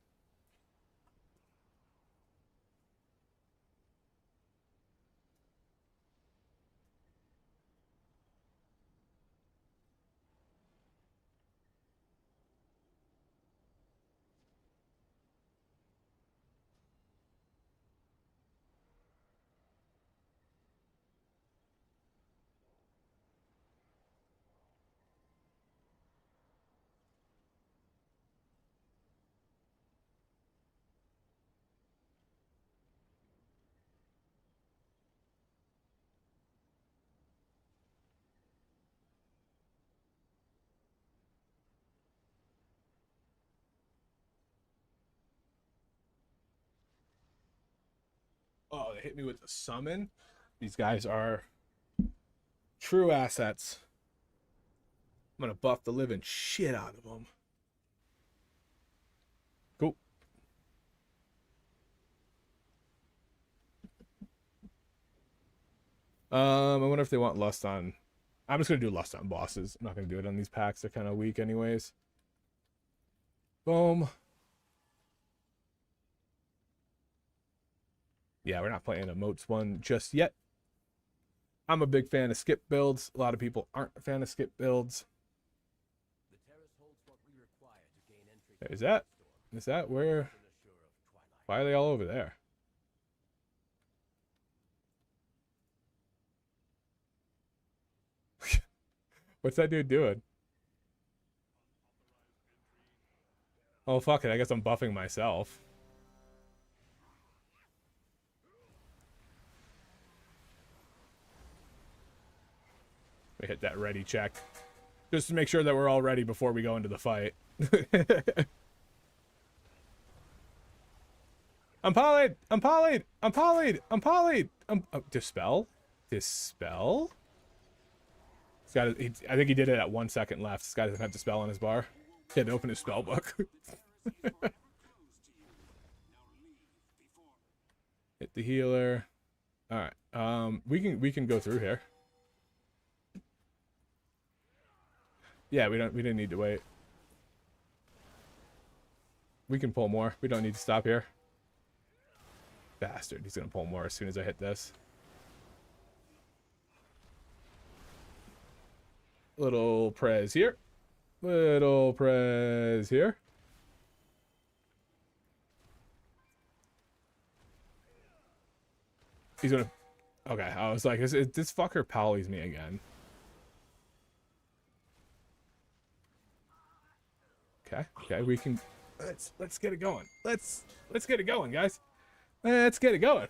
Oh, they hit me with a summon. These guys are true assets. I'm gonna buff the living shit out of them. Cool. I wonder if they want Lust on. I'm just gonna do Lust on bosses. I'm not gonna do it on these packs. They're kind of weak anyways. Boom. Yeah, we're not playing a Moats one just yet. I'm a big fan of skip builds. A lot of people aren't a fan of skip builds. Is that where? Why are they all over there? What's that dude doing? Oh, fuck it. I guess I'm buffing myself. We hit that ready check. Just to make sure that we're all ready before we go into the fight. I'm polyed! I'm polyed! I'm polyed! I'm polyed! Dispel? Dispel? He's got I think he did it at 1 second left. This guy doesn't have Dispel on his bar. Can't open his spell book. Hit the healer. All right. We can go through here. Yeah, we didn't need to wait. We can pull more. We don't need to stop here. Bastard. He's gonna pull more as soon as I hit this. Little prez here. Little prez here. He's gonna... Okay, I was like, this fucker polys me again. Okay, we can... Let's get it going. Let's get it going, guys. Let's get it going.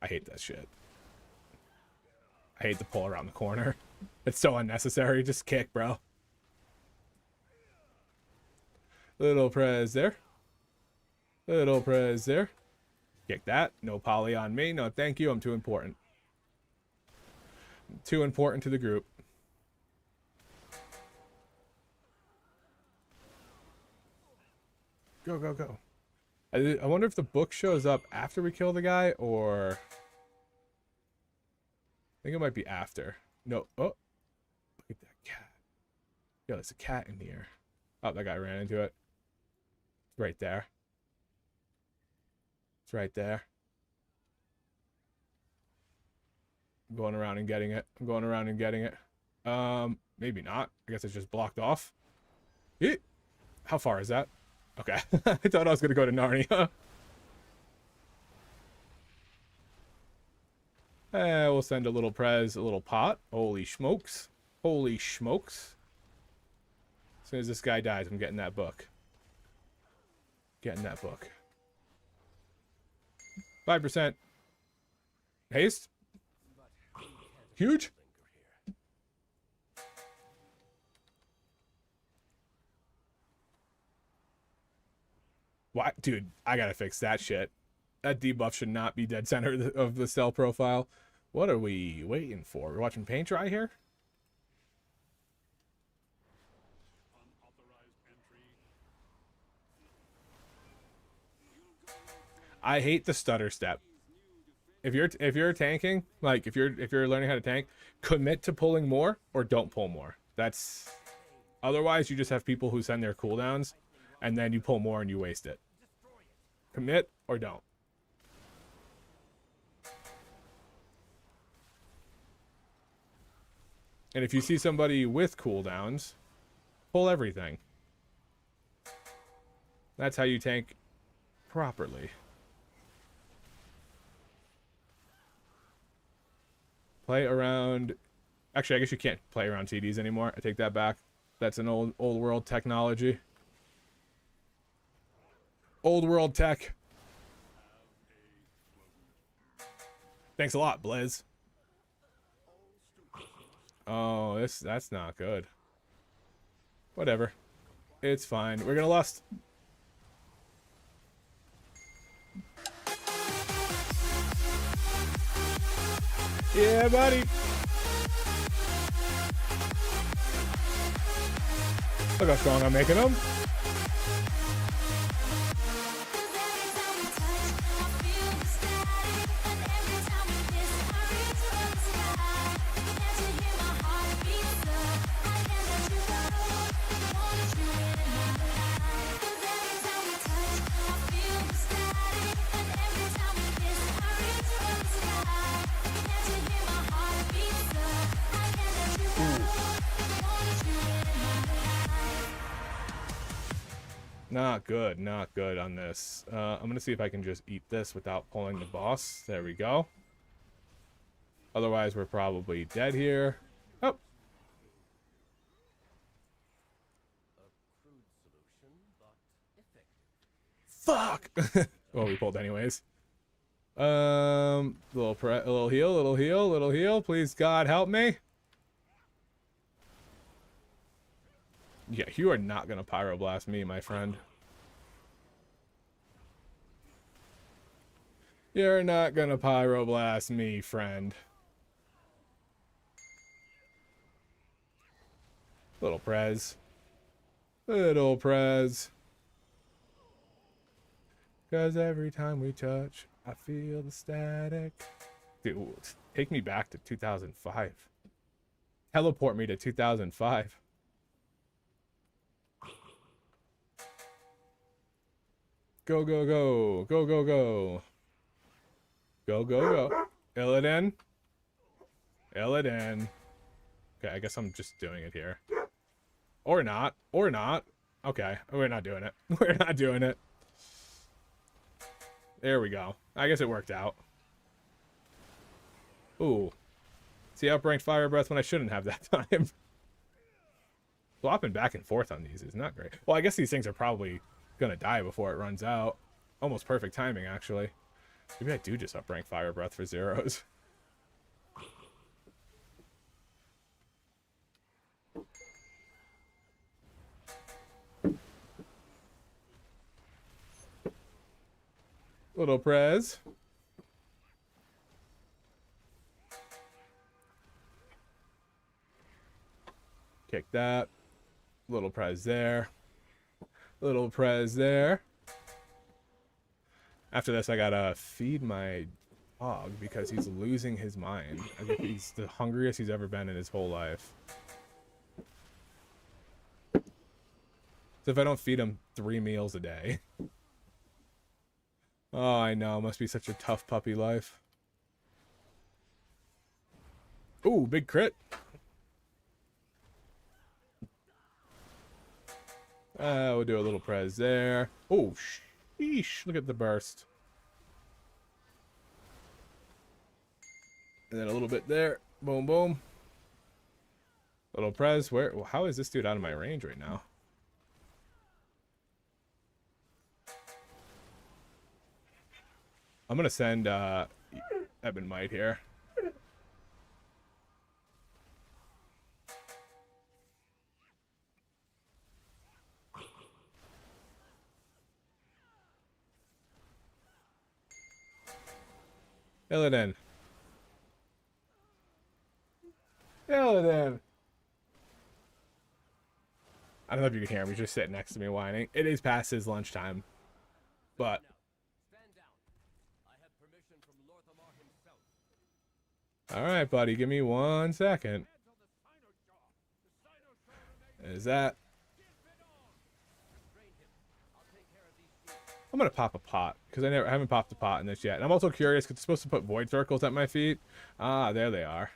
I hate that shit. I hate the pull around the corner. It's so unnecessary. Just kick, bro. Little prez there. Little prez there. Kick that. No poly on me. No, thank you. I'm too important. I'm too important to the group. Go, go, go. I wonder if the book shows up after we kill the guy, or... I think it might be after. No. Oh. Look at that cat. Yo, there's a cat in here. Oh, that guy ran into it. It's right there. It's right there. I'm going around and getting it. I'm going around and getting it. Maybe not. I guess it's just blocked off. Eat. How far is that? Okay. I thought I was going to go to Narnia. We'll send a little prez, a little pot. Holy smokes. Holy smokes. As soon as this guy dies, I'm getting that book. Getting that book. 5%. Haste. Huge. Why, dude, I gotta fix that shit. That debuff should not be dead center of the cell profile. What are we waiting for? We're watching paint dry here? I hate the stutter step. If you're tanking, like if you're learning how to tank, commit to pulling more or don't pull more. That's otherwise you just have people who send their cooldowns and then you pull more and you waste it. Commit or don't. And if you see somebody with cooldowns, pull everything. That's how you tank properly. Play around... Actually, I guess you can't play around TDs anymore. I take that back. That's an old world technology. Old world tech. Thanks a lot, Blizz. Oh, that's not good. Whatever. It's fine. We're gonna lust. Yeah, buddy. Look how strong I'm making them. Not good on this. I'm gonna see if I can just eat this without pulling the boss. There we go. Otherwise, we're probably dead here. Oh. Fuck! Well, we pulled anyways. Little heal. Please, God, help me. Yeah, you are not gonna pyroblast me, my friend. You're not gonna pyroblast me, friend. Little Prez. Little Prez. Cause every time we touch, I feel the static. Dude, take me back to 2005. Teleport me to 2005. Go, go, go. Go, go, go. Go, go, go. Illidan. Illidan. Okay, I guess I'm just doing it here. Or not. Or not. Okay, we're not doing it. We're not doing it. There we go. I guess it worked out. Ooh. See, outranked Fire Breath when I shouldn't have that time. Flopping back and forth on these is not great. Well, I guess these things are probably gonna die before it runs out. Almost perfect timing, actually. Maybe I do just uprank Fire Breath for zeros. Little Prez. Kick that. Little Prez there. Little Prez there. After this, I gotta feed my dog because he's losing his mind. I think he's the hungriest he's ever been in his whole life. So if I don't feed him 3 meals a day. Oh, I know. Must be such a tough puppy life. Ooh, big crit. We'll do a little Prez there. Oh, sheesh. Look at the burst. And then a little bit there. Boom, boom. Little Prez. Where? Well, how is this dude out of my range right now? I'm going to send Eben Might here. Illidan. Illidan. I don't know if you can hear him. He's just sitting next to me whining. It is past his lunchtime. But... Alright, buddy. Give me 1 second. Is that... I'm gonna pop a pot because I haven't popped a pot in this yet. And I'm also curious because it's supposed to put void circles at my feet. Ah, there they are.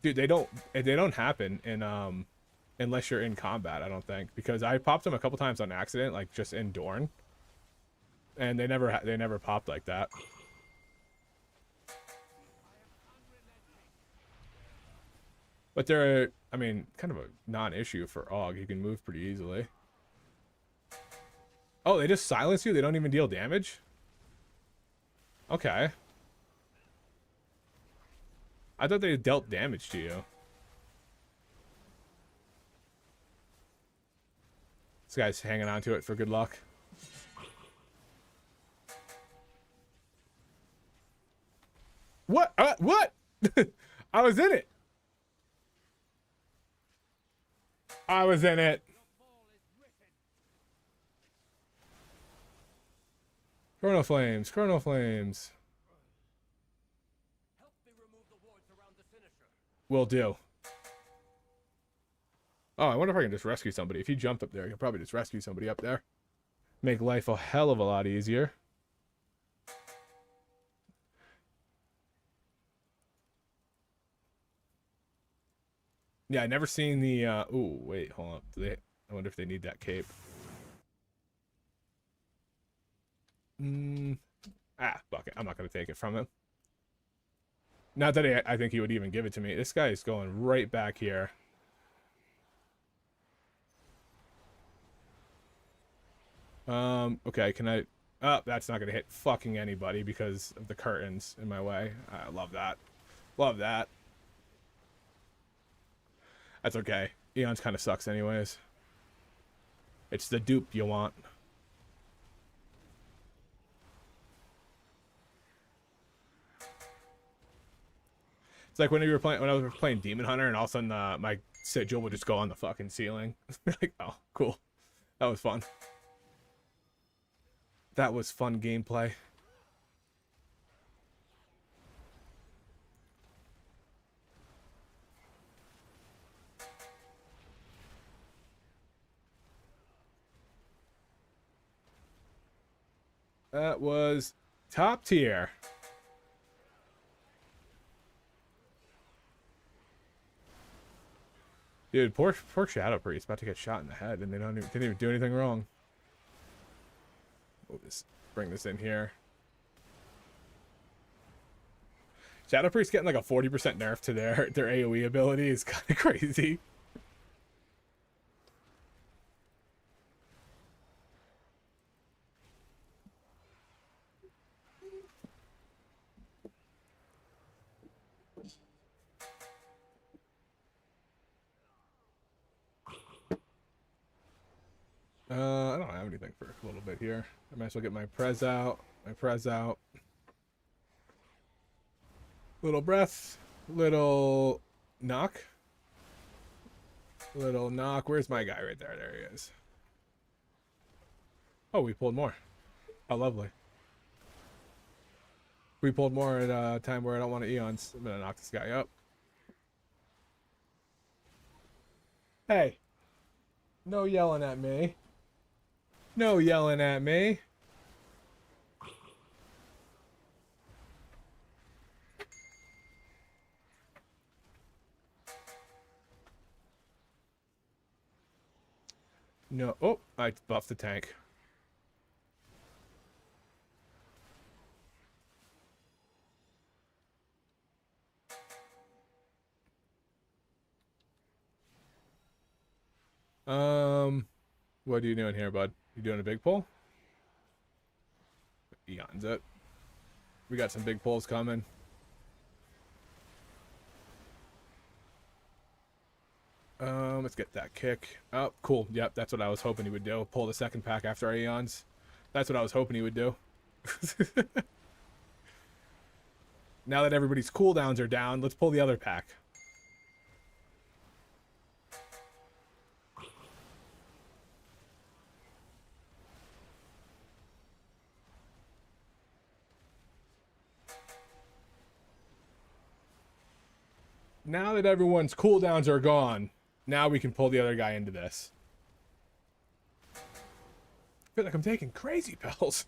Dude, they don't happen in unless you're in combat, I don't think, because I popped them a couple times on accident, like just in Dorn, and they never popped like that. But they're, I mean, kind of a non-issue for AUG. You can move pretty easily. Oh, they just silence you? They don't even deal damage? Okay. I thought they dealt damage to you. This guy's hanging on to it for good luck. What? What? I was in it. I was in it. Chrono Flames, Chrono Flames. Will do. Oh, I wonder if I can just rescue somebody. If you jumped up there, you can probably just rescue somebody up there. Make life a hell of a lot easier. Yeah, I never seen the, ooh, wait, hold up. I wonder if they need that cape. Fuck it. I'm not going to take it from him. Not that I think he would even give it to me. This guy is going right back here. Okay, can I... Oh, that's not going to hit fucking anybody because of the curtains in my way. I love that. Love that. That's okay. Eon's kind of sucks anyways. It's the dupe you want. It's like when I was playing Demon Hunter, and all of a sudden my sigil would just go on the fucking ceiling. Like, oh, cool. That was fun. That was fun gameplay. That was top tier. Dude, poor Shadow Priest about to get shot in the head, and they didn't even do anything wrong. We'll just bring this in here. Shadow Priest getting like a 40% nerf to their AoE ability is kind of crazy. I don't have anything for a little bit here. I might as well get my Prez out. Little breath. Little knock. Where's my guy right there? There he is. Oh, we pulled more. How lovely. We pulled more at a time where I don't want to Eons. I'm going to knock this guy up. Hey. No yelling at me. No yelling at me. No. Oh, I buffed the tank. What are you doing here, bud? You doing a big pull? Eons it. We got some big pulls coming. Let's get that kick. Oh, cool. Yep, that's what I was hoping he would do. Pull the second pack after our Eons. That's what I was hoping he would do. Now that everybody's cooldowns are down, let's pull the other pack. Now that everyone's cooldowns are gone, now we can pull the other guy into this. I feel like I'm taking crazy pills.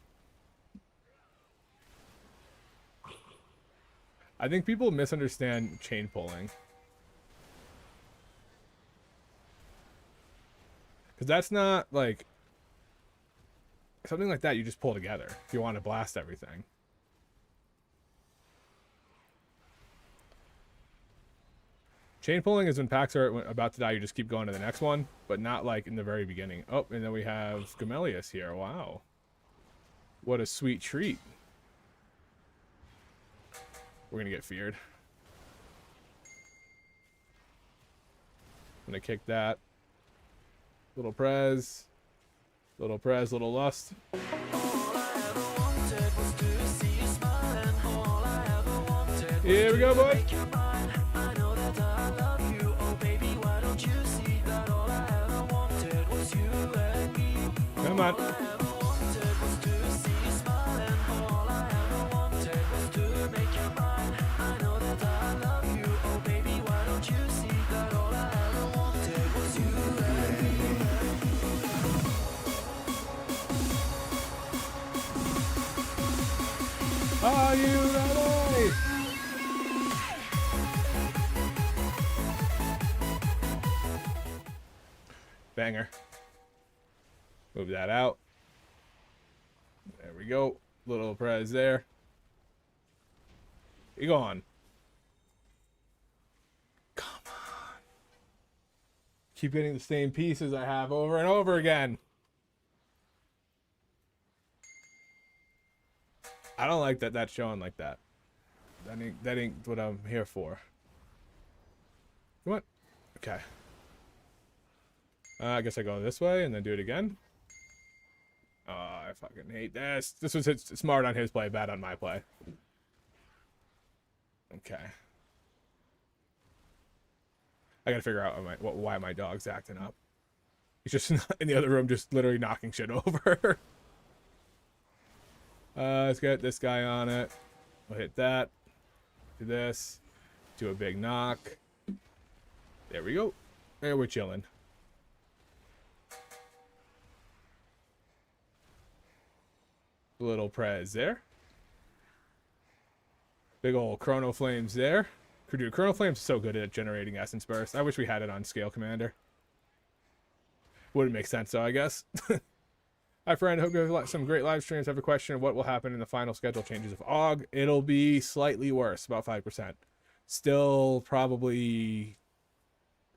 I think people misunderstand chain pulling. Because that's not like... Something like that you just pull together if you want to blast everything. Chain pulling is when packs are about to die, you just keep going to the next one, but not like in the very beginning. Oh, and then we have Gamelius here. Wow. What a sweet treat. We're going to get feared. I'm going to kick that. Little Prez. Little Prez, little Lust. Here we go, boy. Come on. Are you ready? Banger. Move that out. There we go. Little Prez there. You go on. Come on. Keep getting the same pieces I have over and over again. I don't like that that's showing like that. That ain't what I'm here for. What? Okay. I guess I go this way and then do it again. Oh, I fucking hate this. This was smart on his play, bad on my play. Okay. I gotta figure out why my dog's acting up. He's just in the other room, just literally knocking shit over. Let's get this guy on it. We'll hit that. Do this. Do a big knock. There we go. There we're chilling. Little Prez there. Big old Chrono Flames there. Dude, Chrono Flames is so good at generating Essence Burst. I wish we had it on Scale Commander. Wouldn't make sense though, I guess. Hi friend, hope you have some great live streams. I have a question of what will happen in the final schedule changes of AUG. It'll be slightly worse, about 5%. Still probably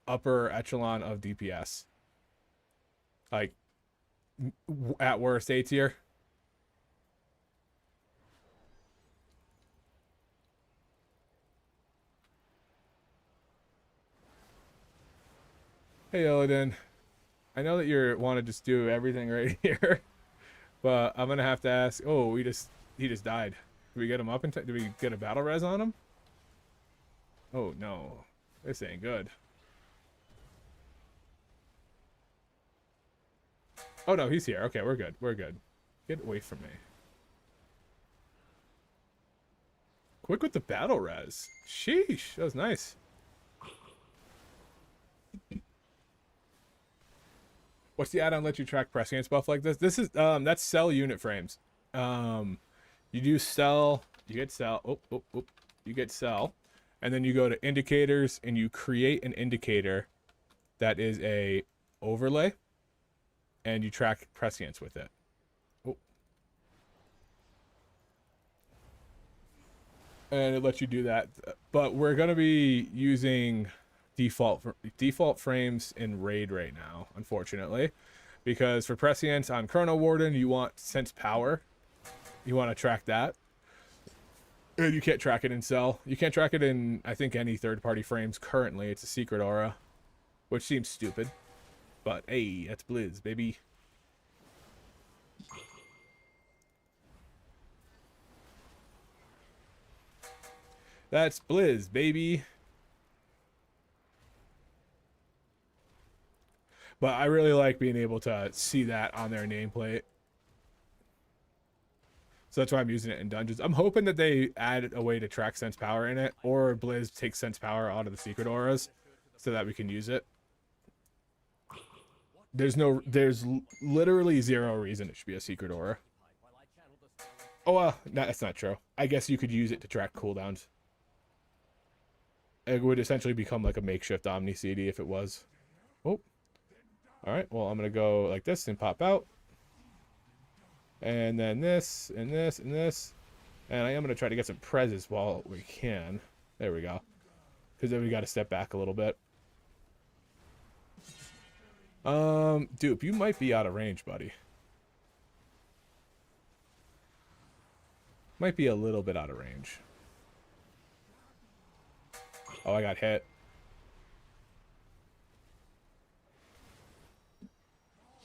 upper echelon of DPS. Like, at worst, A tier. Hey, Illidan. I know that you want to just do everything right here, but I'm gonna have to ask. Oh, he just died. Did we get him up in time? Did we get a battle res on him? Oh no, this ain't good. Oh no, he's here. Okay, we're good. We're good. Get away from me. Quick with the battle res. Sheesh, that was nice. What's the add-on let you track prescience buff like this? This is that's cell unit frames. You do cell, you get cell, you get cell, and then you go to indicators and you create an indicator that is a overlay, and you track prescience with it. Oh. And it lets you do that, but we're gonna be using default frames in raid right now, unfortunately, because for prescience on Chrono Warden you want sense power, you want to track that, and you can't track it in cell. You can't track it in, I think, any third-party frames currently. It's a secret aura, which seems stupid, but hey, that's Blizz, baby. That's Blizz, baby. But I really like being able to see that on their nameplate. So that's why I'm using it in dungeons. I'm hoping that they add a way to track sense power in it, or Blizz takes sense power out of the secret auras so that we can use it. There's literally zero reason it should be a secret aura. Oh, that's not true. I guess you could use it to track cooldowns. It would essentially become like a makeshift Omni CD if it was. Oh. Alright, well, I'm going to go like this and pop out. And then this, and this, and this. And I am going to try to get some prezes while we can. There we go. Because then we got to step back a little bit. Dupe, you might be out of range, buddy. Might be a little bit out of range. Oh, I got hit.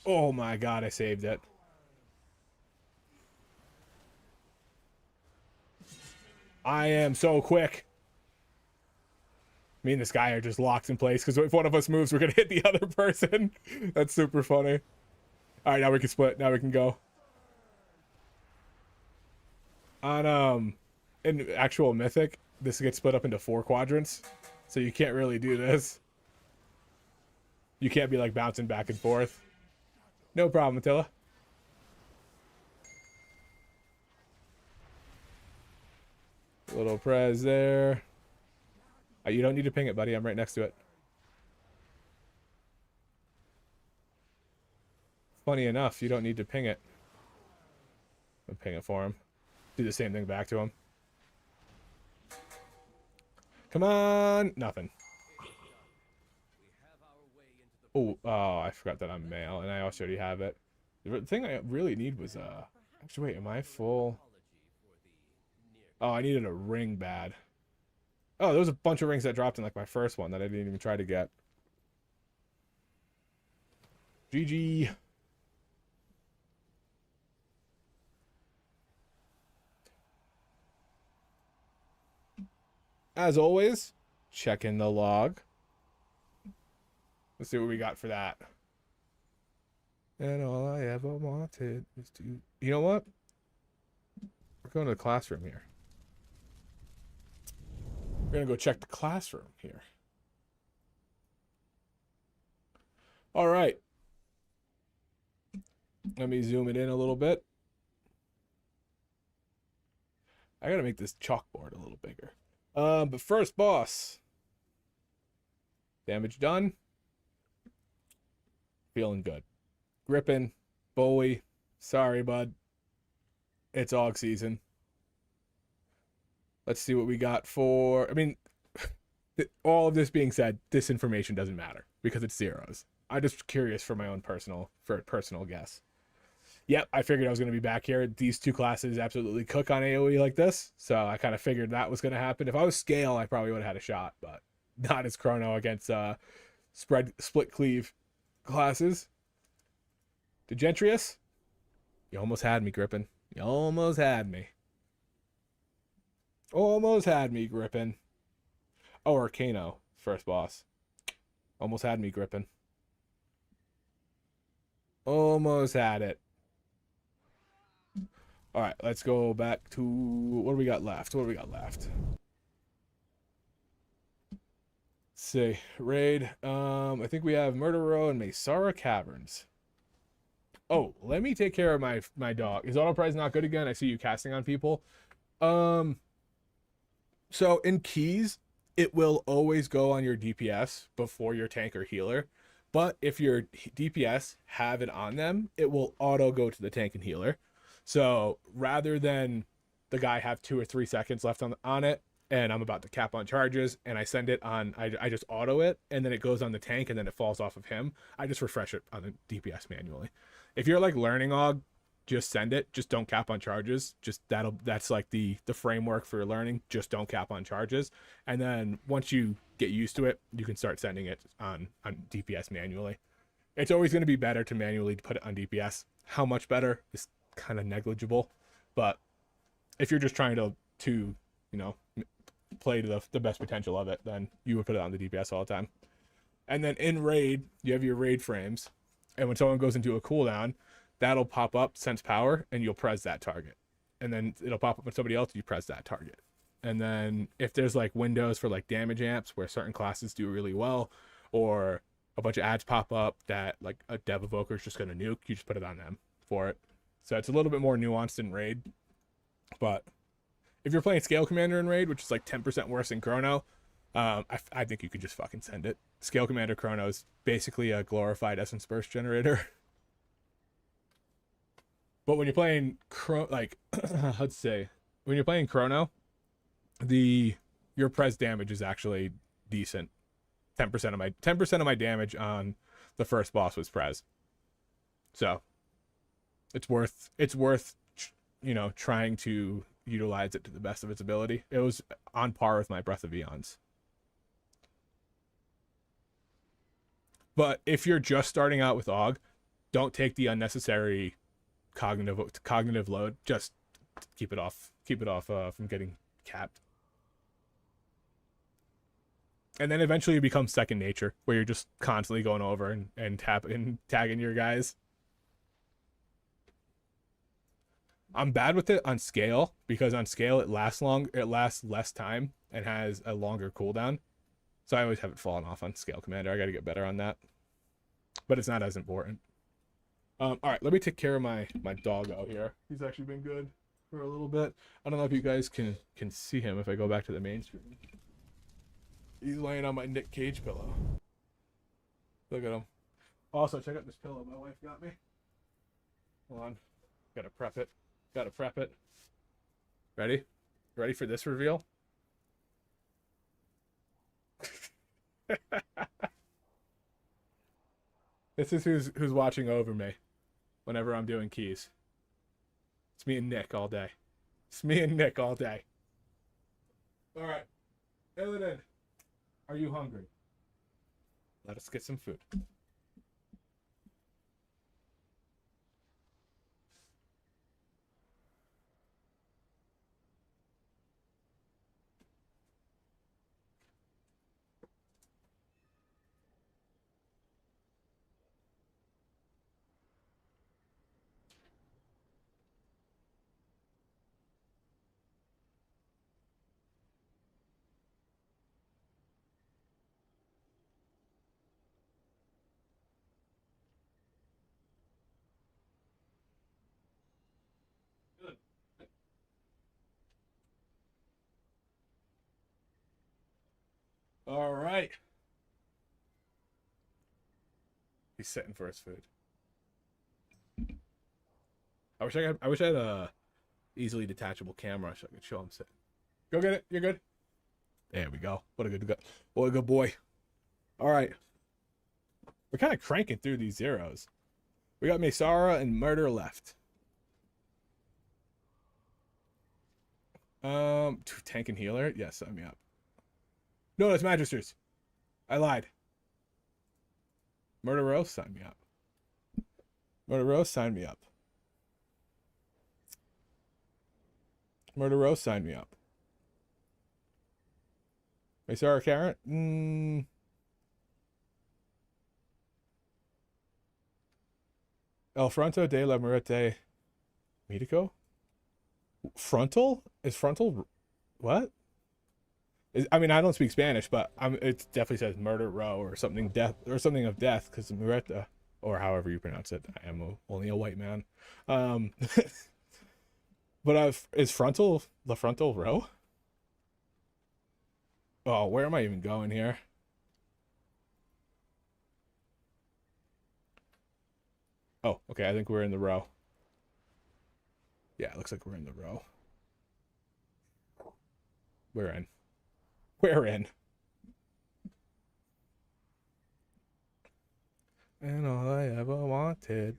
Oh my god, I saved it. I am so quick. Me and this guy are just locked in place because if one of us moves, we're going to hit the other person. That's super funny. All right, now we can split. Now we can go. On, in actual Mythic, this gets split up into 4 quadrants. So you can't really do this. You can't be like bouncing back and forth. No problem, Attila. Little Prez there. You don't need to ping it, buddy. I'm right next to it. Funny enough, you don't need to ping it. I'll ping it for him. Do the same thing back to him. Come on! Nothing. Oh, I forgot that I'm male, and I also already have it. The thing I really need was, actually, wait, am I full? Oh, I needed a ring bad. Oh, there was a bunch of rings that dropped in, like, my first one that I didn't even try to get. GG. As always, check in the log. Let's see what we got for that. And all I ever wanted is to... You know what? We're going to the classroom here. We're going to go check the classroom here. All right. Let me zoom it in a little bit. I got to make this chalkboard a little bigger. But first, boss. Damage done. Feeling good. Gripping. Bowie. Sorry, bud. It's AUG season. Let's see what we got for... I mean, all of this being said, this information doesn't matter because it's zeros. I'm just curious for my own personal guess. Yep, I figured I was going to be back here. These two classes absolutely cook on AoE like this, so I kind of figured that was going to happen. If I was scale, I probably would have had a shot, but not as chrono against split cleave classes. Degentrius, you almost had me, Grippin. You almost had me. Almost had me, Grippin. Oh, Arcano, first boss. Almost had me, Grippin. Almost had it. All right, let's go back to... What do we got left? What do we got left? Let's see. Raid. I think we have Murder Row and Mesara Caverns. Oh, let me take care of my dog. Is auto prize not good again? I see you casting on people. So in keys, it will always go on your DPS before your tank or healer. But if your DPS have it on them, it will auto go to the tank and healer. So rather than the guy have 2 or 3 seconds left on it, and I'm about to cap on charges, and I send it on, I just auto it, and then it goes on the tank, and then it falls off of him. I just refresh it on the DPS manually. If you're like learning AUG, just send it. Just don't cap on charges. Just that's like the framework for learning. Just don't cap on charges. And then once you get used to it, you can start sending it on DPS manually. It's always going to be better to manually put it on DPS. How much better is kind of negligible, but if you're just trying to you know, play to the best potential of it, then you would put it on the DPS all the time. And then in raid, you have your raid frames, and when someone goes into a cooldown, that'll pop up, sense power, and you'll press that target. And then it'll pop up with somebody else, you press that target. And then if there's like windows for like damage amps where certain classes do really well, or a bunch of ads pop up that like a dev evoker is just going to nuke, you just put it on them for it. So it's a little bit more nuanced in raid. But if you're playing Scale Commander in raid, which is like 10% worse than Chrono, I think you could just fucking send it. Scale Commander Chrono is basically a glorified Essence Burst generator. But when you're playing let's say, when you're playing Chrono, your pres damage is actually decent. 10% of my damage on the first boss was pres. So it's worth you know, trying to utilize it to the best of its ability. It was on par with my Breath of Eons. But if you're just starting out with AUG, don't take the unnecessary cognitive load. Just keep it off from getting capped. And then eventually it becomes second nature, where you're just constantly going over and tagging your guys. I'm bad with it on scale, because on scale it lasts less time and has a longer cooldown. So I always have it falling off on Scale Commander. I got to get better on that. But it's not as important. All right, let me take care of my doggo here. He's actually been good for a little bit. I don't know if you guys can see him if I go back to the main screen. He's laying on my Nick Cage pillow. Look at him. Also, check out this pillow my wife got me. Hold on. Gotta prep it. Ready? Ready for this reveal? This is who's watching over me whenever I'm doing keys. It's me and Nick all day. All right. Illidan, are you hungry? Let us get some food. All right. He's sitting for his food. I wish I had a easily detachable camera so I could show him sitting. Go get it. You're good. There we go. What a good boy. All right. We're kind of cranking through these zeros. We got Mesara and Murder left. Tank and healer. Yes, sign me up. No, that's Magisters. I lied. Murder Rose, sign me up. Murder Rose, sign me up. Murder Rose, sign me up. Mesara Carrot? El Fronto de la Muerte Medico? Frontal? Is frontal what? I mean, I don't speak Spanish, but it definitely says Murder Row or something death or something of death because Muerta or however you pronounce it. I am only a white man. But is frontal the frontal row? Oh, where am I even going here? Oh, okay. I think we're in the row. Yeah, it looks like we're in the row. We're in. We're in. And all I ever wanted.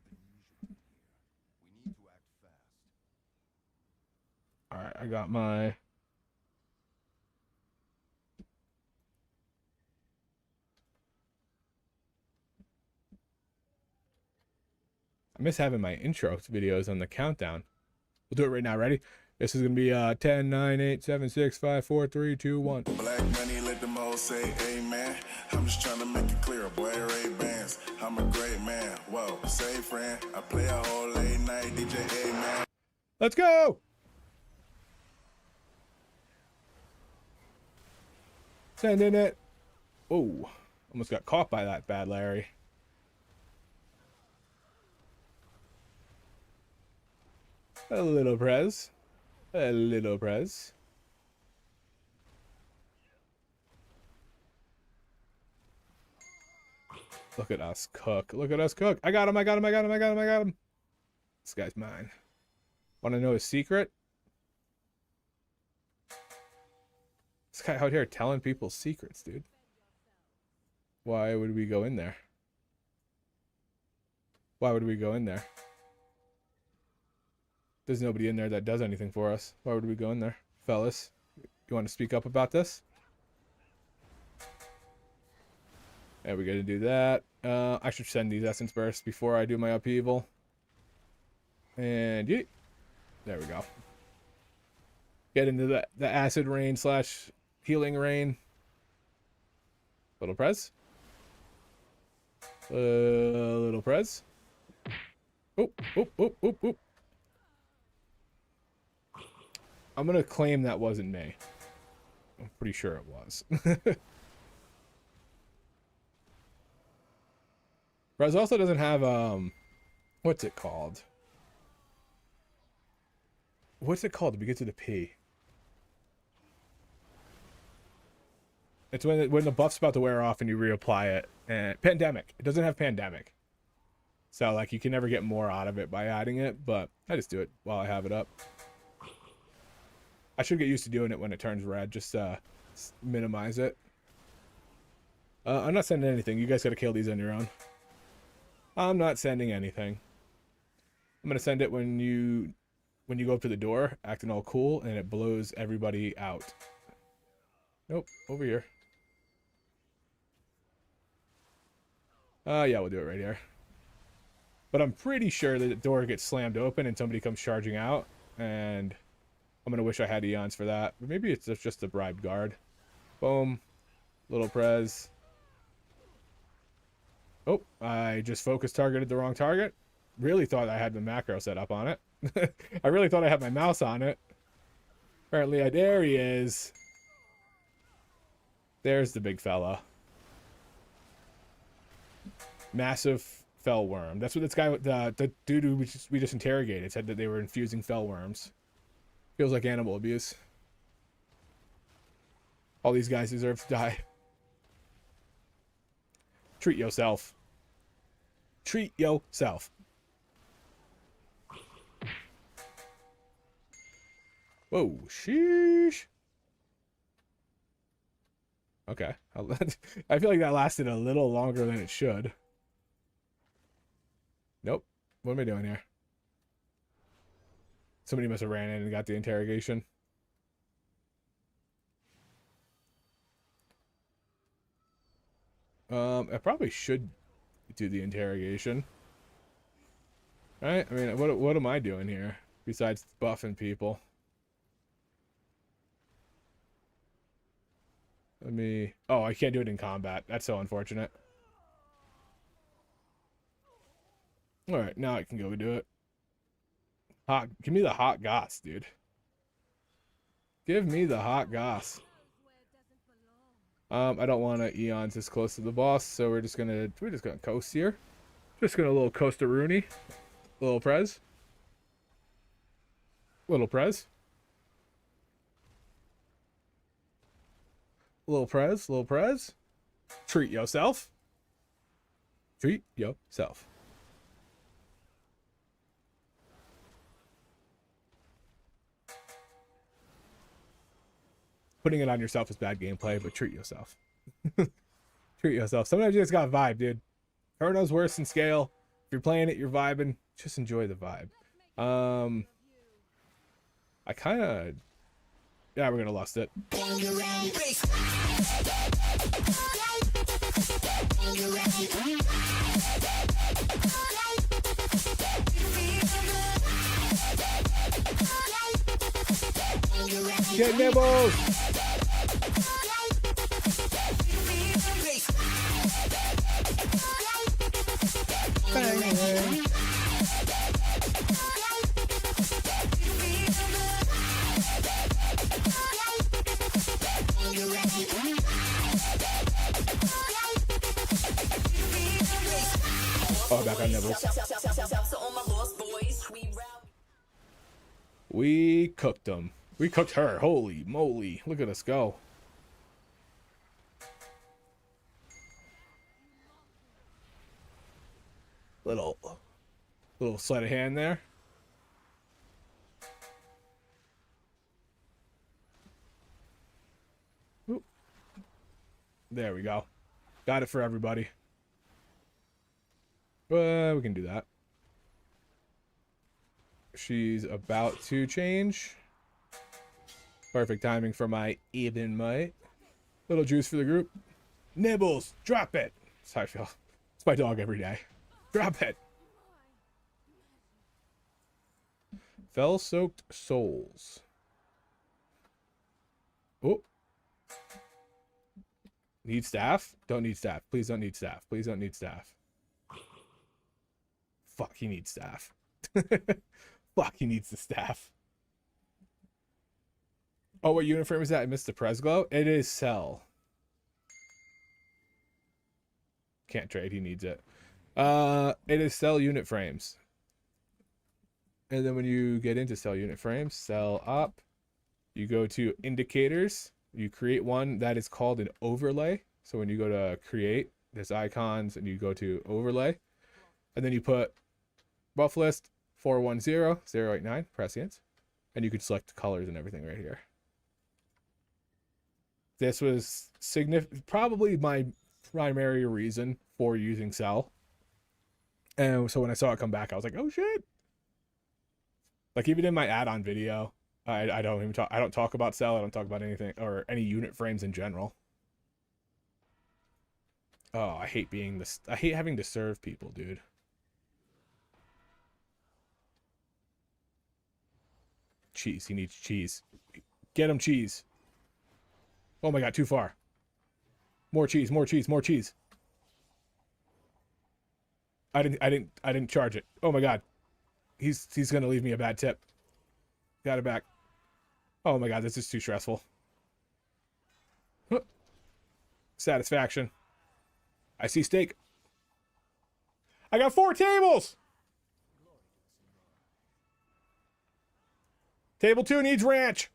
All right, I got my... I miss having my intro videos on the countdown. We'll do it right now. Ready? This is going to be 10, 9, 8, 7, 6, 5, 4, 3, 2, 1. Black money, let them all say amen. I'm just trying to make it clear, boy, Ray-Bans. I'm a great man. Whoa, say friend. I play a whole late night DJ, amen. Let's go! Sending it. Oh, almost got caught by that bad Larry. A little prez. A little prez. Look at us cook. Look at us cook. I got him. I got him. I got him. I got him. I got him. This guy's mine. Want to know his secret? This guy out here telling people secrets, dude. Why would we go in there? Why would we go in there? There's nobody in there that does anything for us. Why would we go in there? Fellas, you want to speak up about this? Yeah, we got to do that. I should send these essence bursts before I do my upheaval. And yeet. There we go. Get into the acid rain slash healing rain. Little prez. Little prez. Oop, oop, oop, oop, oop. I'm going to claim that wasn't me. I'm pretty sure it was. Rez also doesn't have, what's it called? What's it called to begin to the P? It's when the buff's about to wear off and you reapply it. And pandemic. It doesn't have pandemic. So, like, you can never get more out of it by adding it, but I just do it while I have it up. I should get used to doing it when it turns red, just minimize it. I'm not sending anything. You guys gotta kill these on your own. I'm not sending anything. I'm gonna send it when you go up to the door, acting all cool, and it blows everybody out. Nope, over here. Yeah, we'll do it right here. But I'm pretty sure that the door gets slammed open and somebody comes charging out, and I'm gonna wish I had eons for that. But maybe it's just a bribed guard. Boom. Little prez. Oh, I just focus targeted the wrong target. Really thought I had the macro set up on it. I really thought I had my mouse on it. Apparently, there he is. There's the big fella. Massive fell worm. That's what this guy, the dude who we just interrogated, said that they were infusing fell worms. Feels like animal abuse. All these guys deserve to die. Treat yourself. Treat yourself. Whoa, sheesh. Okay. I feel like that lasted a little longer than it should. Nope. What am I doing here? Somebody must have ran in and got the interrogation. I probably should do the interrogation. Right? I mean, what am I doing here besides buffing people? Let me... Oh, I can't do it in combat. That's so unfortunate. Alright, now I can go do it. Hot... Give me the hot goss, dude. Give me the hot goss. I don't want to eons this close to the boss, so we're just gonna coast here. Just gonna little coast-a-rooney. Little prez. Little prez. Little prez, little prez. Treat yourself. Treat yourself. Putting it on yourself is bad gameplay, but treat yourself. Treat yourself. Sometimes you just got vibe, dude. Inferno's worse than scale. If you're playing it, you're vibing. Just enjoy the vibe. I kind of... Yeah, we're going to lust it. Get nibbles! Bang. Oh, back on nibbles. We cooked them. We cooked her. Holy moly. Look at us go. Little sleight of hand there. Oop. There we go. Got it for everybody. We can do that. She's about to change. Perfect timing for my even might. Little juice for the group. Nibbles, drop it. That's how I feel. It's my dog every day. Drop it. Fell-soaked souls. Oh. Need staff? Don't need staff. Please don't need staff. Please don't need staff. Fuck, he needs staff. Fuck, he needs the staff. Oh, what unit frame is that? I missed the Prez glow. It is Cell. Can't trade. He needs it. It is Cell unit frames. And then when you get into Cell unit frames, Cell up, you go to indicators. You create one that is called an overlay. So when you go to create, there's icons, and you go to overlay, and then you put buff list 410089 prescience, and you can select colors and everything right here. This was probably my primary reason for using Cell. And so when I saw it come back, I was like, oh shit. Like even in my add-on video, I don't talk about Cell. I don't talk about anything or any unit frames in general. Oh, I hate I hate having to serve people, dude. Cheese. He needs cheese. Get him cheese. Oh my god, too far. More cheese, more cheese, more cheese. I didn't charge it. Oh my god. He's gonna leave me a bad tip. Got it back. Oh my god, this is too stressful. Huh. Satisfaction. I see steak. I got 4 tables! Table 2 needs ranch.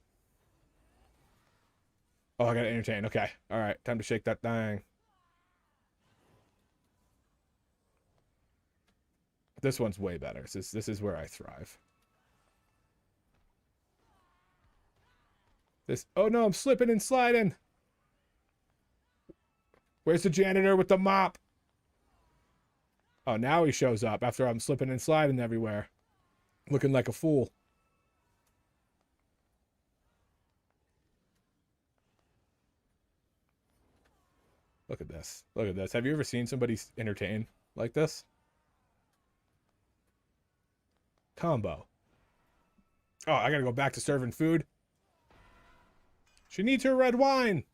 Oh, I gotta entertain. Okay. Alright, time to shake that thing. This one's way better. This is where I thrive. Oh no, I'm slipping and sliding. Where's the janitor with the mop? Oh, now he shows up after I'm slipping and sliding everywhere. Looking like a fool. Look at this. Look at this. Have you ever seen somebody entertain like this? Combo. Oh, I gotta go back to serving food. She needs her red wine.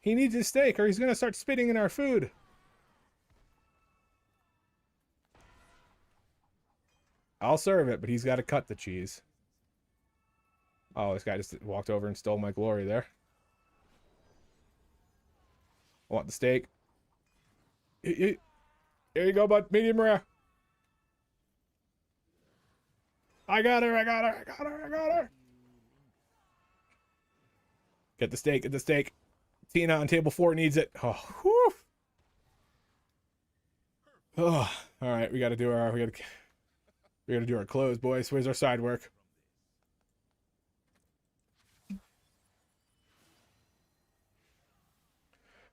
He needs his steak or he's gonna start spitting in our food. I'll serve it, but he's got to cut the cheese. Oh, this guy just walked over and stole my glory there. I want the steak. Here you go, bud. Medium rare. I got her. I got her. I got her. I got her. Get the steak. Get the steak. Tina on table 4 needs it. Oh, whew. Oh, all right. We got to do our. We got to do our clothes, boys. Where's our side work?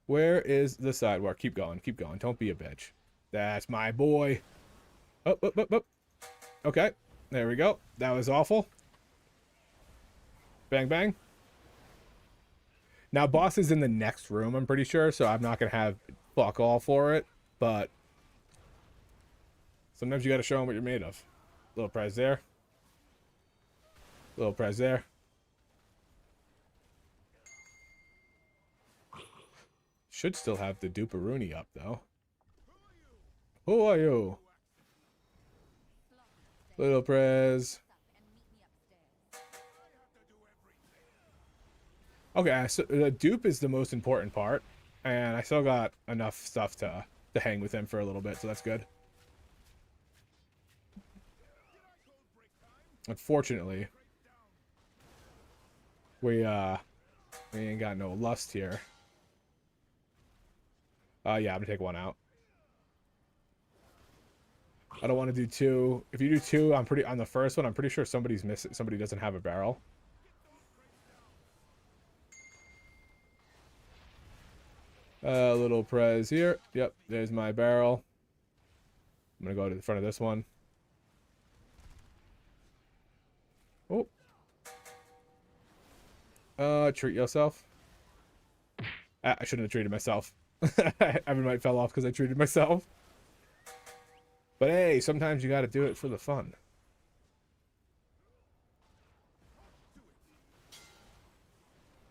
Where is the side work? Keep going. Keep going. Don't be a bitch. That's my boy. Oh, oh, oh, oh. Okay. There we go. That was awful. Bang, bang. Now, boss is in the next room, I'm pretty sure, so I'm not going to have fuck all for it, but sometimes you got to show them what you're made of. Little prize there. Little prize there. Should still have the Duperoonie up, though. Who are you? Little prize. Okay, so the dupe is the most important part, and I still got enough stuff to hang with him for a little bit, so that's good. Unfortunately, we ain't got no lust here. Yeah, I'm gonna take one out. I don't want to do 2. If you do 2, on the first one, I'm pretty sure somebody's missing. Somebody doesn't have a barrel. Little prez here. Yep, there's my barrel. I'm gonna go to the front of this one. Oh. Treat yourself. I shouldn't have treated myself. Everyone might fell off because I treated myself. But hey, sometimes you got to do it for the fun.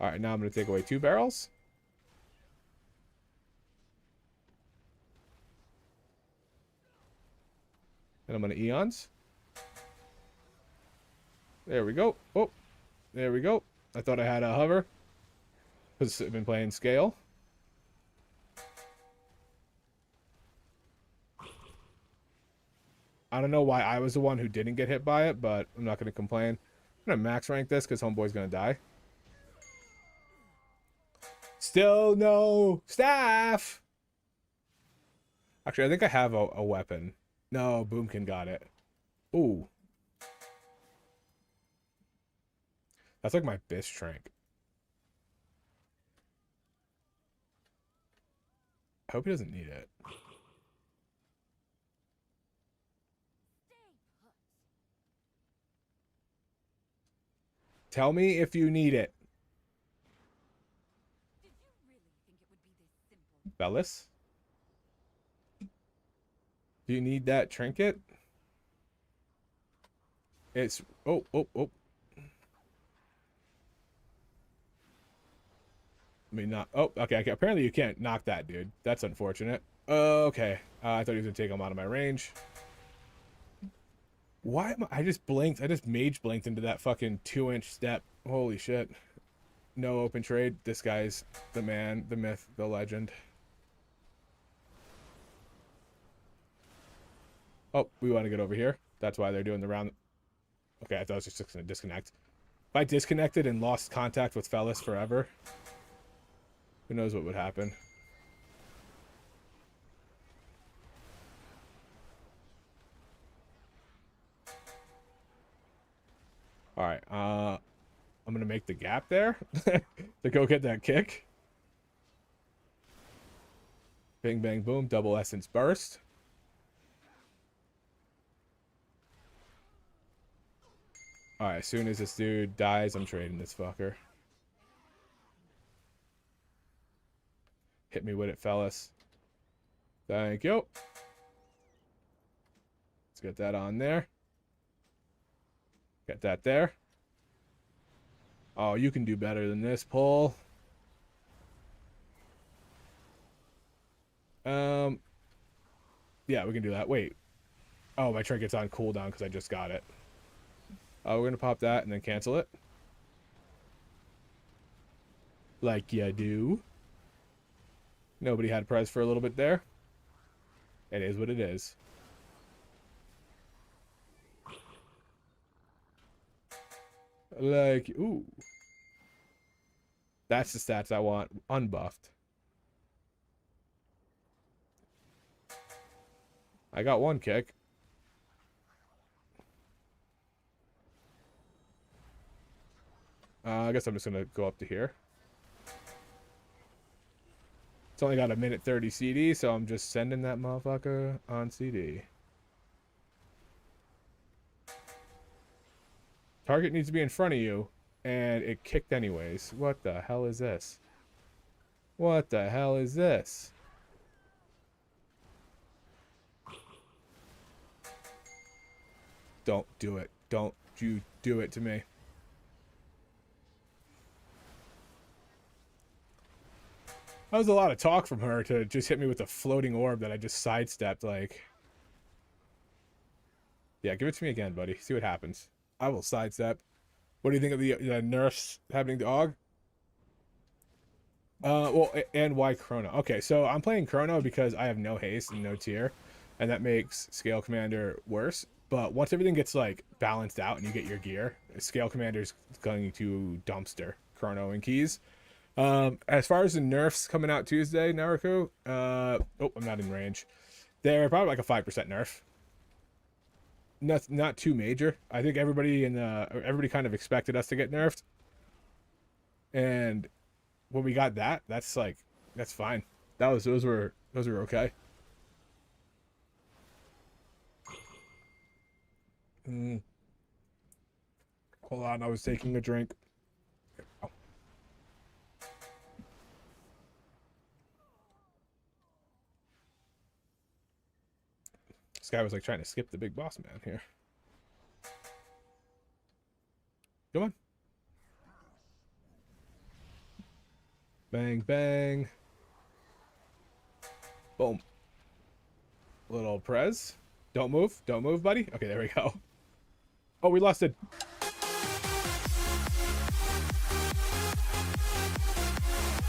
All right, now I'm going to take away 2 barrels. And I'm going to eons. There we go. Oh, there we go. I thought I had a hover because I've been playing scale. I don't know why I was the one who didn't get hit by it, but I'm not going to complain. I'm going to max rank this because homeboy's going to die. Still no staff. Actually, I think I have a weapon. No, Boomkin got it. Ooh. That's like my best trank. I hope he doesn't need it. Tell me if you need it. Did you really think it would be this simple? Bellis? Do you need that trinket? It's... Oh. I mean, not... Oh, okay. Apparently you can't knock that, dude. That's unfortunate. Okay. I thought he was going to take him out of my range. Why am I just blinked. I just mage blinked into that fucking 2-inch step. Holy shit. No open trade. This guy's the man, the myth, the legend. Oh, we want to get over here. That's why they're doing the round. Okay, I thought I was just going to disconnect. If I disconnected and lost contact with Fellis forever, who knows what would happen. Alright, I'm gonna make the gap there to go get that kick. Bing, bang, boom, double essence burst. Alright, as soon as this dude dies, I'm trading this fucker. Hit me with it, fellas. Thank you. Let's get that on there. Get that there. Oh, you can do better than this, Paul. Yeah, we can do that. Wait. Oh, my trinket's on cooldown because I just got it. We're going to pop that and then cancel it. Like ya do. Nobody had prez for a little bit there. It is what it is. Like, ooh. That's the stats I want. Unbuffed. I got one kick. I guess I'm just going to go up to here. It's only got a minute 30 CD, so I'm just sending that motherfucker on CD. Target needs to be in front of you, and it kicked anyways. What the hell is this? What the hell is this? Don't do it. Don't you do it to me. That was a lot of talk from her to just hit me with a floating orb that I just sidestepped, like... Yeah, give it to me again, buddy. See what happens. I will sidestep. What do you think of the nerfs happening to Og? Well, and why Chrono? Okay, so I'm playing Chrono because I have no haste and no tier, and that makes Scale Commander worse. But once everything gets, like, balanced out and you get your gear, Scale Commander's going to dumpster Chrono and keys. As far as the nerfs coming out Tuesday, Naruko, oh, I'm not in range. They're probably like a 5% nerf. Not too major. I think everybody everybody kind of expected us to get nerfed. And when we got that, that's fine. Those were okay. Hold on, I was taking a drink. This guy was like trying to skip the big boss man here. Come on. Bang, bang. Boom. Little prez. Don't move. Don't move, buddy. Okay, there we go. Oh, we lost it.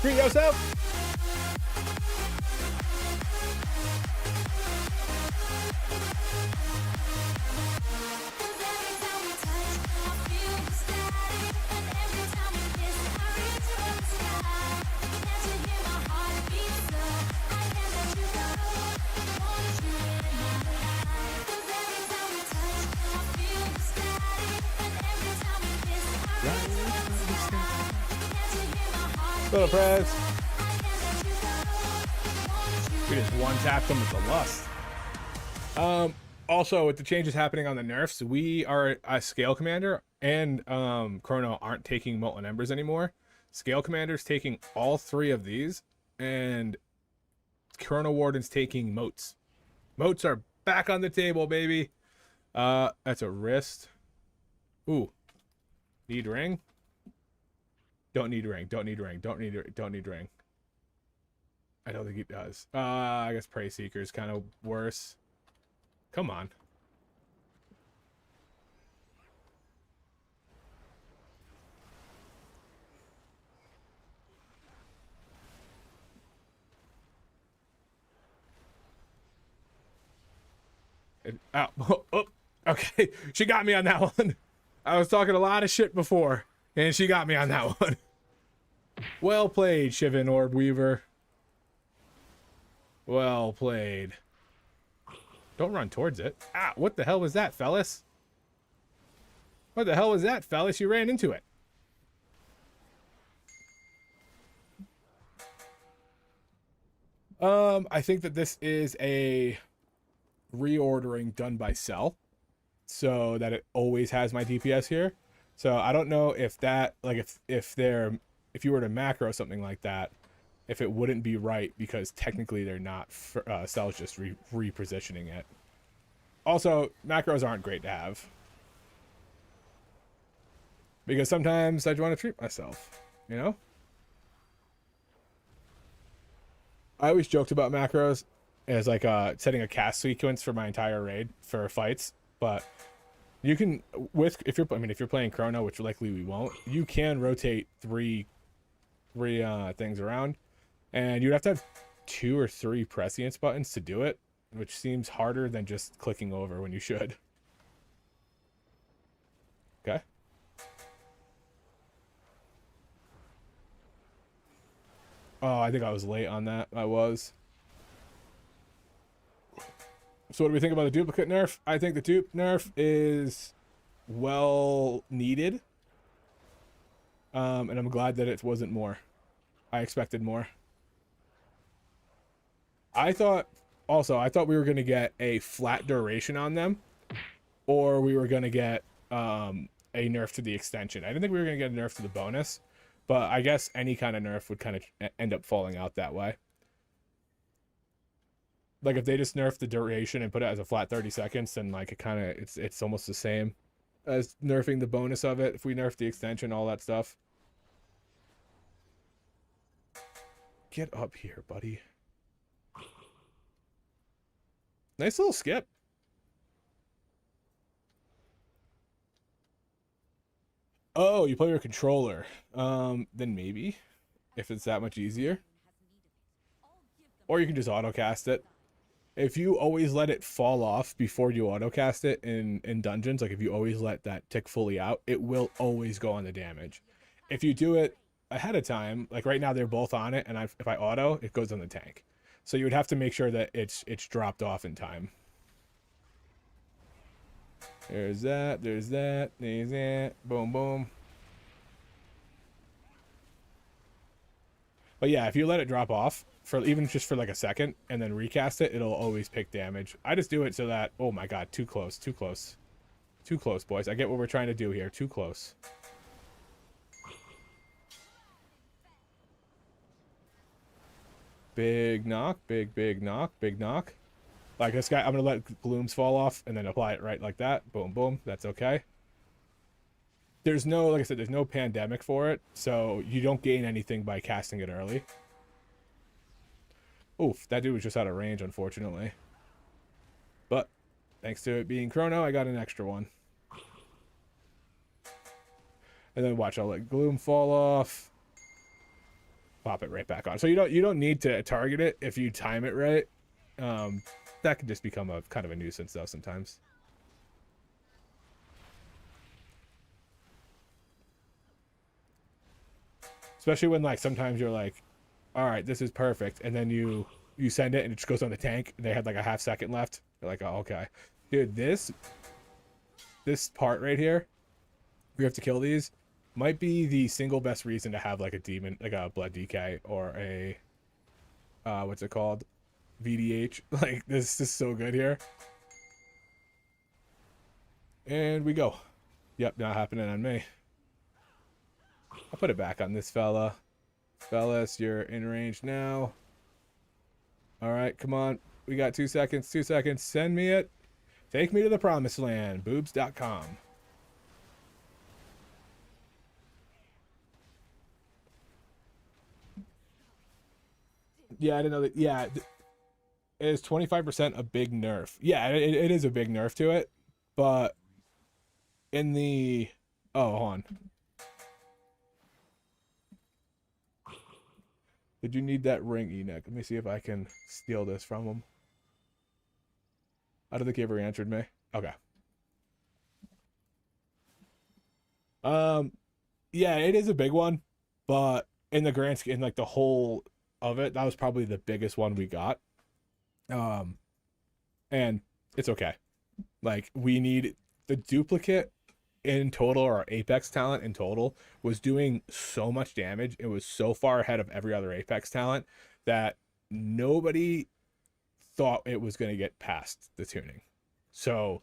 Treat yourself. Little press. We just one-tapped them with the lust. Also, with the changes happening on the nerfs, we are a Scale Commander and Chrono aren't taking Molten Embers anymore. Scale Commander's taking all three of these, and Chrono Warden's taking Moats. Moats are back on the table, baby. That's a wrist. Ooh. Need ring? Don't need ring. Don't need ring. Don't need ring. I don't think he does. I guess Prey Seeker is kind of worse. Come on. Oh, okay. She got me on that one. I was talking a lot of shit before, and she got me on that one. Well played, Shivan Orb Weaver. Well played. Don't run towards it. Ah, what the hell was that, fellas? What the hell was that, fellas? You ran into it. I think that this is a reordering done by Cell, so that it always has my DPS here. So I don't know if that, like, if you were to macro something like that, if it wouldn't be right, because technically they're not. Cell's just repositioning it. Also, macros aren't great to have, because sometimes I want to treat myself, you know? I always joked about macros as like setting a cast sequence for my entire raid for fights, but you can, if you're playing Chrono, which likely we won't, you can rotate three things around, and you'd have to have 2 or 3 prescience buttons to do it, which seems harder than just clicking over when you should. Okay. Oh, I think I was late on that. I was. So what do we think about the duplicate nerf? I think the dupe nerf is well needed. And I'm glad that it wasn't more. I expected more. I thought we were going to get a flat duration on them, or we were going to get a nerf to the extension. I didn't think we were going to get a nerf to the bonus, but I guess any kind of nerf would kind of end up falling out that way. Like if they just nerf the duration and put it as a flat 30 seconds, then like it's almost the same as nerfing the bonus of it. If we nerf the extension, all that stuff. Get up here, buddy. Nice little skip. Oh, you play your controller. Then maybe, if it's that much easier. Or you can just autocast it. If you always let it fall off before you autocast it in dungeons, like if you always let that tick fully out, it will always go on the damage. If you do it ahead of time, like right now they're both on it, and if I auto, it goes on the tank. So you would have to make sure that it's dropped off in time. There's that, there's that, there's that, boom, boom. But yeah, if you let it drop off, for even just for like a second, and then recast it, it'll always pick damage. I just do it so that, oh my god, too close, too close. Too close, boys. I get what we're trying to do here, too close. Big knock, big knock, big knock. Like this guy, I'm gonna let glooms fall off and then apply it right like that. Boom, boom. That's okay. There's no, like I said, there's no pandemic for it, so you don't gain anything by casting it early. Oof, that dude was just out of range, unfortunately. But thanks to it being Chrono, I got an extra one. And then watch, I'll let gloom fall off. Pop it right back on. So you don't need to target it if you time it right. That can just become a kind of a nuisance though sometimes. Especially when like sometimes you're like, all right, this is perfect, and then you send it and it just goes on the tank and they had like a half second left. You're like, oh, okay. Dude, this part right here, we have to kill these, might be the single best reason to have like a demon, like a blood DK or a what's it called? VDH. Like this is so good here. And we go. Yep, not happening on me. I'll put it back on this fella. Fellas, you're in range now. All right, come on. We got 2 seconds. 2 seconds. Send me it. Take me to the promised land. Boobs.com. Yeah, I didn't know that. Yeah, is 25% a big nerf? Yeah, it is a big nerf to it, but in the... Oh, hold on. Did you need that ring, Enoch? Let me see if I can steal this from him. I don't think he ever answered me. Okay. Yeah, it is a big one, but in the grand scheme, like the whole of it, that was probably the biggest one we got. And it's okay. Like we need the duplicate in total, or Apex talent in total, was doing so much damage. It was so far ahead of every other Apex talent that nobody thought it was going to get past the tuning. So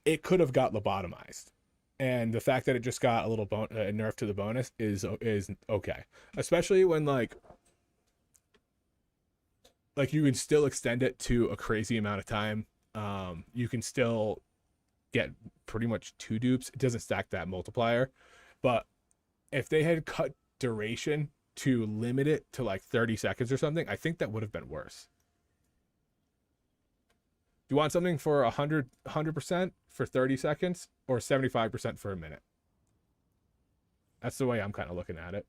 it could have got lobotomized. And the fact that it just got a little nerf to the bonus is okay. Especially when like you can still extend it to a crazy amount of time. You can still get pretty much 2 dupes. It doesn't stack that multiplier. But if they had cut duration to limit it to like 30 seconds or something, I think that would have been worse. Do you want something for 100% for 30 seconds or 75% for a minute? That's the way I'm kind of looking at it.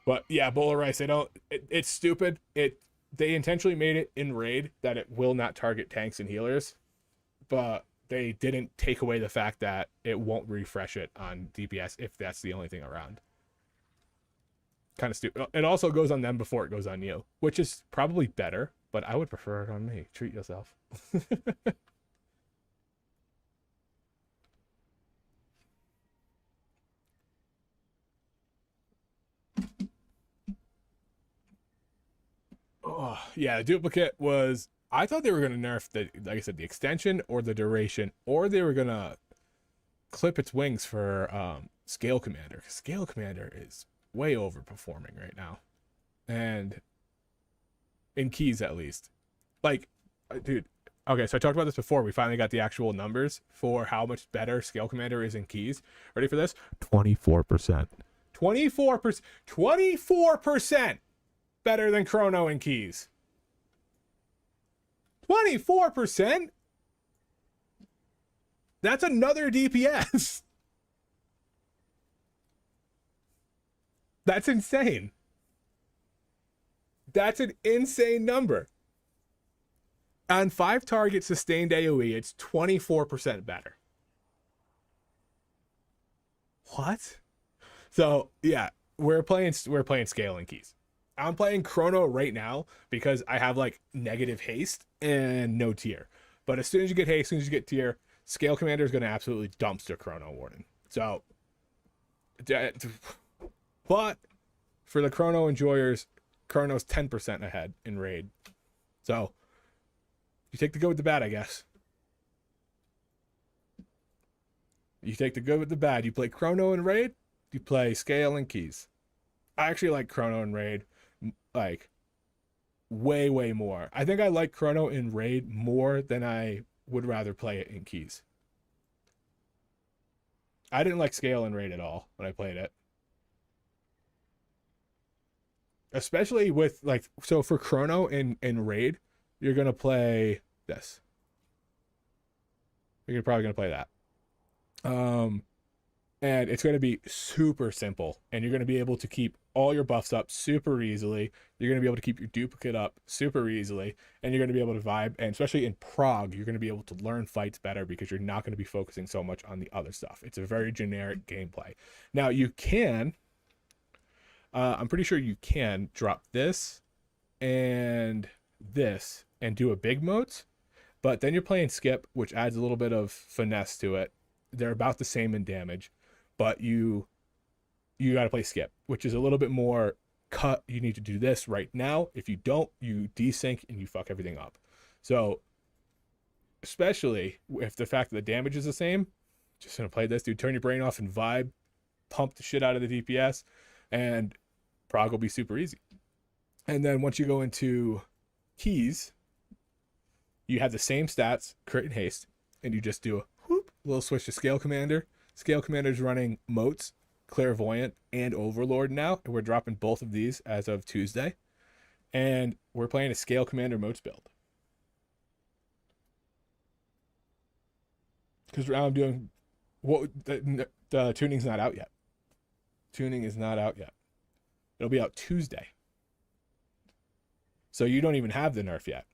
But yeah, bowl of rice, it's stupid. They intentionally made it in raid that it will not target tanks and healers, but they didn't take away the fact that it won't refresh it on DPS if that's the only thing around. Kind of stupid. It also goes on them before it goes on you, which is probably better, but I would prefer it on me. Treat yourself. Oh, yeah, the duplicate was... I thought they were going to nerf, like I said, the extension or the duration, or they were going to clip its wings for Scale Commander. Scale Commander is way overperforming right now. And in keys, at least. Like, dude, okay, so I talked about this before. We finally got the actual numbers for how much better Scale Commander is in keys. Ready for this? 24%. 24%. 24% better than Chrono in keys. 24%? That's another DPS. That's insane. That's an insane number. On 5 target sustained AoE, it's 24% better. What? So yeah, we're playing scaling keys. I'm playing Chrono right now because I have like negative haste and no tier. But as soon as you get haste, as soon as you get tier, Scale Commander is going to absolutely dumpster Chrono Warden. So, but for the Chrono enjoyers, Chrono's 10% ahead in raid. So you take the good with the bad, I guess. You take the good with the bad. You play Chrono in raid, you play Scale and keys. I actually like Chrono in raid like way more. I think I like Chrono in raid more than I would rather play it in keys. I didn't like Scale in raid at all when I played it. Especially with like, so for Chrono in raid, you're going to play this. You're probably going to play that. And it's going to be super simple, and you're going to be able to keep all your buffs up super easily. You're going to be able to keep your duplicate up super easily, and you're going to be able to vibe. And especially in prog, you're going to be able to learn fights better because you're not going to be focusing so much on the other stuff. It's a very generic gameplay. Now you can, I'm pretty sure you can drop this and this and do a big modes, but then you're playing skip, which adds a little bit of finesse to it. They're about the same in damage, but you got to play skip, which is a little bit more cut. You need to do this right now. If you don't, you desync and you fuck everything up. So especially if the fact that the damage is the same, just gonna play this, dude. Turn your brain off and vibe, pump the shit out of the DPS, and prog will be super easy. And then once you go into keys, you have the same stats, crit and haste, and you just do a whoop, little switch to Scale Commander. Scale Commander's running Motes, Clairvoyant, and Overlord now, and we're dropping both of these as of Tuesday. And we're playing a Scale Commander Motes build. Because now I'm doing what the tuning's not out yet. Tuning is not out yet. It'll be out Tuesday. So you don't even have the nerf yet.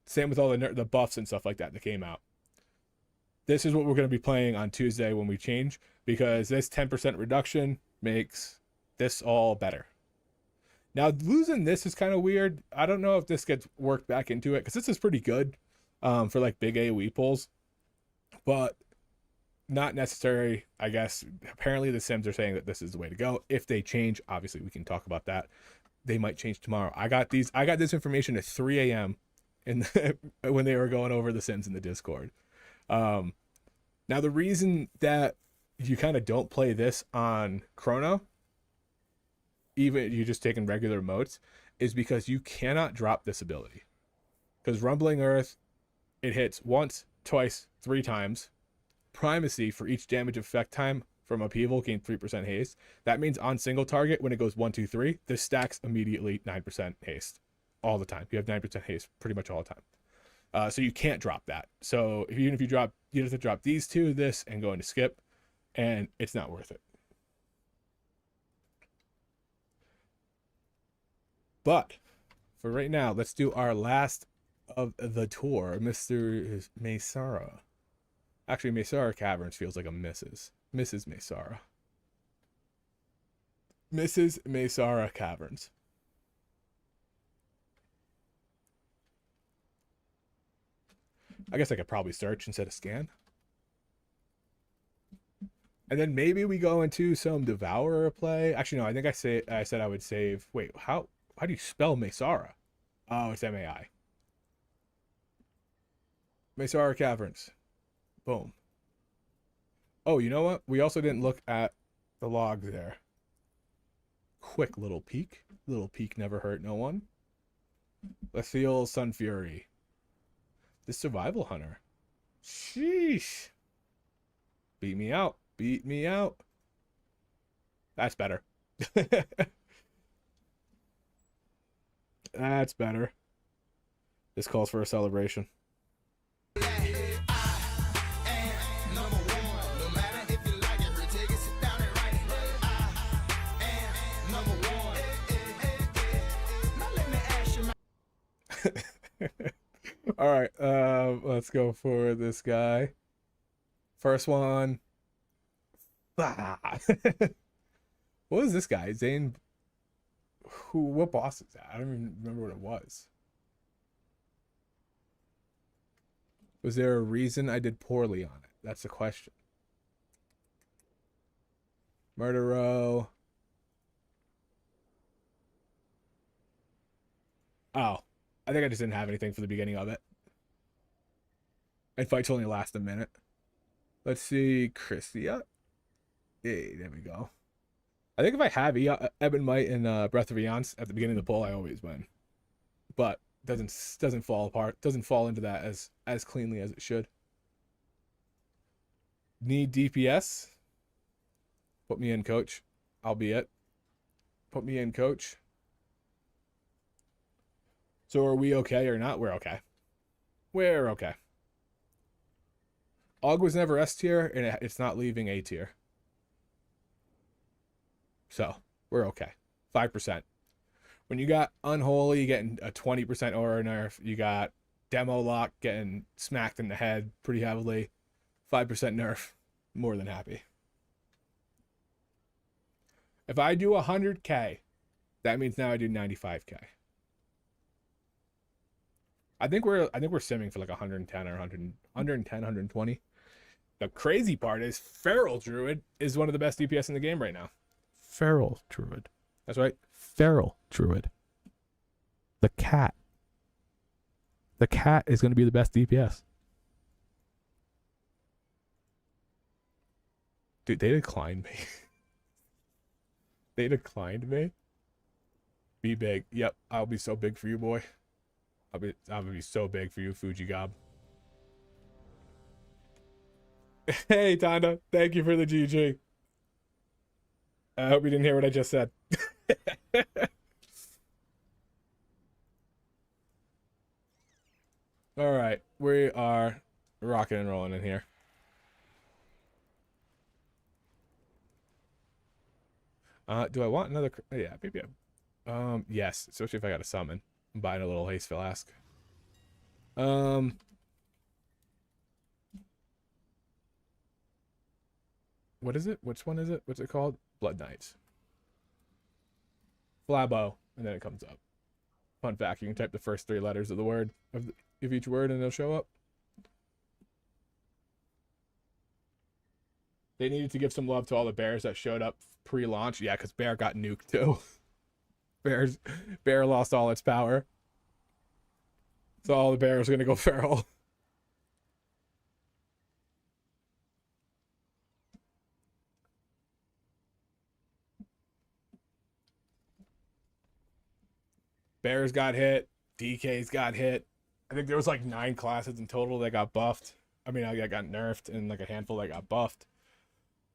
Same with all the buffs and stuff like that came out. This is what we're going to be playing on Tuesday when we change, because this 10% reduction makes this all better. Now losing this is kind of weird. I don't know if this gets worked back into it because this is pretty good for like big AoE pulls, but not necessary, I guess. Apparently the Sims are saying that this is the way to go. If they change, obviously we can talk about that. They might change tomorrow. I got this information at 3 a.m. when they were going over the Sims in the Discord. Now the reason that you kind of don't play this on Chrono, even if you're just taking regular modes, is because you cannot drop this ability. Because Rumbling Earth, it hits once, twice, 3 times. Primacy for each damage effect time from upheaval gain 3% haste. That means on single target, when it goes 1, 2, 3, this stacks immediately 9% haste all the time. You have 9% haste pretty much all the time. So you can't drop that. So even if you drop, you have to drop these two, this, and go into skip, and it's not worth it. But for right now, let's do our last of the tour, Mr. Mesara. Actually, Mesara Caverns feels like a Mrs. Mesara. Mrs. Mesara Caverns. I guess I could probably search instead of scan. And then maybe we go into some Devourer play. Actually, no, I think I said I would save. Wait, how do you spell Mesara? Oh, it's M-A-I. Mesara Caverns. Boom. Oh, you know what? We also didn't look at the logs there. Quick little peek. Little peek never hurt no one. Lethiel Sun Fury. The Survival Hunter. Sheesh. Beat me out. Beat me out. That's better. That's better. This calls for a celebration. All right, let's go for this guy. First one. What was this guy? Zane. What boss is that? I don't even remember what it was. Was there a reason I did poorly on it? That's the question. Murder Row. Oh, I think I just didn't have anything for the beginning of it. And fights only last a minute. Let's see, Christia. Hey, there we go. I think if I have Ebon Might and Breath of Eons at the beginning of the poll, I always win. But doesn't fall apart. Doesn't fall into that as cleanly as it should. Need DPS? Put me in, coach. I'll be it. Put me in, coach. So are we okay or not? We're okay. We're okay. Og was never S tier, and it's not leaving A tier. So we're okay. 5%. When you got Unholy getting a 20% aura nerf, you got Demo Lock getting smacked in the head pretty heavily. 5% nerf. More than happy. If I do 100k, that means now I do 95k. I think we're simming for like 110 or 120. The crazy part is Feral Druid is one of the best DPS in the game right now. Feral Druid. That's right. Feral Druid. The cat. The cat is going to be the best DPS. Dude, they declined me. They declined me. Be big. Yep, I'll be so big for you, boy. I'm gonna be so big for you, Fujigob. Hey, Tonda. Thank you for the GG. I hope you didn't hear what I just said. All right. We are rocking and rolling in here. Do I want another? Yeah, maybe. Yes, especially if I got a summon. I'm buying a little haste flask. What is it? Which one is it? What's it called? Blood Knights. Flabo. and then it comes up. Fun fact, you can type the first 3 letters of the word, of each word, and it'll show up. They needed to give some love to all the bears that showed up pre-launch. Yeah, because Bear got nuked too. Bear lost all its power. So all the bears are going to go feral. Bears got hit. DKs got hit. I think there was like 9 classes in total that got buffed. I mean, I got nerfed, and like a handful that got buffed.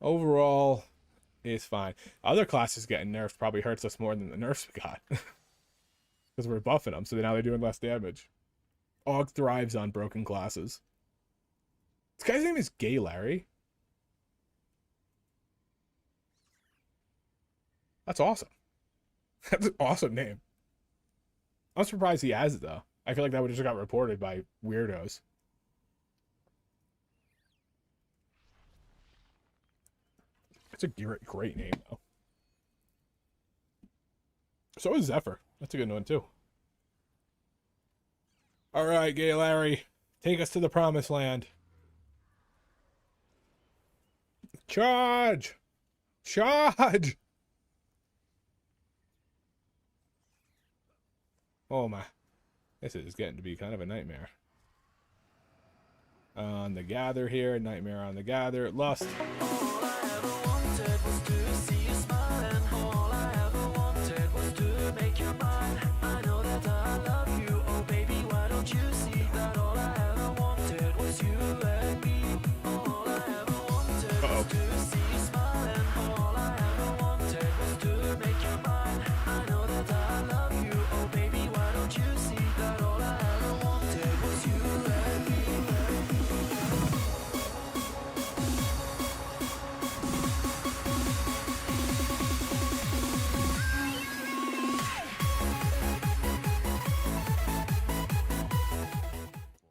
Overall, it's fine. Other classes getting nerfed probably hurts us more than the nerfs we got. Because we're buffing them, so now they're doing less damage. Og thrives on broken classes. This guy's name is Gay Larry. That's awesome. That's an awesome name. I'm surprised he has it, though. I feel like that would have just got reported by weirdos. It's a great name, though. So is Zephyr. That's a good one, too. All right, Gay Larry. Take us to the promised land. Charge! Charge! Oh my. This is getting to be kind of a nightmare. On the gather here. Nightmare on the gather. Lust.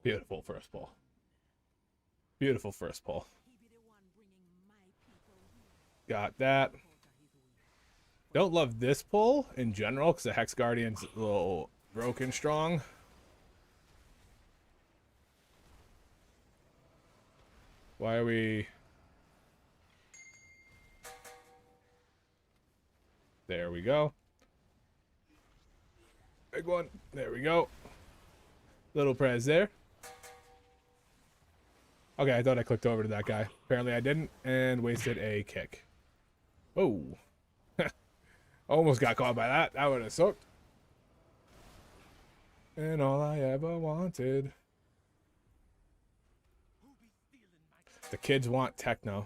Beautiful first pull. Beautiful first pull. Got that. Don't love this pull in general because the Hex Guardian's a little broken strong. Why are we... There we go. Big one. There we go. Little prez there. Okay, I thought I clicked over to that guy. Apparently I didn't, and wasted a kick. Oh. Almost got caught by that. That would have sucked. And all I ever wanted. The kids want techno.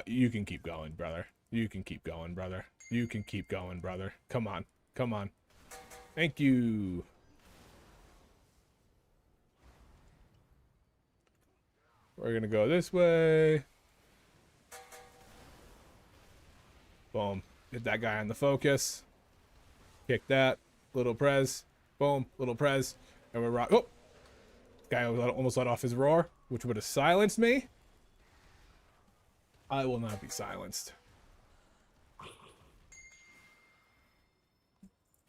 You can keep going, brother. You can keep going, brother. You can keep going, brother. Come on. Come on. Thank you. We're going to go this way. Boom. Hit that guy on the focus. Kick that. Little prez. Boom. Little prez. And we're rock. Oh! Guy almost let off his roar, which would have silenced me. I will not be silenced.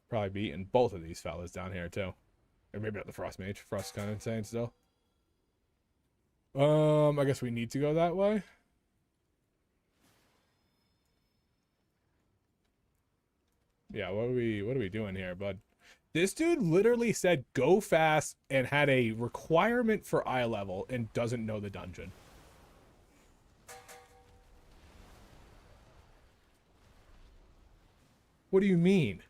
Probably beating both of these fellas down here, too. Or maybe not the Frost Mage. Frost's kind of insane still. I guess we need to go that way. Yeah, what are we doing here, bud? This dude literally said go fast and had a requirement for eye level and doesn't know the dungeon. What do you mean?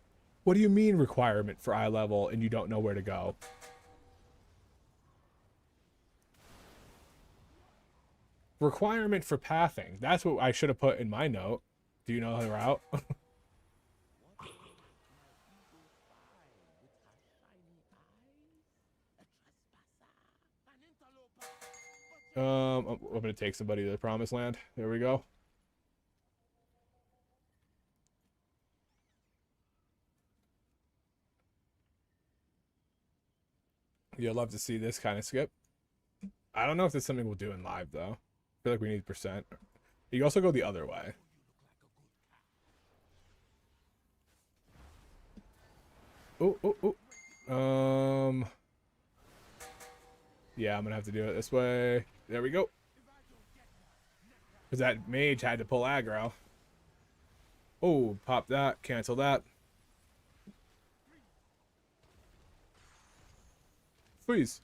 What do you mean requirement for eye level and you don't know where to go? Requirement for pathing. That's what I should have put in my note. Do you know the route? I'm gonna take somebody to the promised land. There we go. You'll love to see this kind of skip. I don't know if there's something we'll do in live though. I feel like we need percent. You can also go the other way. Yeah, I'm gonna have to do it this way. There we go. Because that mage had to pull aggro. Oh, pop that, cancel that. Freeze.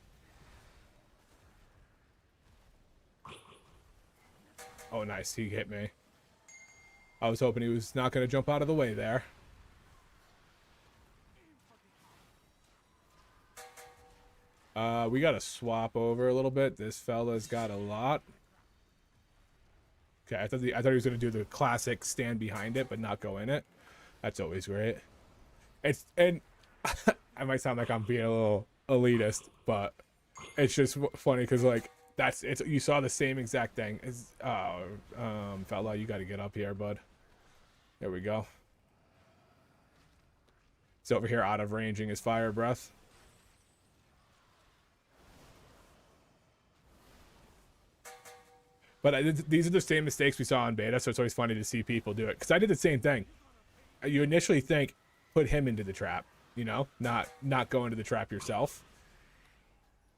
Oh, nice. He hit me. I was hoping he was not going to jump out of the way there. We got to swap over a little bit. This fella's got a lot. Okay, I thought he was going to do the classic stand behind it, but not go in it. That's always great. And I might sound like I'm being a little elitist, but it's just funny because like you saw the same exact thing. Fella, you got to get up here, bud. There we go. He's over here out of ranging his fire breath. But these are the same mistakes we saw in beta, so it's always funny to see people do it. Because I did the same thing. You initially think, put him into the trap, you know? Not go into the trap yourself.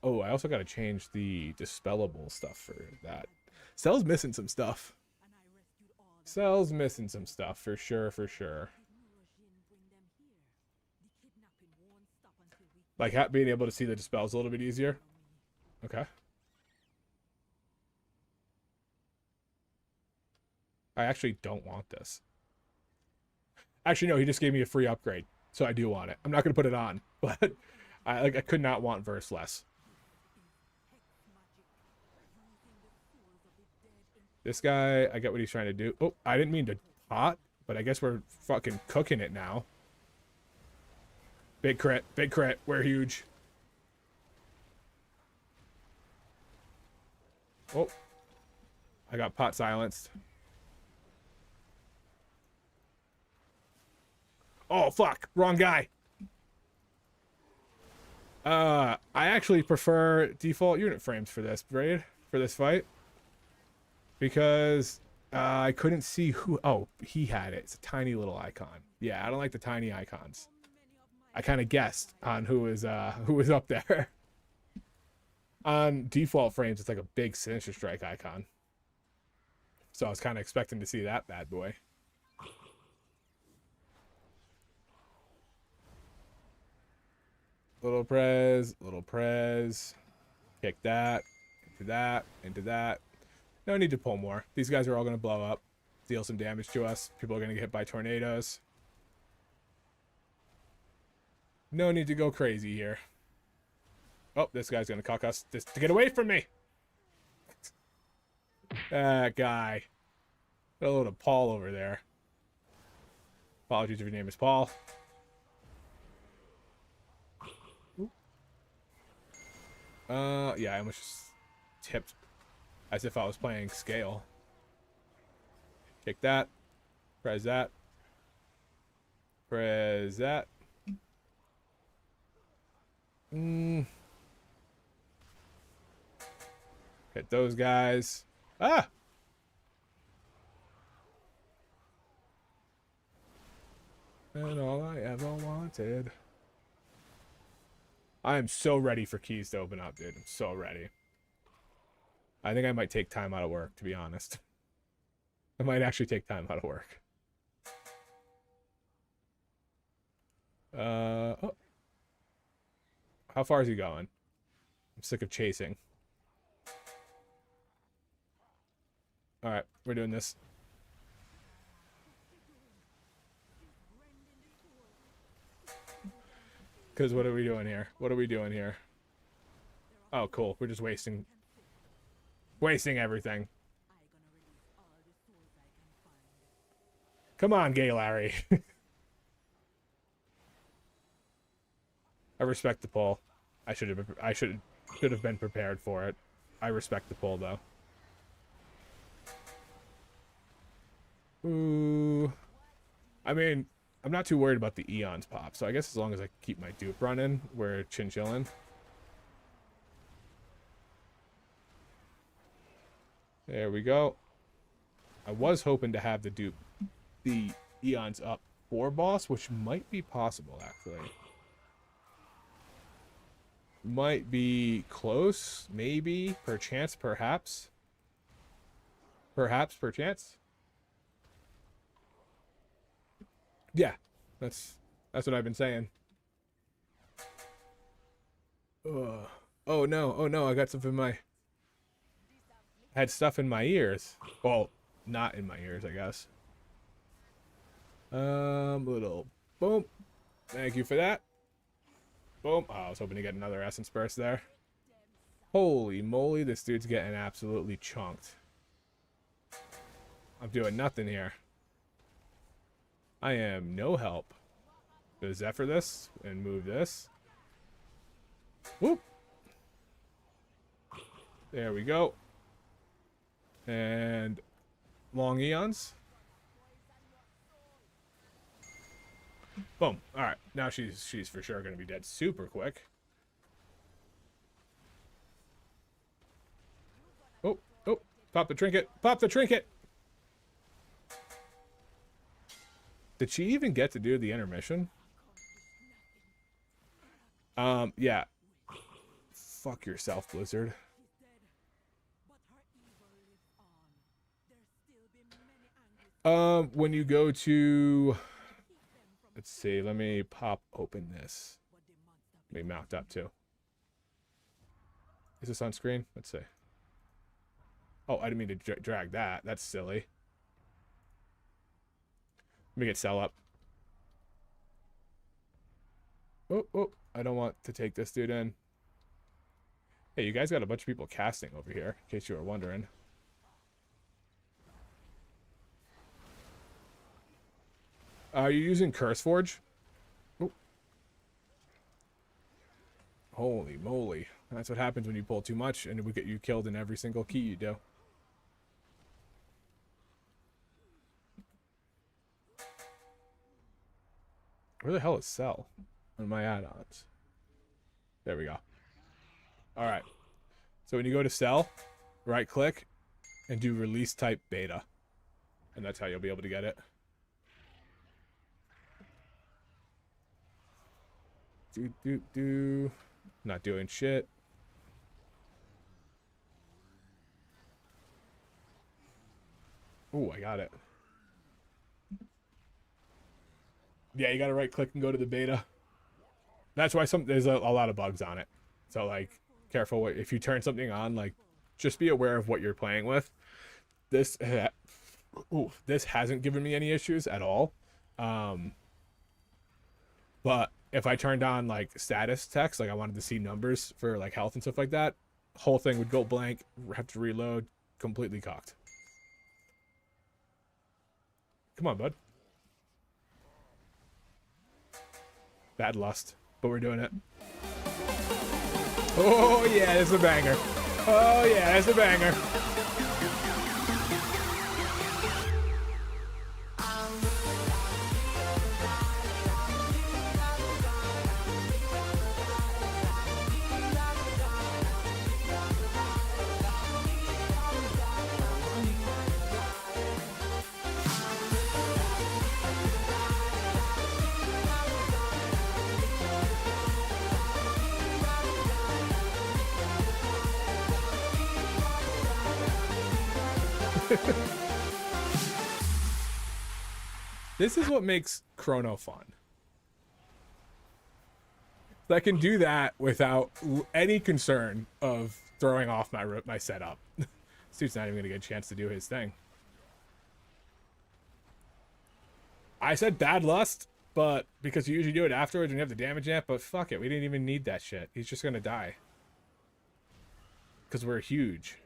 Oh, I also got to change the dispellable stuff for that. Cell's missing some stuff. Cell's missing some stuff, for sure, for sure. Like, being able to see the dispels a little bit easier. Okay. I actually don't want this. Actually, no, he just gave me a free upgrade, so I do want it. I'm not going to put it on, but I could not want verse less. This guy, I get what he's trying to do. Oh, I didn't mean to pot, but I guess we're fucking cooking it now. Big crit, big crit. We're huge. Oh, I got pot silenced. Oh, fuck. Wrong guy. I actually prefer default unit frames for this raid, for this fight. Because I couldn't see who... Oh, he had it. It's a tiny little icon. Yeah, I don't like the tiny icons. I kind of guessed on who was up there. On default frames, it's like a big Sinister Strike icon. So I was kind of expecting to see that bad boy. Little prez, little prez. Kick that, into that, into that. No need to pull more. These guys are all going to blow up, deal some damage to us. People are going to get hit by tornadoes. No need to go crazy here. Oh, this guy's going to cuck us. Just to get away from me. That guy. Got a load of Paul over there. Apologies if your name is Paul. Yeah, I almost just tipped as if I was playing scale. Kick that. Press that. Press that. Hit those guys. Ah! And all I ever wanted. I am so ready for keys to open up, dude. I'm so ready. I think I might take time out of work, to be honest. I might actually take time out of work. Oh. How far is he going? I'm sick of chasing. Alright, we're doing this. Because what are we doing here? What are we doing here? Oh, cool. We're just wasting everything. Come on, Gay Larry. I respect the pull. I should have been prepared for it. I respect the pull though. Ooh. I mean, I'm not too worried about the Eons pop, so I guess as long as I keep my dupe running, we're chinchillin'. There we go. I was hoping to have the Eons up for boss, which might be possible, actually. might be close, maybe, perchance, perhaps. Perhaps, perchance. Yeah, that's what I've been saying. Oh no, I got something in my... I had stuff in my ears. Well, not in my ears, I guess. Little boom. Thank you for that. Boom. Oh, I was hoping to get another essence burst there. Holy moly, this dude's getting absolutely chunked. I'm doing nothing here. I am no help. Go Zephyr this and move this. Whoop. There we go. And long eons. Boom. All right. Now she's for sure going to be dead super quick. Oh, oh. Pop the trinket. Pop the trinket. Did she even get to do the intermission? Yeah. Fuck yourself, Blizzard. When you go to... Let's see, let me pop open this. Let me mount up too. Is this on screen? Let's see. Oh, I didn't mean to drag that. That's silly. Let me get Cell up. Oh, oh, I don't want to take this dude in. Hey, you guys got a bunch of people casting over here, in case you were wondering. Are you using CurseForge? Oh. Holy moly. That's what happens when you pull too much and it would get you killed in every single key you do. Where the hell is Cell on my add-ons? There we go. Alright. So when you go to Cell, right click and do release type beta. And that's how you'll be able to get it. Not doing shit. Oh, I got it. Yeah, you gotta right click and go to the beta. That's why there's a lot of bugs on it. So like, careful if you turn something on. Like, just be aware of what you're playing with. This hasn't given me any issues at all. But if I turned on like status text, like I wanted to see numbers for like health and stuff like that, whole thing would go blank, have to reload, completely cocked. Come on, bud. Bad lust, but we're doing it. Oh yeah, it's a banger. Oh yeah, it's a banger. This is what makes Chrono fun. I can do that without any concern of throwing off my setup. This dude's not even gonna get a chance to do his thing. I said bad lust, but because you usually do it afterwards when you have the damage amp, but fuck it, we didn't even need that shit. He's just gonna die. Because we're huge.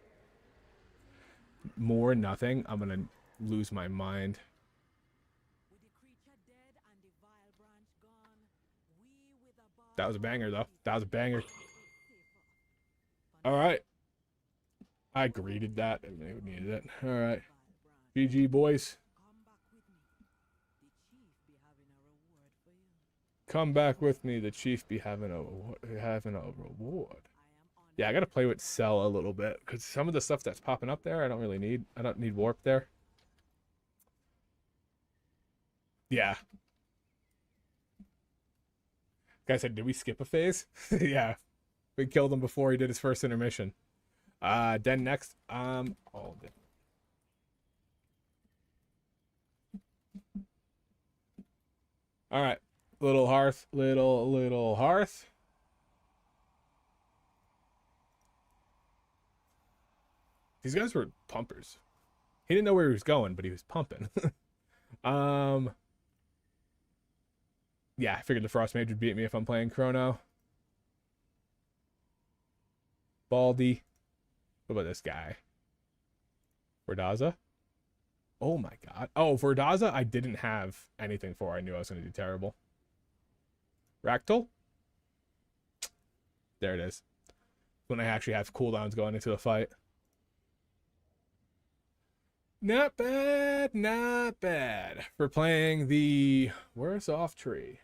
More nothing. I'm gonna lose my mind. That was a banger, though. That was a banger. All right. I greeted that. Everybody needed it. All right. GG, boys. Come back with me. The chief be having a reward. Yeah, I gotta play with Cell a little bit because some of the stuff that's popping up there, I don't really need. I don't need warp there. Yeah. Guy said, did we skip a phase? Yeah. We killed him before he did his first intermission. Den next. Hold it. All right, little hearth, little hearth. These guys were pumpers. He didn't know where he was going, but he was pumping. Yeah, I figured the Frost Mage would beat me if I'm playing Chrono. Baldy. What about this guy? Verdaza? Oh my god. Oh, Verdaza I didn't have anything for. I knew I was going to do terrible. Ractal? There it is. When I actually have cooldowns going into the fight. Not bad, not bad. For playing the worse off tree.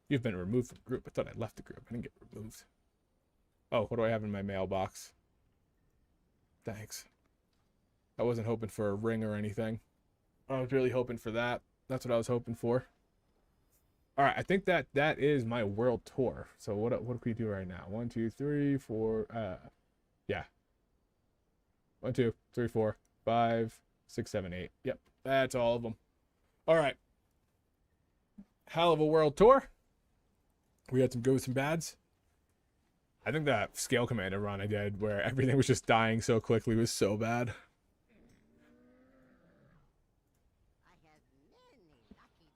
You've been removed from the group. I thought I left the group. I didn't get removed. Oh, what do I have in my mailbox? Thanks. I wasn't hoping for a ring or anything. I was really hoping for that. That's what I was hoping for. All right, I think that is my world tour. So what can we do right now? 1, 2, 3, 4. Yeah. 1, 2, 3, 4, 5, 6, 7, 8. Yep, that's all of them. All right. Hell of a world tour. We had some goes and bads. I think that scale commander run I did where everything was just dying so quickly was so bad.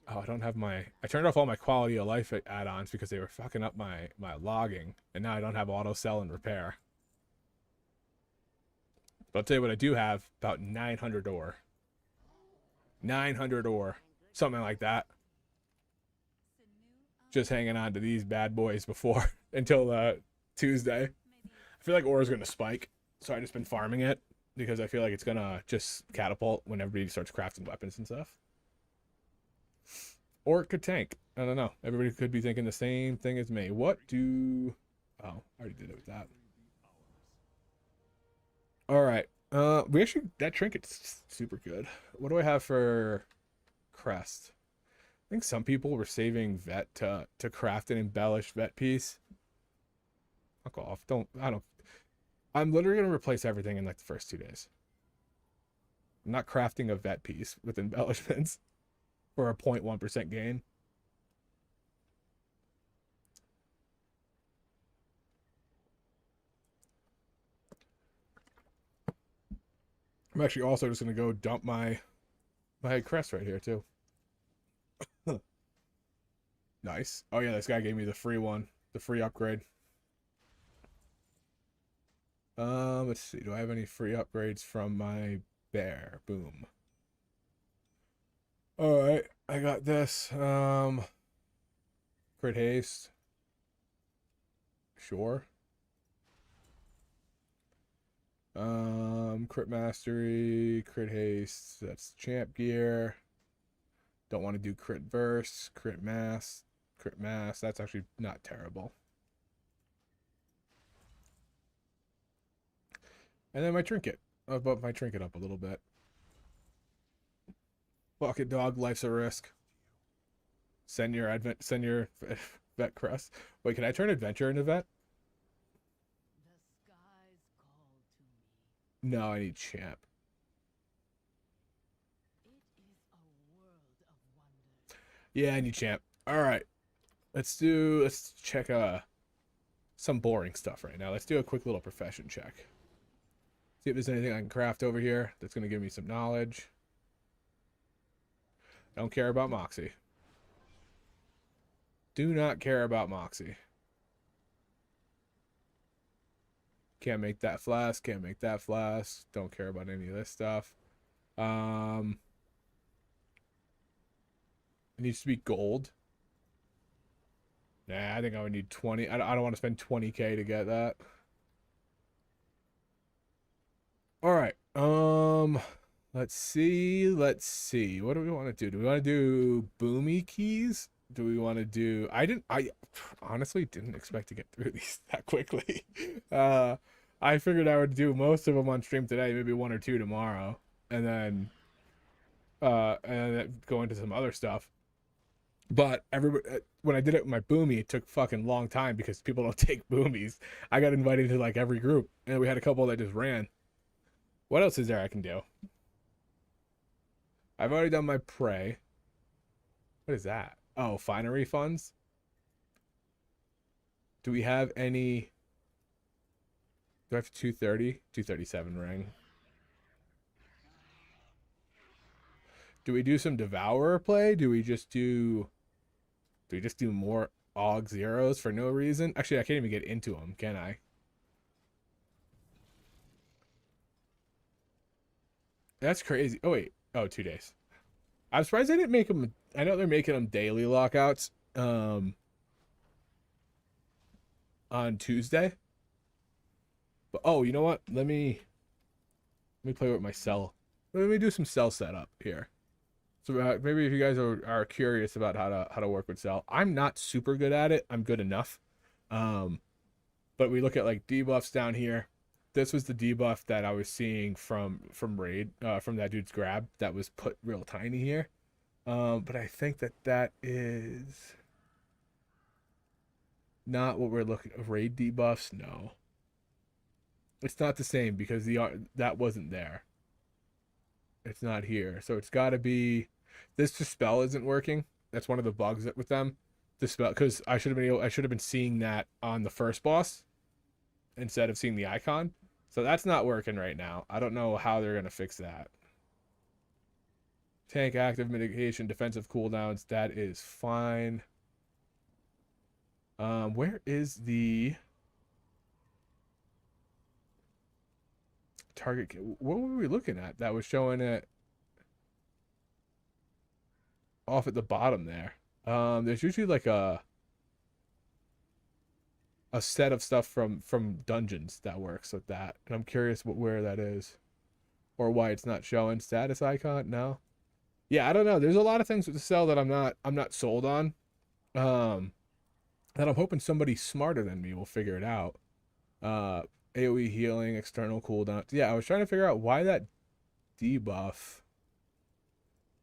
Oh, I don't have my... I turned off all my quality of life add-ons because they were fucking up my logging. And now I don't have auto sell and repair. But I'll tell you what I do have. About 900 ore. 900 ore. Something like that. Just hanging on to these bad boys before until Tuesday. I feel like ore is going to spike. So I've just been farming it. Because I feel like it's going to just catapult when everybody starts crafting weapons and stuff. Or it could tank. I don't know. Everybody could be thinking the same thing as me. What do... Oh, I already did it with that. Alright. We actually... That trinket's super good. What do I have for crest? I think some people were saving vet to craft an embellished vet piece. Fuck off. I'm literally going to replace everything in like the first 2 days. I'm not crafting a vet piece with embellishments. For a 0.1% gain. I'm actually also just going to go dump my crest right here too. Nice. Oh yeah, this guy gave me the free one. The free upgrade. Let's see. Do I have any free upgrades from my bear? Boom. Alright, I got this. Crit haste. Sure. Crit mastery, crit haste, that's champ gear. Don't want to do crit burst, crit mass, that's actually not terrible. And then my trinket. I'll bump my trinket up a little bit. Fuck it, dog. Life's a risk. Send your vet crest. Wait, can I turn adventure into vet? The skies call to me. No, I need champ. It is a world of wonders. Yeah, I need champ. All right, let's check some boring stuff right now. Let's do a quick little profession check. See if there's anything I can craft over here that's gonna give me some knowledge. Don't care about Moxie. Do not care about Moxie. Can't make that flask. Can't make that flask. Don't care about any of this stuff. It needs to be gold. Nah, I think I would need 20. I don't want to spend 20k to get that. All right. Let's see. What do we want to do? Do we want to do boomy keys? Do we want to do... I honestly didn't expect to get through these that quickly. I figured I would do most of them on stream today, maybe 1 or 2 tomorrow. And then go into some other stuff. But everybody... when I did it with my Boomy, it took fucking long time because people don't take Boomies. I got invited to like every group, and we had a couple that just ran. What else is there I can do? I've already done my prey. What is that? Oh, finery funds. Do we have any? Do I have 230? 237 ring. Do we do some Devourer play? Do we just do more AUG zeros for no reason? Actually, I can't even get into them, can I? That's crazy. Oh, wait. Oh, 2 days. I'm surprised they didn't make them. I know they're making them daily lockouts on Tuesday. But, oh, you know what? Let me play with my cell. Let me do some cell setup here. So maybe if you guys are curious about how to work with cell, I'm not super good at it. I'm good enough. But we look at like debuffs down here. This was the debuff that I was seeing from raid from that dude's grab that was put real tiny here. But I think that is not what we're looking at. Raid debuffs. No, it's not the same because that wasn't there. It's not here, so it's got to be. This dispel isn't working. That's one of the bugs with them. Dispel, because I should have been seeing that on the first boss instead of seeing the icon. So that's not working right now. I don't know how they're gonna fix that. Tank active mitigation, defensive cooldowns. That is fine. Where is the target? What were we looking at? That was showing it off at the bottom there. There's usually like a set of stuff from dungeons that works with that, and I'm curious where that is, or why it's not showing status icon. No, yeah, I don't know. There's a lot of things with the cell that I'm not sold on. That I'm hoping somebody smarter than me will figure it out. AoE healing, external cooldown. Yeah, I was trying to figure out why that debuff.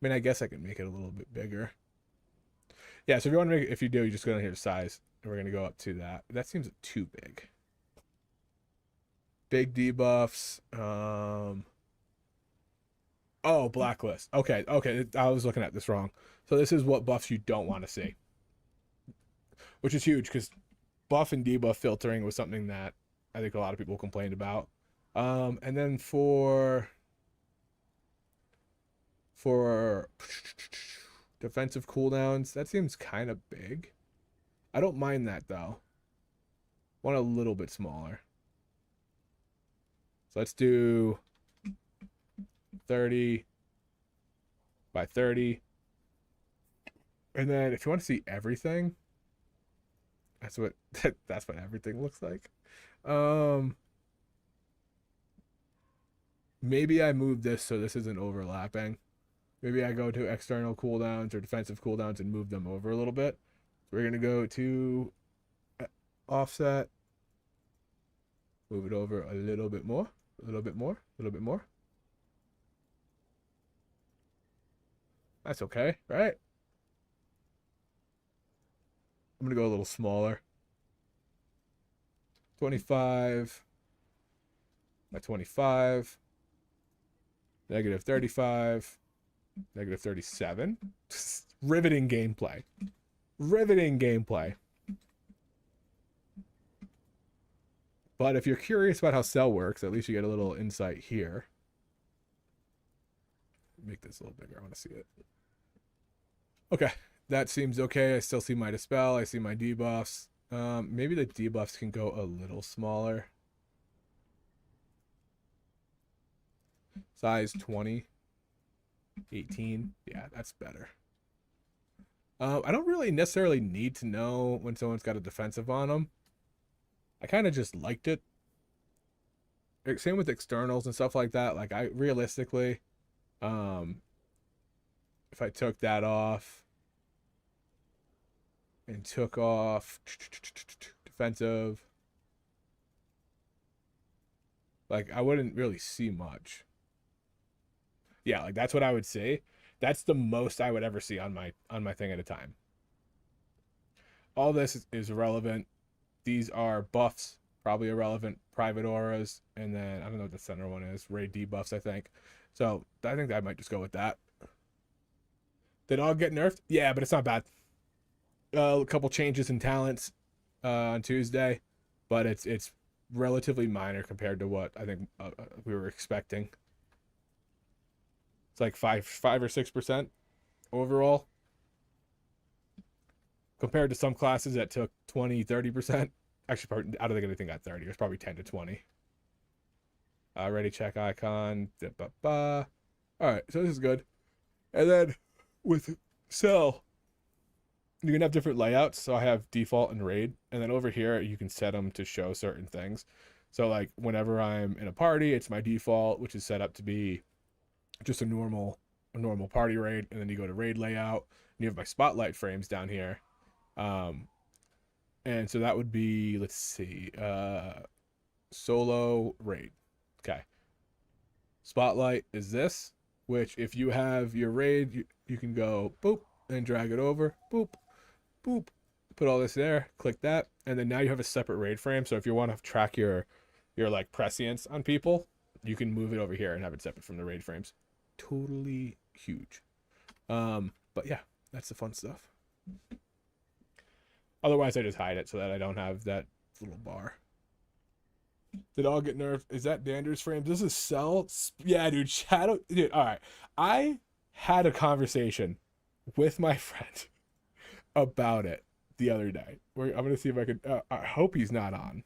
I mean, I guess I can make it a little bit bigger. Yeah, so if you want to make it, if you do, you just go down here to size, and we're gonna go up to that. That seems too big. Big debuffs. Oh, blacklist. Okay, I was looking at this wrong. So this is what buffs you don't want to see, which is huge because buff and debuff filtering was something that I think a lot of people complained about. And then for defensive cooldowns, that seems kind of big. I don't mind that though. Want a little bit smaller. So let's do 30 by 30. And then if you want to see everything, that's what everything looks like. Maybe I move this so this isn't overlapping. Maybe I go to external cooldowns or defensive cooldowns and move them over a little bit. So we're gonna go to offset, move it over a little bit more, a little bit more, a little bit more. That's okay, right? I'm gonna go a little smaller. 25 by 25, negative 35, negative 37. Riveting gameplay. Riveting gameplay. But if you're curious about how cell works, at least you get a little insight here. Make this a little bigger. I want to see it. Okay, that seems okay. I still see my dispel. I see my debuffs. Maybe the debuffs can go a little smaller. Size 20, 18. Yeah, that's better. I don't really necessarily need to know when someone's got a defensive on them. I kind of just liked it. Same with externals and stuff like that. Like, I realistically, if I took that off and took off defensive, like, I wouldn't really see much. Yeah, like, that's what I would see. That's the most I would ever see on my thing at a time. all this is irrelevant. These are buffs, probably irrelevant. Private auras, and then I don't know what the center one is. Raid debuffs, I think. So I think I might just go with that. Did all get nerfed? Yeah, but it's not bad. A couple changes in talents on Tuesday, but it's relatively minor compared to what I think we were expecting. It's like 5 or 6% overall, compared to some classes that took 20-30%. Actually, I don't think anything got 30. It was probably 10 to 20. Ready check icon. All right, so this is good. And then with Cell, you can have different layouts. So I have default and raid, and then over here you can set them to show certain things. So like whenever I'm in a party, it's my default, which is set up to be just a normal party raid, and then you go to raid layout, and you have my spotlight frames down here. And so that would be, let's see, solo raid. Okay. Spotlight is this, which if you have your raid, you can go boop and drag it over, boop, boop, put all this there, click that, and then now you have a separate raid frame. So if you want to track your like prescience on people, you can move it over here and have it separate from the raid frames. Totally huge. But yeah, that's the fun stuff. Otherwise, I just hide it so that I don't have that little bar. Did all get nerfed? Is that Dander's frames? This is Cell? Yeah, dude. Shadow. Dude, all right. I had a conversation with my friend about it the other day. I'm going to see if I could. I hope he's not on.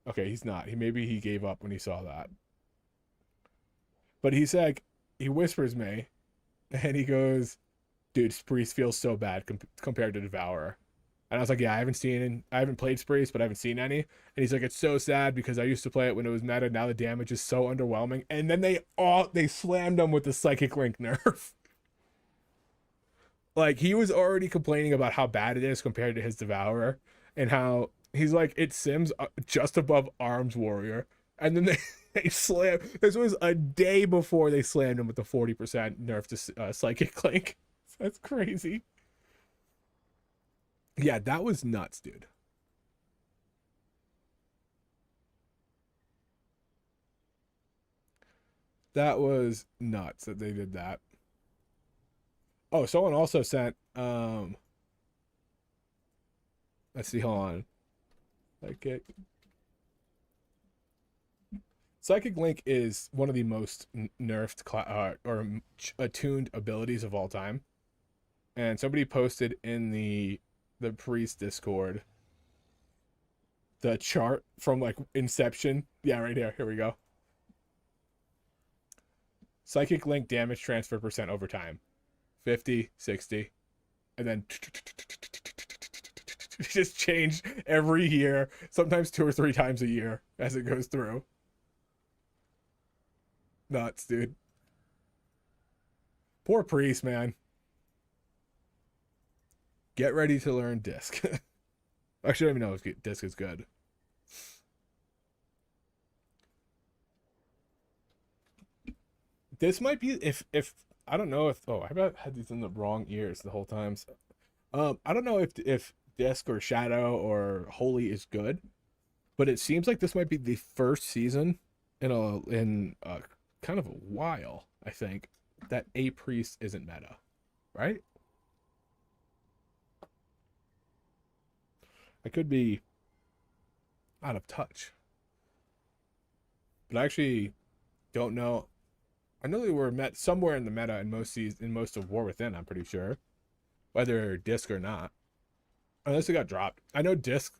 Okay, he's not. Maybe he gave up when he saw that. But he's like, he whispers me, and he goes, dude, Sprees feels so bad compared to Devourer. And I was like, yeah, I haven't played Sprees, but I haven't seen any. And he's like, it's so sad because I used to play it when it was meta. Now the damage is so underwhelming. And then they slammed him with the Psychic Link nerf. Like, he was already complaining about how bad it is compared to his Devourer, and how he's like, it sims just above Arms Warrior. And then they slammed. This was a day before they slammed him with the 40% nerf to Psychic Link. That's crazy. Yeah, that was nuts, dude. That was nuts that they did that. Oh, someone also sent let's see, hold on. Psychic Link is one of the most nerfed or attuned abilities of all time. And somebody posted in the Priest Discord the chart from like Inception. Yeah, right here. Here we go. Psychic Link damage transfer percent over time. 50, 60. And then just change every year, sometimes 2 or 3 times a year as it goes through. Nuts, dude. Poor Priest, man. Get ready to learn Disc. Actually, I don't even know if Disc is good. This might be if I don't know if I had these in the wrong ears the whole time. So, I don't know if Disc or Shadow or Holy is good, but it seems like this might be the first season in kind of a while, I think, that a priest isn't meta, right? I could be out of touch, but I actually don't know. I know they were met somewhere in the meta in most of War Within, I'm pretty sure, whether Disc or not, unless it got dropped. I know Disc,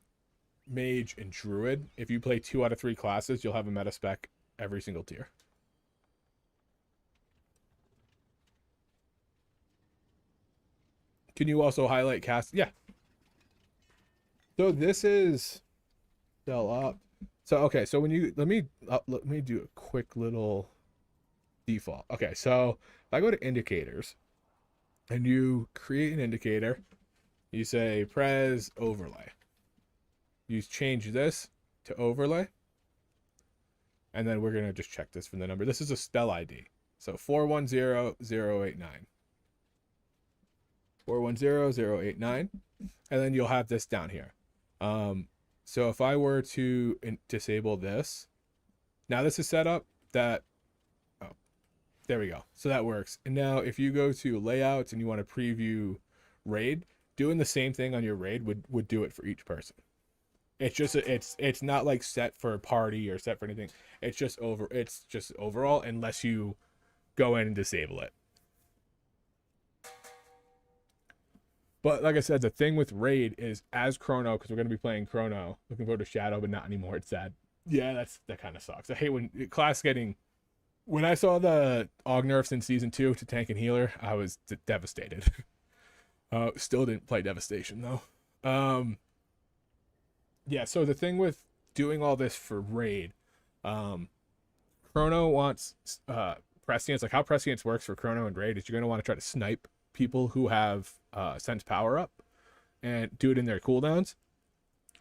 Mage, and Druid, if you play 2 out of 3 classes, you'll have a meta spec every single tier. Can you also highlight cast? Yeah. So this is Cell up. So okay, so when you let me do a quick little default. Okay, so if I go to indicators and you create an indicator, you say Pres overlay. You change this to overlay, and then we're gonna just check this from the number. This is a spell ID, so 410089. 410089, and then you'll have this down here. So if I were to disable this, now this is set up that, oh, there we go. So that works. And now if you go to layouts and you want to preview raid, doing the same thing on your raid would do it for each person. It's just it's not like set for party or set for anything. It's just overall, unless you go in and disable it. But like I said, the thing with raid is, as Chrono, because we're going to be playing Chrono, looking forward to Shadow, but not anymore. It's sad. Yeah, that kind of sucks. I hate when class getting. When I saw the Aug nerfs in season 2 to tank and healer, I was devastated. Still didn't play Devastation though. Yeah, so the thing with doing all this for raid, Chrono wants prescience. Like how prescience works for Chrono and raid is you're gonna want to try to snipe people who have sense power up and do it in their cooldowns.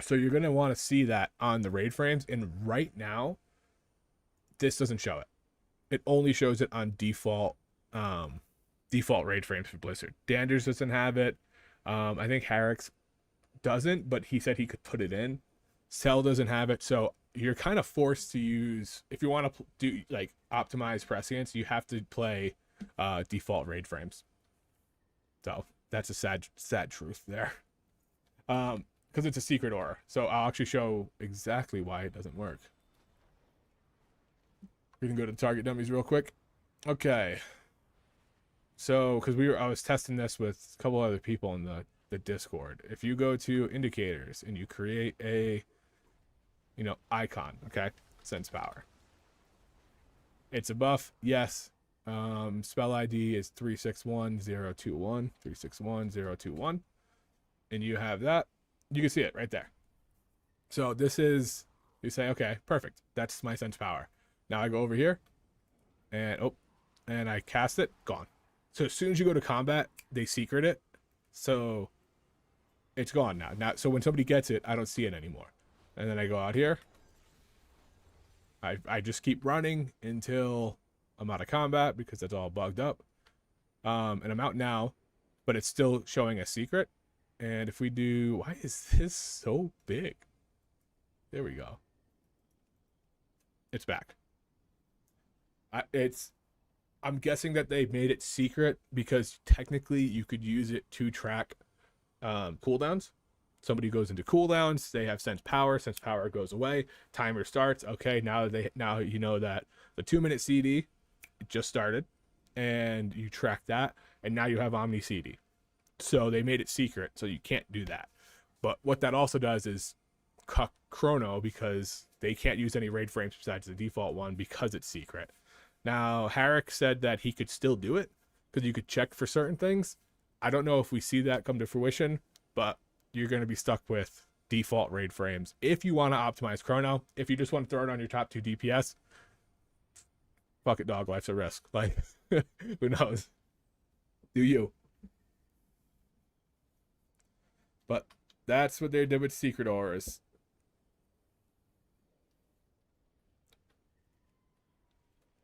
So you're gonna want to see that on the raid frames, and right now this doesn't show it. It only shows it on default raid frames for Blizzard. Danders doesn't have it. I think Harrix doesn't, but he said he could put it in. Cell doesn't have it, so you're kind of forced to use, if you want to do like optimize prescience, you have to play default raid frames. So that's a sad truth there. Because it's a secret aura, so I'll actually show exactly why it doesn't work. We can go to the target dummies real quick. Okay. So, because I was testing this with a couple other people in the Discord. If you go to indicators and you create a, icon, okay, sense power. It's a buff, yes. Spell ID is 361021, 361021, and you have that. You can see it right there. So this is, you say, okay, perfect. That's my sense power. Now I go over here, and I cast it, gone. So as soon as you go to combat, they secret it, so it's gone now. So when somebody gets it, I don't see it anymore. And then I go out here. I just keep running until I'm out of combat because it's all bugged up. And I'm out now, but it's still showing a secret. And if we do, why is this so big? There we go. It's back. I'm guessing that they made it secret because technically you could use it to track cooldowns. Somebody goes into cooldowns, they have sense power goes away, timer starts. Okay, now you know that the 2-minute CD it just started, and you track that, and now you have Omni CD. So they made it secret, so you can't do that. But what that also does is cuck Chrono because they can't use any raid frames besides the default one because it's secret. Now, Harrick said that he could still do it because you could check for certain things. I don't know if we see that come to fruition, but you're going to be stuck with default raid frames if you want to optimize Chrono. If you just want to throw it on your top 2 DPS, fuck it, dog. Life's a risk. Like, who knows? Do you? But that's what they did with Secret Auras.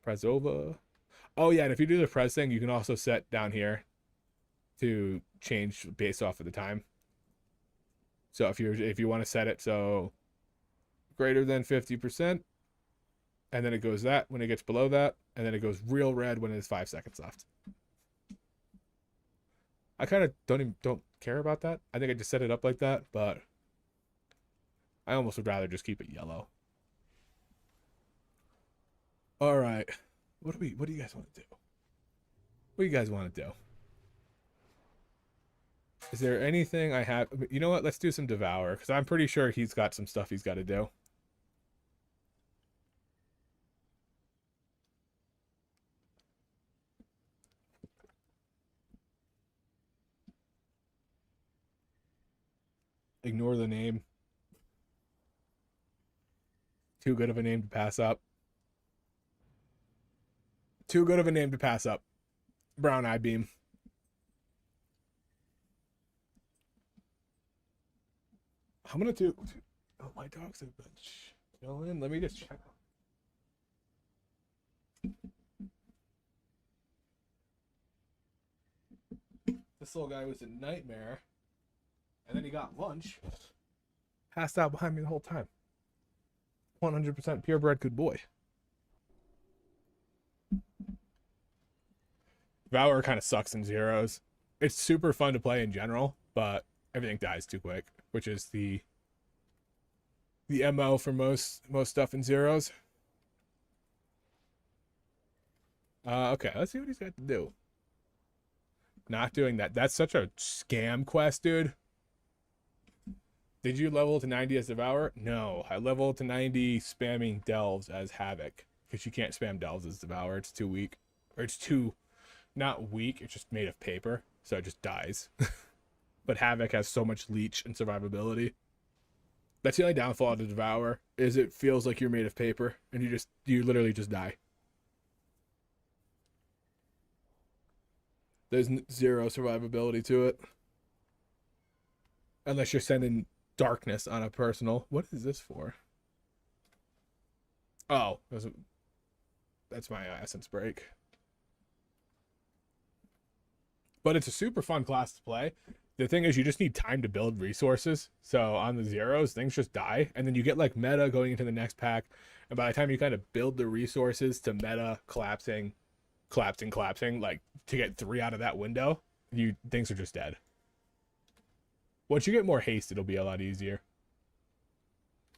Press over. Oh yeah, and if you do the press thing, you can also set down here to change based off of the time. So if you want to set it so greater than 50%, and then it goes that when it gets below that, and then it goes real red when there's 5 seconds left. I kind of don't care about that. I think I just set it up like that, but I almost would rather just keep it yellow. All right, what do you guys want to do? What do you guys want to do? Is there anything I have? You know what? Let's do some Devour, because I'm pretty sure he's got some stuff he's got to do. Ignore the name. Too good of a name to pass up. Too good of a name to pass up. Brown Eye Beam. I'm gonna do. Oh, my dogs have been chilling. Let me just check. This little guy was a nightmare. And then he got lunch. Passed out behind me the whole time. 100% purebred good boy. Devour kind of sucks in zeros. It's super fun to play in general, but everything dies too quick, which is the MO for most stuff in zeros. Okay, let's see what he's got to do. Not doing that. That's such a scam quest, dude. Did you level to 90 as Devour? No, I leveled to 90 spamming Delves as Havoc. Because you can't spam Delves as Devour. It's too weak. Or it's too, not weak, it's just made of paper. So it just dies. But Havoc has so much leech and survivability. That's the only downfall to Devour, is it feels like you're made of paper. And you literally just die. There's zero survivability to it. Unless you're sending darkness on a personal. What is this for? Oh, that's my essence break. But it's a super fun class to play. The thing is, you just need time to build resources. So on the zeros, things just die. And then you get like meta going into the next pack. And by the time you kind of build the resources to meta collapsing, like to get 3 out of that window, things are just dead. Once you get more haste, it'll be a lot easier.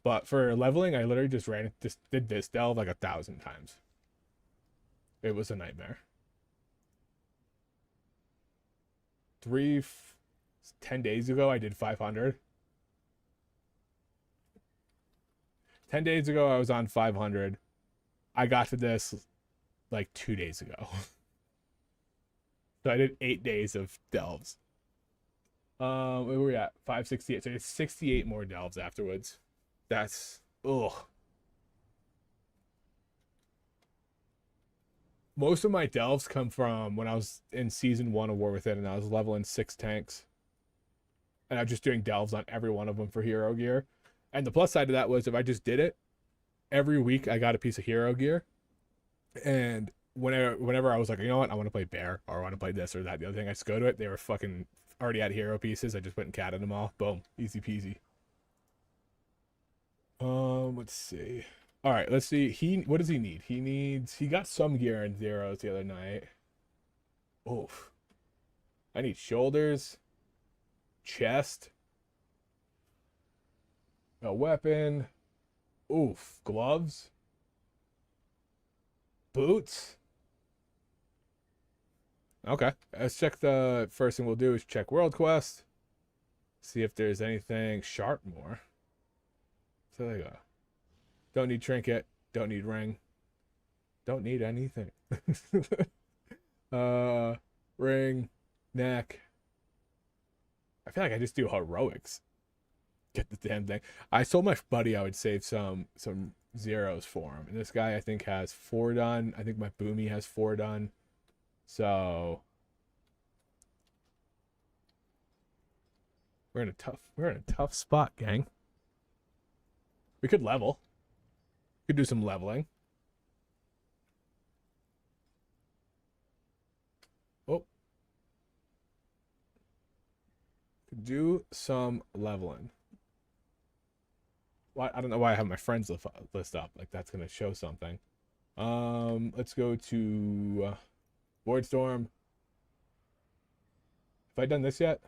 But for leveling, I literally just did this delve like 1,000 times. It was a nightmare. 10 days ago, I did 500. 10 days ago, I was on 500. I got to this like 2 days ago. So I did 8 days of delves. Where were we at? 568. So it's 68 more delves afterwards. That's ugh. Most of my delves come from when I was in season 1 of War Within and I was leveling 6 tanks. And I'm just doing delves on every one of them for hero gear. And the plus side of that was if I just did it, every week I got a piece of hero gear. And whenever I was like, you know what, I want to play bear or I want to play this or that, the other thing, I just go to it. They were fucking already had hero pieces. I just went and catted them all. Boom, easy peasy. Let's see. All right, let's see. What does he need? He got some gear in zeros the other night. Oof. I need shoulders, chest, a weapon. Oof, gloves, boots. Okay, let's check the first thing we'll do is check World Quest. See if there's anything sharp more. So there you go. Don't need trinket. Don't need ring. Don't need anything. Ring, neck. I feel like I just do heroics. Get the damn thing. I told my buddy I would save some zeros for him. And this guy I think has 4 done. I think my Boomy has 4 done. So we're in a tough spot, gang. We could level. Could do some leveling. Oh. Could do some leveling. Why? I don't know why I have my friends list up. Like that's gonna show something. Let's go to Voidstorm. Have I done this yet?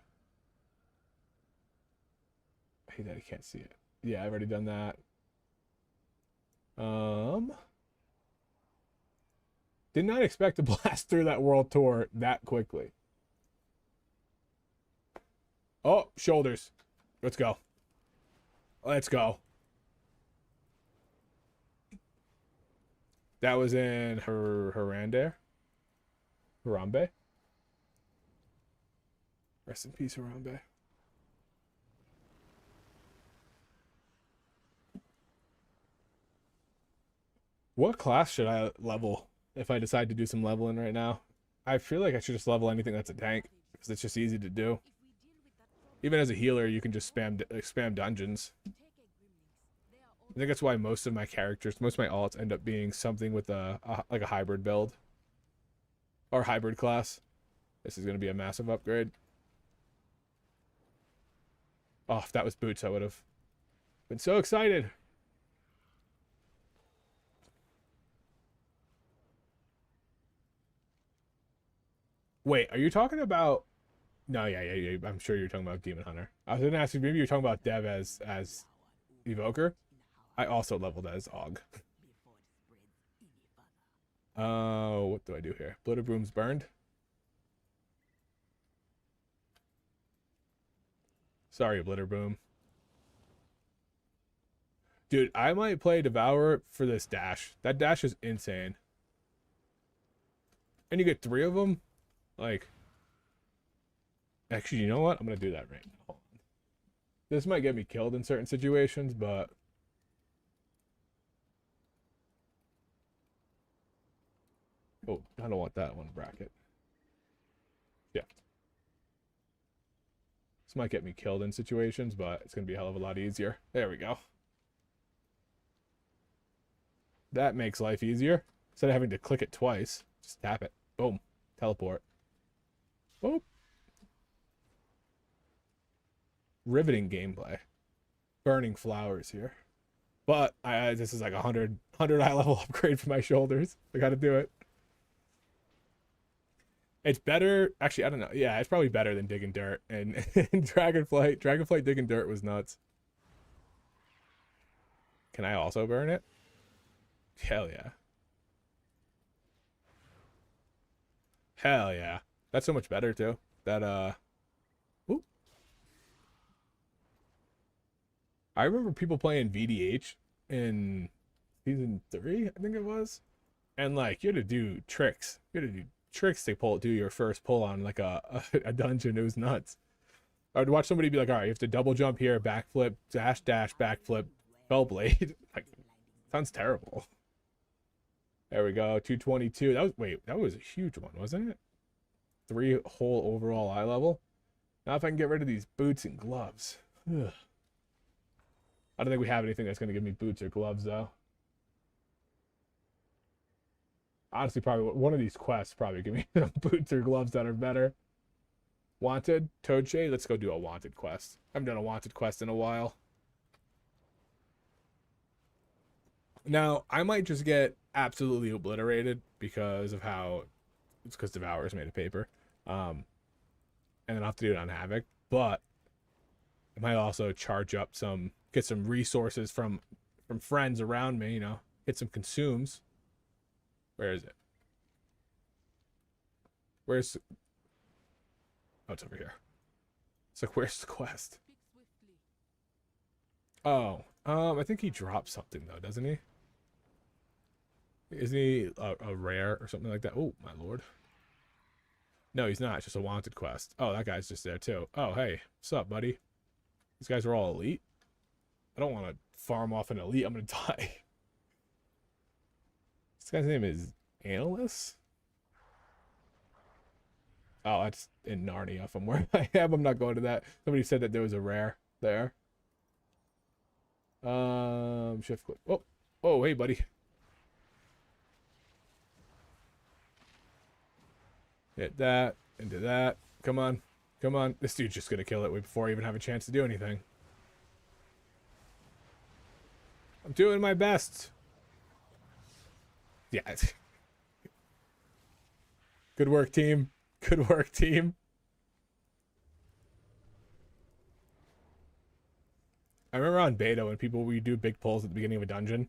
I hate that I can't see it. Yeah, I've already done that. Did not expect to blast through that world tour that quickly. Oh, shoulders. Let's go. Let's go. That was in Harambe. Rest in peace, Harambe. What class should I level if I decide to do some leveling right now? I feel like I should just level anything that's a tank because it's just easy to do. Even as a healer, you can just spam dungeons. I think that's why most of my characters, most of my alts end up being something with like a hybrid build or hybrid class. This is going to be a massive upgrade. Oh, if that was boots, I would have been so excited. Wait, are you talking about? No, yeah. I'm sure you're talking about Demon Hunter. I was gonna ask you, maybe you're talking about Dev as Evoker. I also leveled as Og. What do I do here? Blitterboom's burned. Sorry, Blitterboom. Dude, I might play Devourer for this dash. That dash is insane. And you get 3 of them? Like... Actually, you know what? I'm going to do that right now. Hold on. This might get me killed in certain situations, but... Oh, I don't want that one bracket. Yeah. This might get me killed in situations, but it's going to be a hell of a lot easier. There we go. That makes life easier. Instead of having to click it twice, just tap it. Boom. Teleport. Boop. Riveting gameplay. Burning flowers here. But this is like a 100 eye level upgrade for my shoulders. I gotta do it. It's better. Actually, I don't know. Yeah, it's probably better than digging dirt. And Dragonflight. Dragonflight digging dirt was nuts. Can I also burn it? Hell yeah. Hell yeah. That's so much better too. That ooh. I remember people playing VDH in season 3, I think it was. And like you had to do tricks. You had to do tricks to do your first pull on like a dungeon. It was nuts. I would watch somebody be like, all right, you have to double jump here, backflip, dash, backflip, Bellblade. Like, sounds terrible. There we go, 222. That was a huge one, wasn't it? 3 whole overall eye level. Now if I can get rid of these boots and gloves. Ugh. I don't think we have anything that's going to give me boots or gloves, though. Honestly, probably one of these quests probably give me some boots or gloves that are better. Wanted? Toadshade? Let's go do a wanted quest. I haven't done a wanted quest in a while. Now, I might just get absolutely obliterated because of how... It's because Devourer's made of paper. And then I'll have to do it on Havoc. But I might also charge up some... Get some resources from friends around me, you know. Get some consumes. Where is it? Where's... Oh, it's over here. It's like, where's the quest? Oh, I think he dropped something, though, doesn't he? Isn't he a rare or something like that? Oh, my lord. No, he's not. It's just a wanted quest. Oh, that guy's just there, too. Oh, hey. What's up, buddy? These guys are all elite? I don't want to farm off an elite. I'm going to die. This guy's name is Analyst? Oh, that's in Narnia from where I am. I'm not going to that. Somebody said that there was a rare there. Shift click. Oh, hey, buddy. Hit that, into that. Come on. Come on. This dude's just going to kill it before I even have a chance to do anything. I'm doing my best. Yeah. Good work, team. Good work, team. I remember on beta when we do big pulls at the beginning of a dungeon,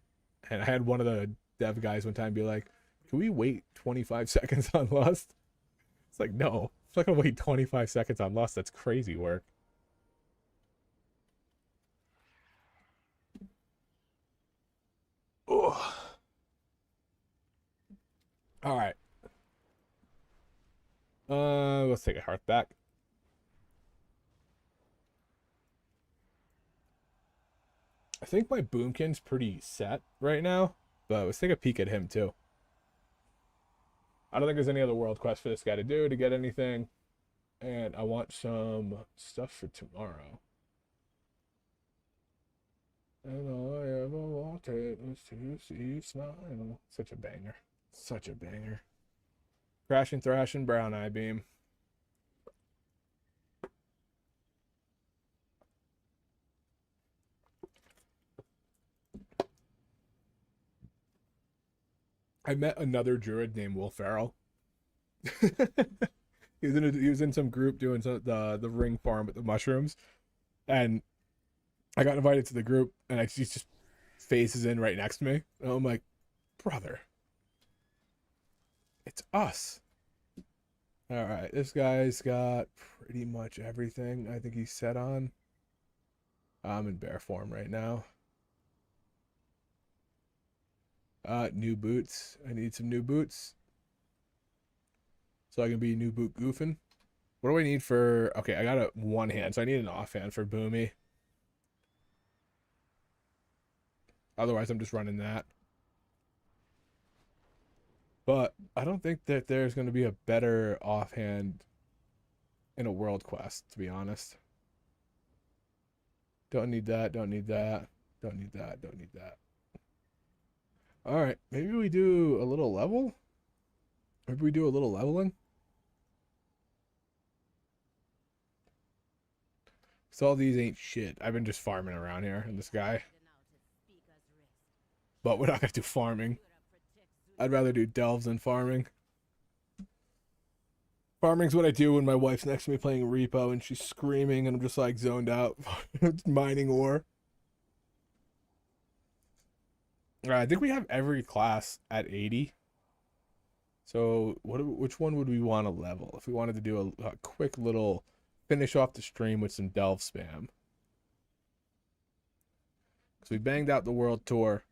and I had one of the dev guys one time be like, can we wait 25 seconds on Lust? It's like, no, I'm not gonna wait 25 seconds on Lust. That's crazy work. Oh. All right. Let's take a hearth back. I think my Boomkin's pretty set right now, but let's take a peek at him too. I don't think there's any other world quest for this guy to do to get anything. And I want some stuff for tomorrow. And all I ever wanted was to see you smile. Such a banger. Such a banger. Crashing, thrashing, brown eye beam. I met another druid named Will Ferrell. He was in some group doing the ring farm with the mushrooms, and I got invited to the group, and he just faces in right next to me. And I'm like, brother, it's us. All right, this guy's got pretty much everything I think he's set on. I'm in bear form right now. New boots. I need some new boots. So I can be new boot goofing. What do I need for... Okay, I got a one hand, so I need an offhand for Boomy. Otherwise, I'm just running that. But I don't think that there's going to be a better offhand in a world quest, to be honest. Don't need that, don't need that, don't need that, don't need that. Alright, maybe we do a little level? Maybe we do a little leveling? So all these ain't shit. I've been just farming around here in this guy. But we're not going to do farming. I'd rather do delves than farming. Farming's what I do when my wife's next to me playing repo and she's screaming and I'm just like zoned out mining ore. I think we have every class at 80. So which one would we want to level? If we wanted to do a quick little finish off the stream with some delve spam. Because we banged out the world tour.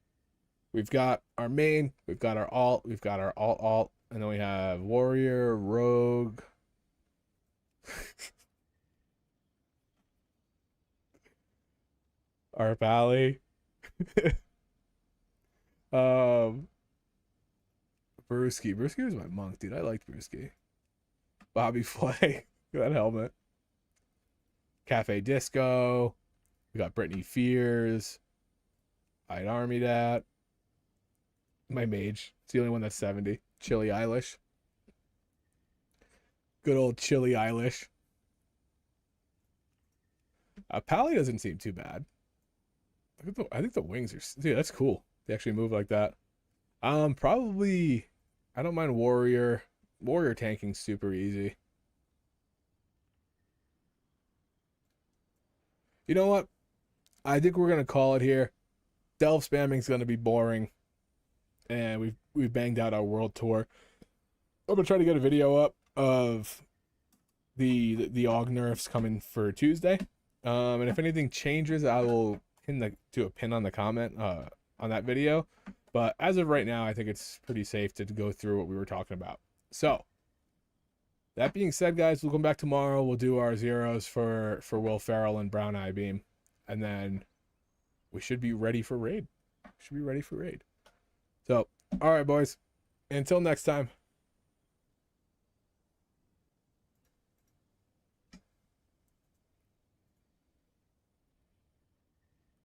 We've got our main, we've got our alt, we've got our alt, and then we have warrior, rogue. Our pally. Brewski. Brewski was my monk, dude. I liked Brewski. Bobby Flay. That helmet. Cafe Disco. We got Britney Fears. I'd army that. My mage. It's the only one that's 70. Chili Eilish. Good old Chili Eilish. Pally doesn't seem too bad. I think the wings are... Dude, that's cool. They actually move like that. Probably... I don't mind warrior. Warrior tanking's super easy. You know what? I think we're going to call it here. Delve spamming's going to be boring. And we've banged out our world tour. I'm going to try to get a video up of the AUG nerfs coming for Tuesday. And if anything changes, I will do a pin on the comment on that video. But as of right now, I think it's pretty safe to go through what we were talking about. So, that being said, guys, we'll come back tomorrow. We'll do our zeros for Will Ferrell and Brown Eye Beam. And then we should be ready for raid. So, all right, boys. Until next time.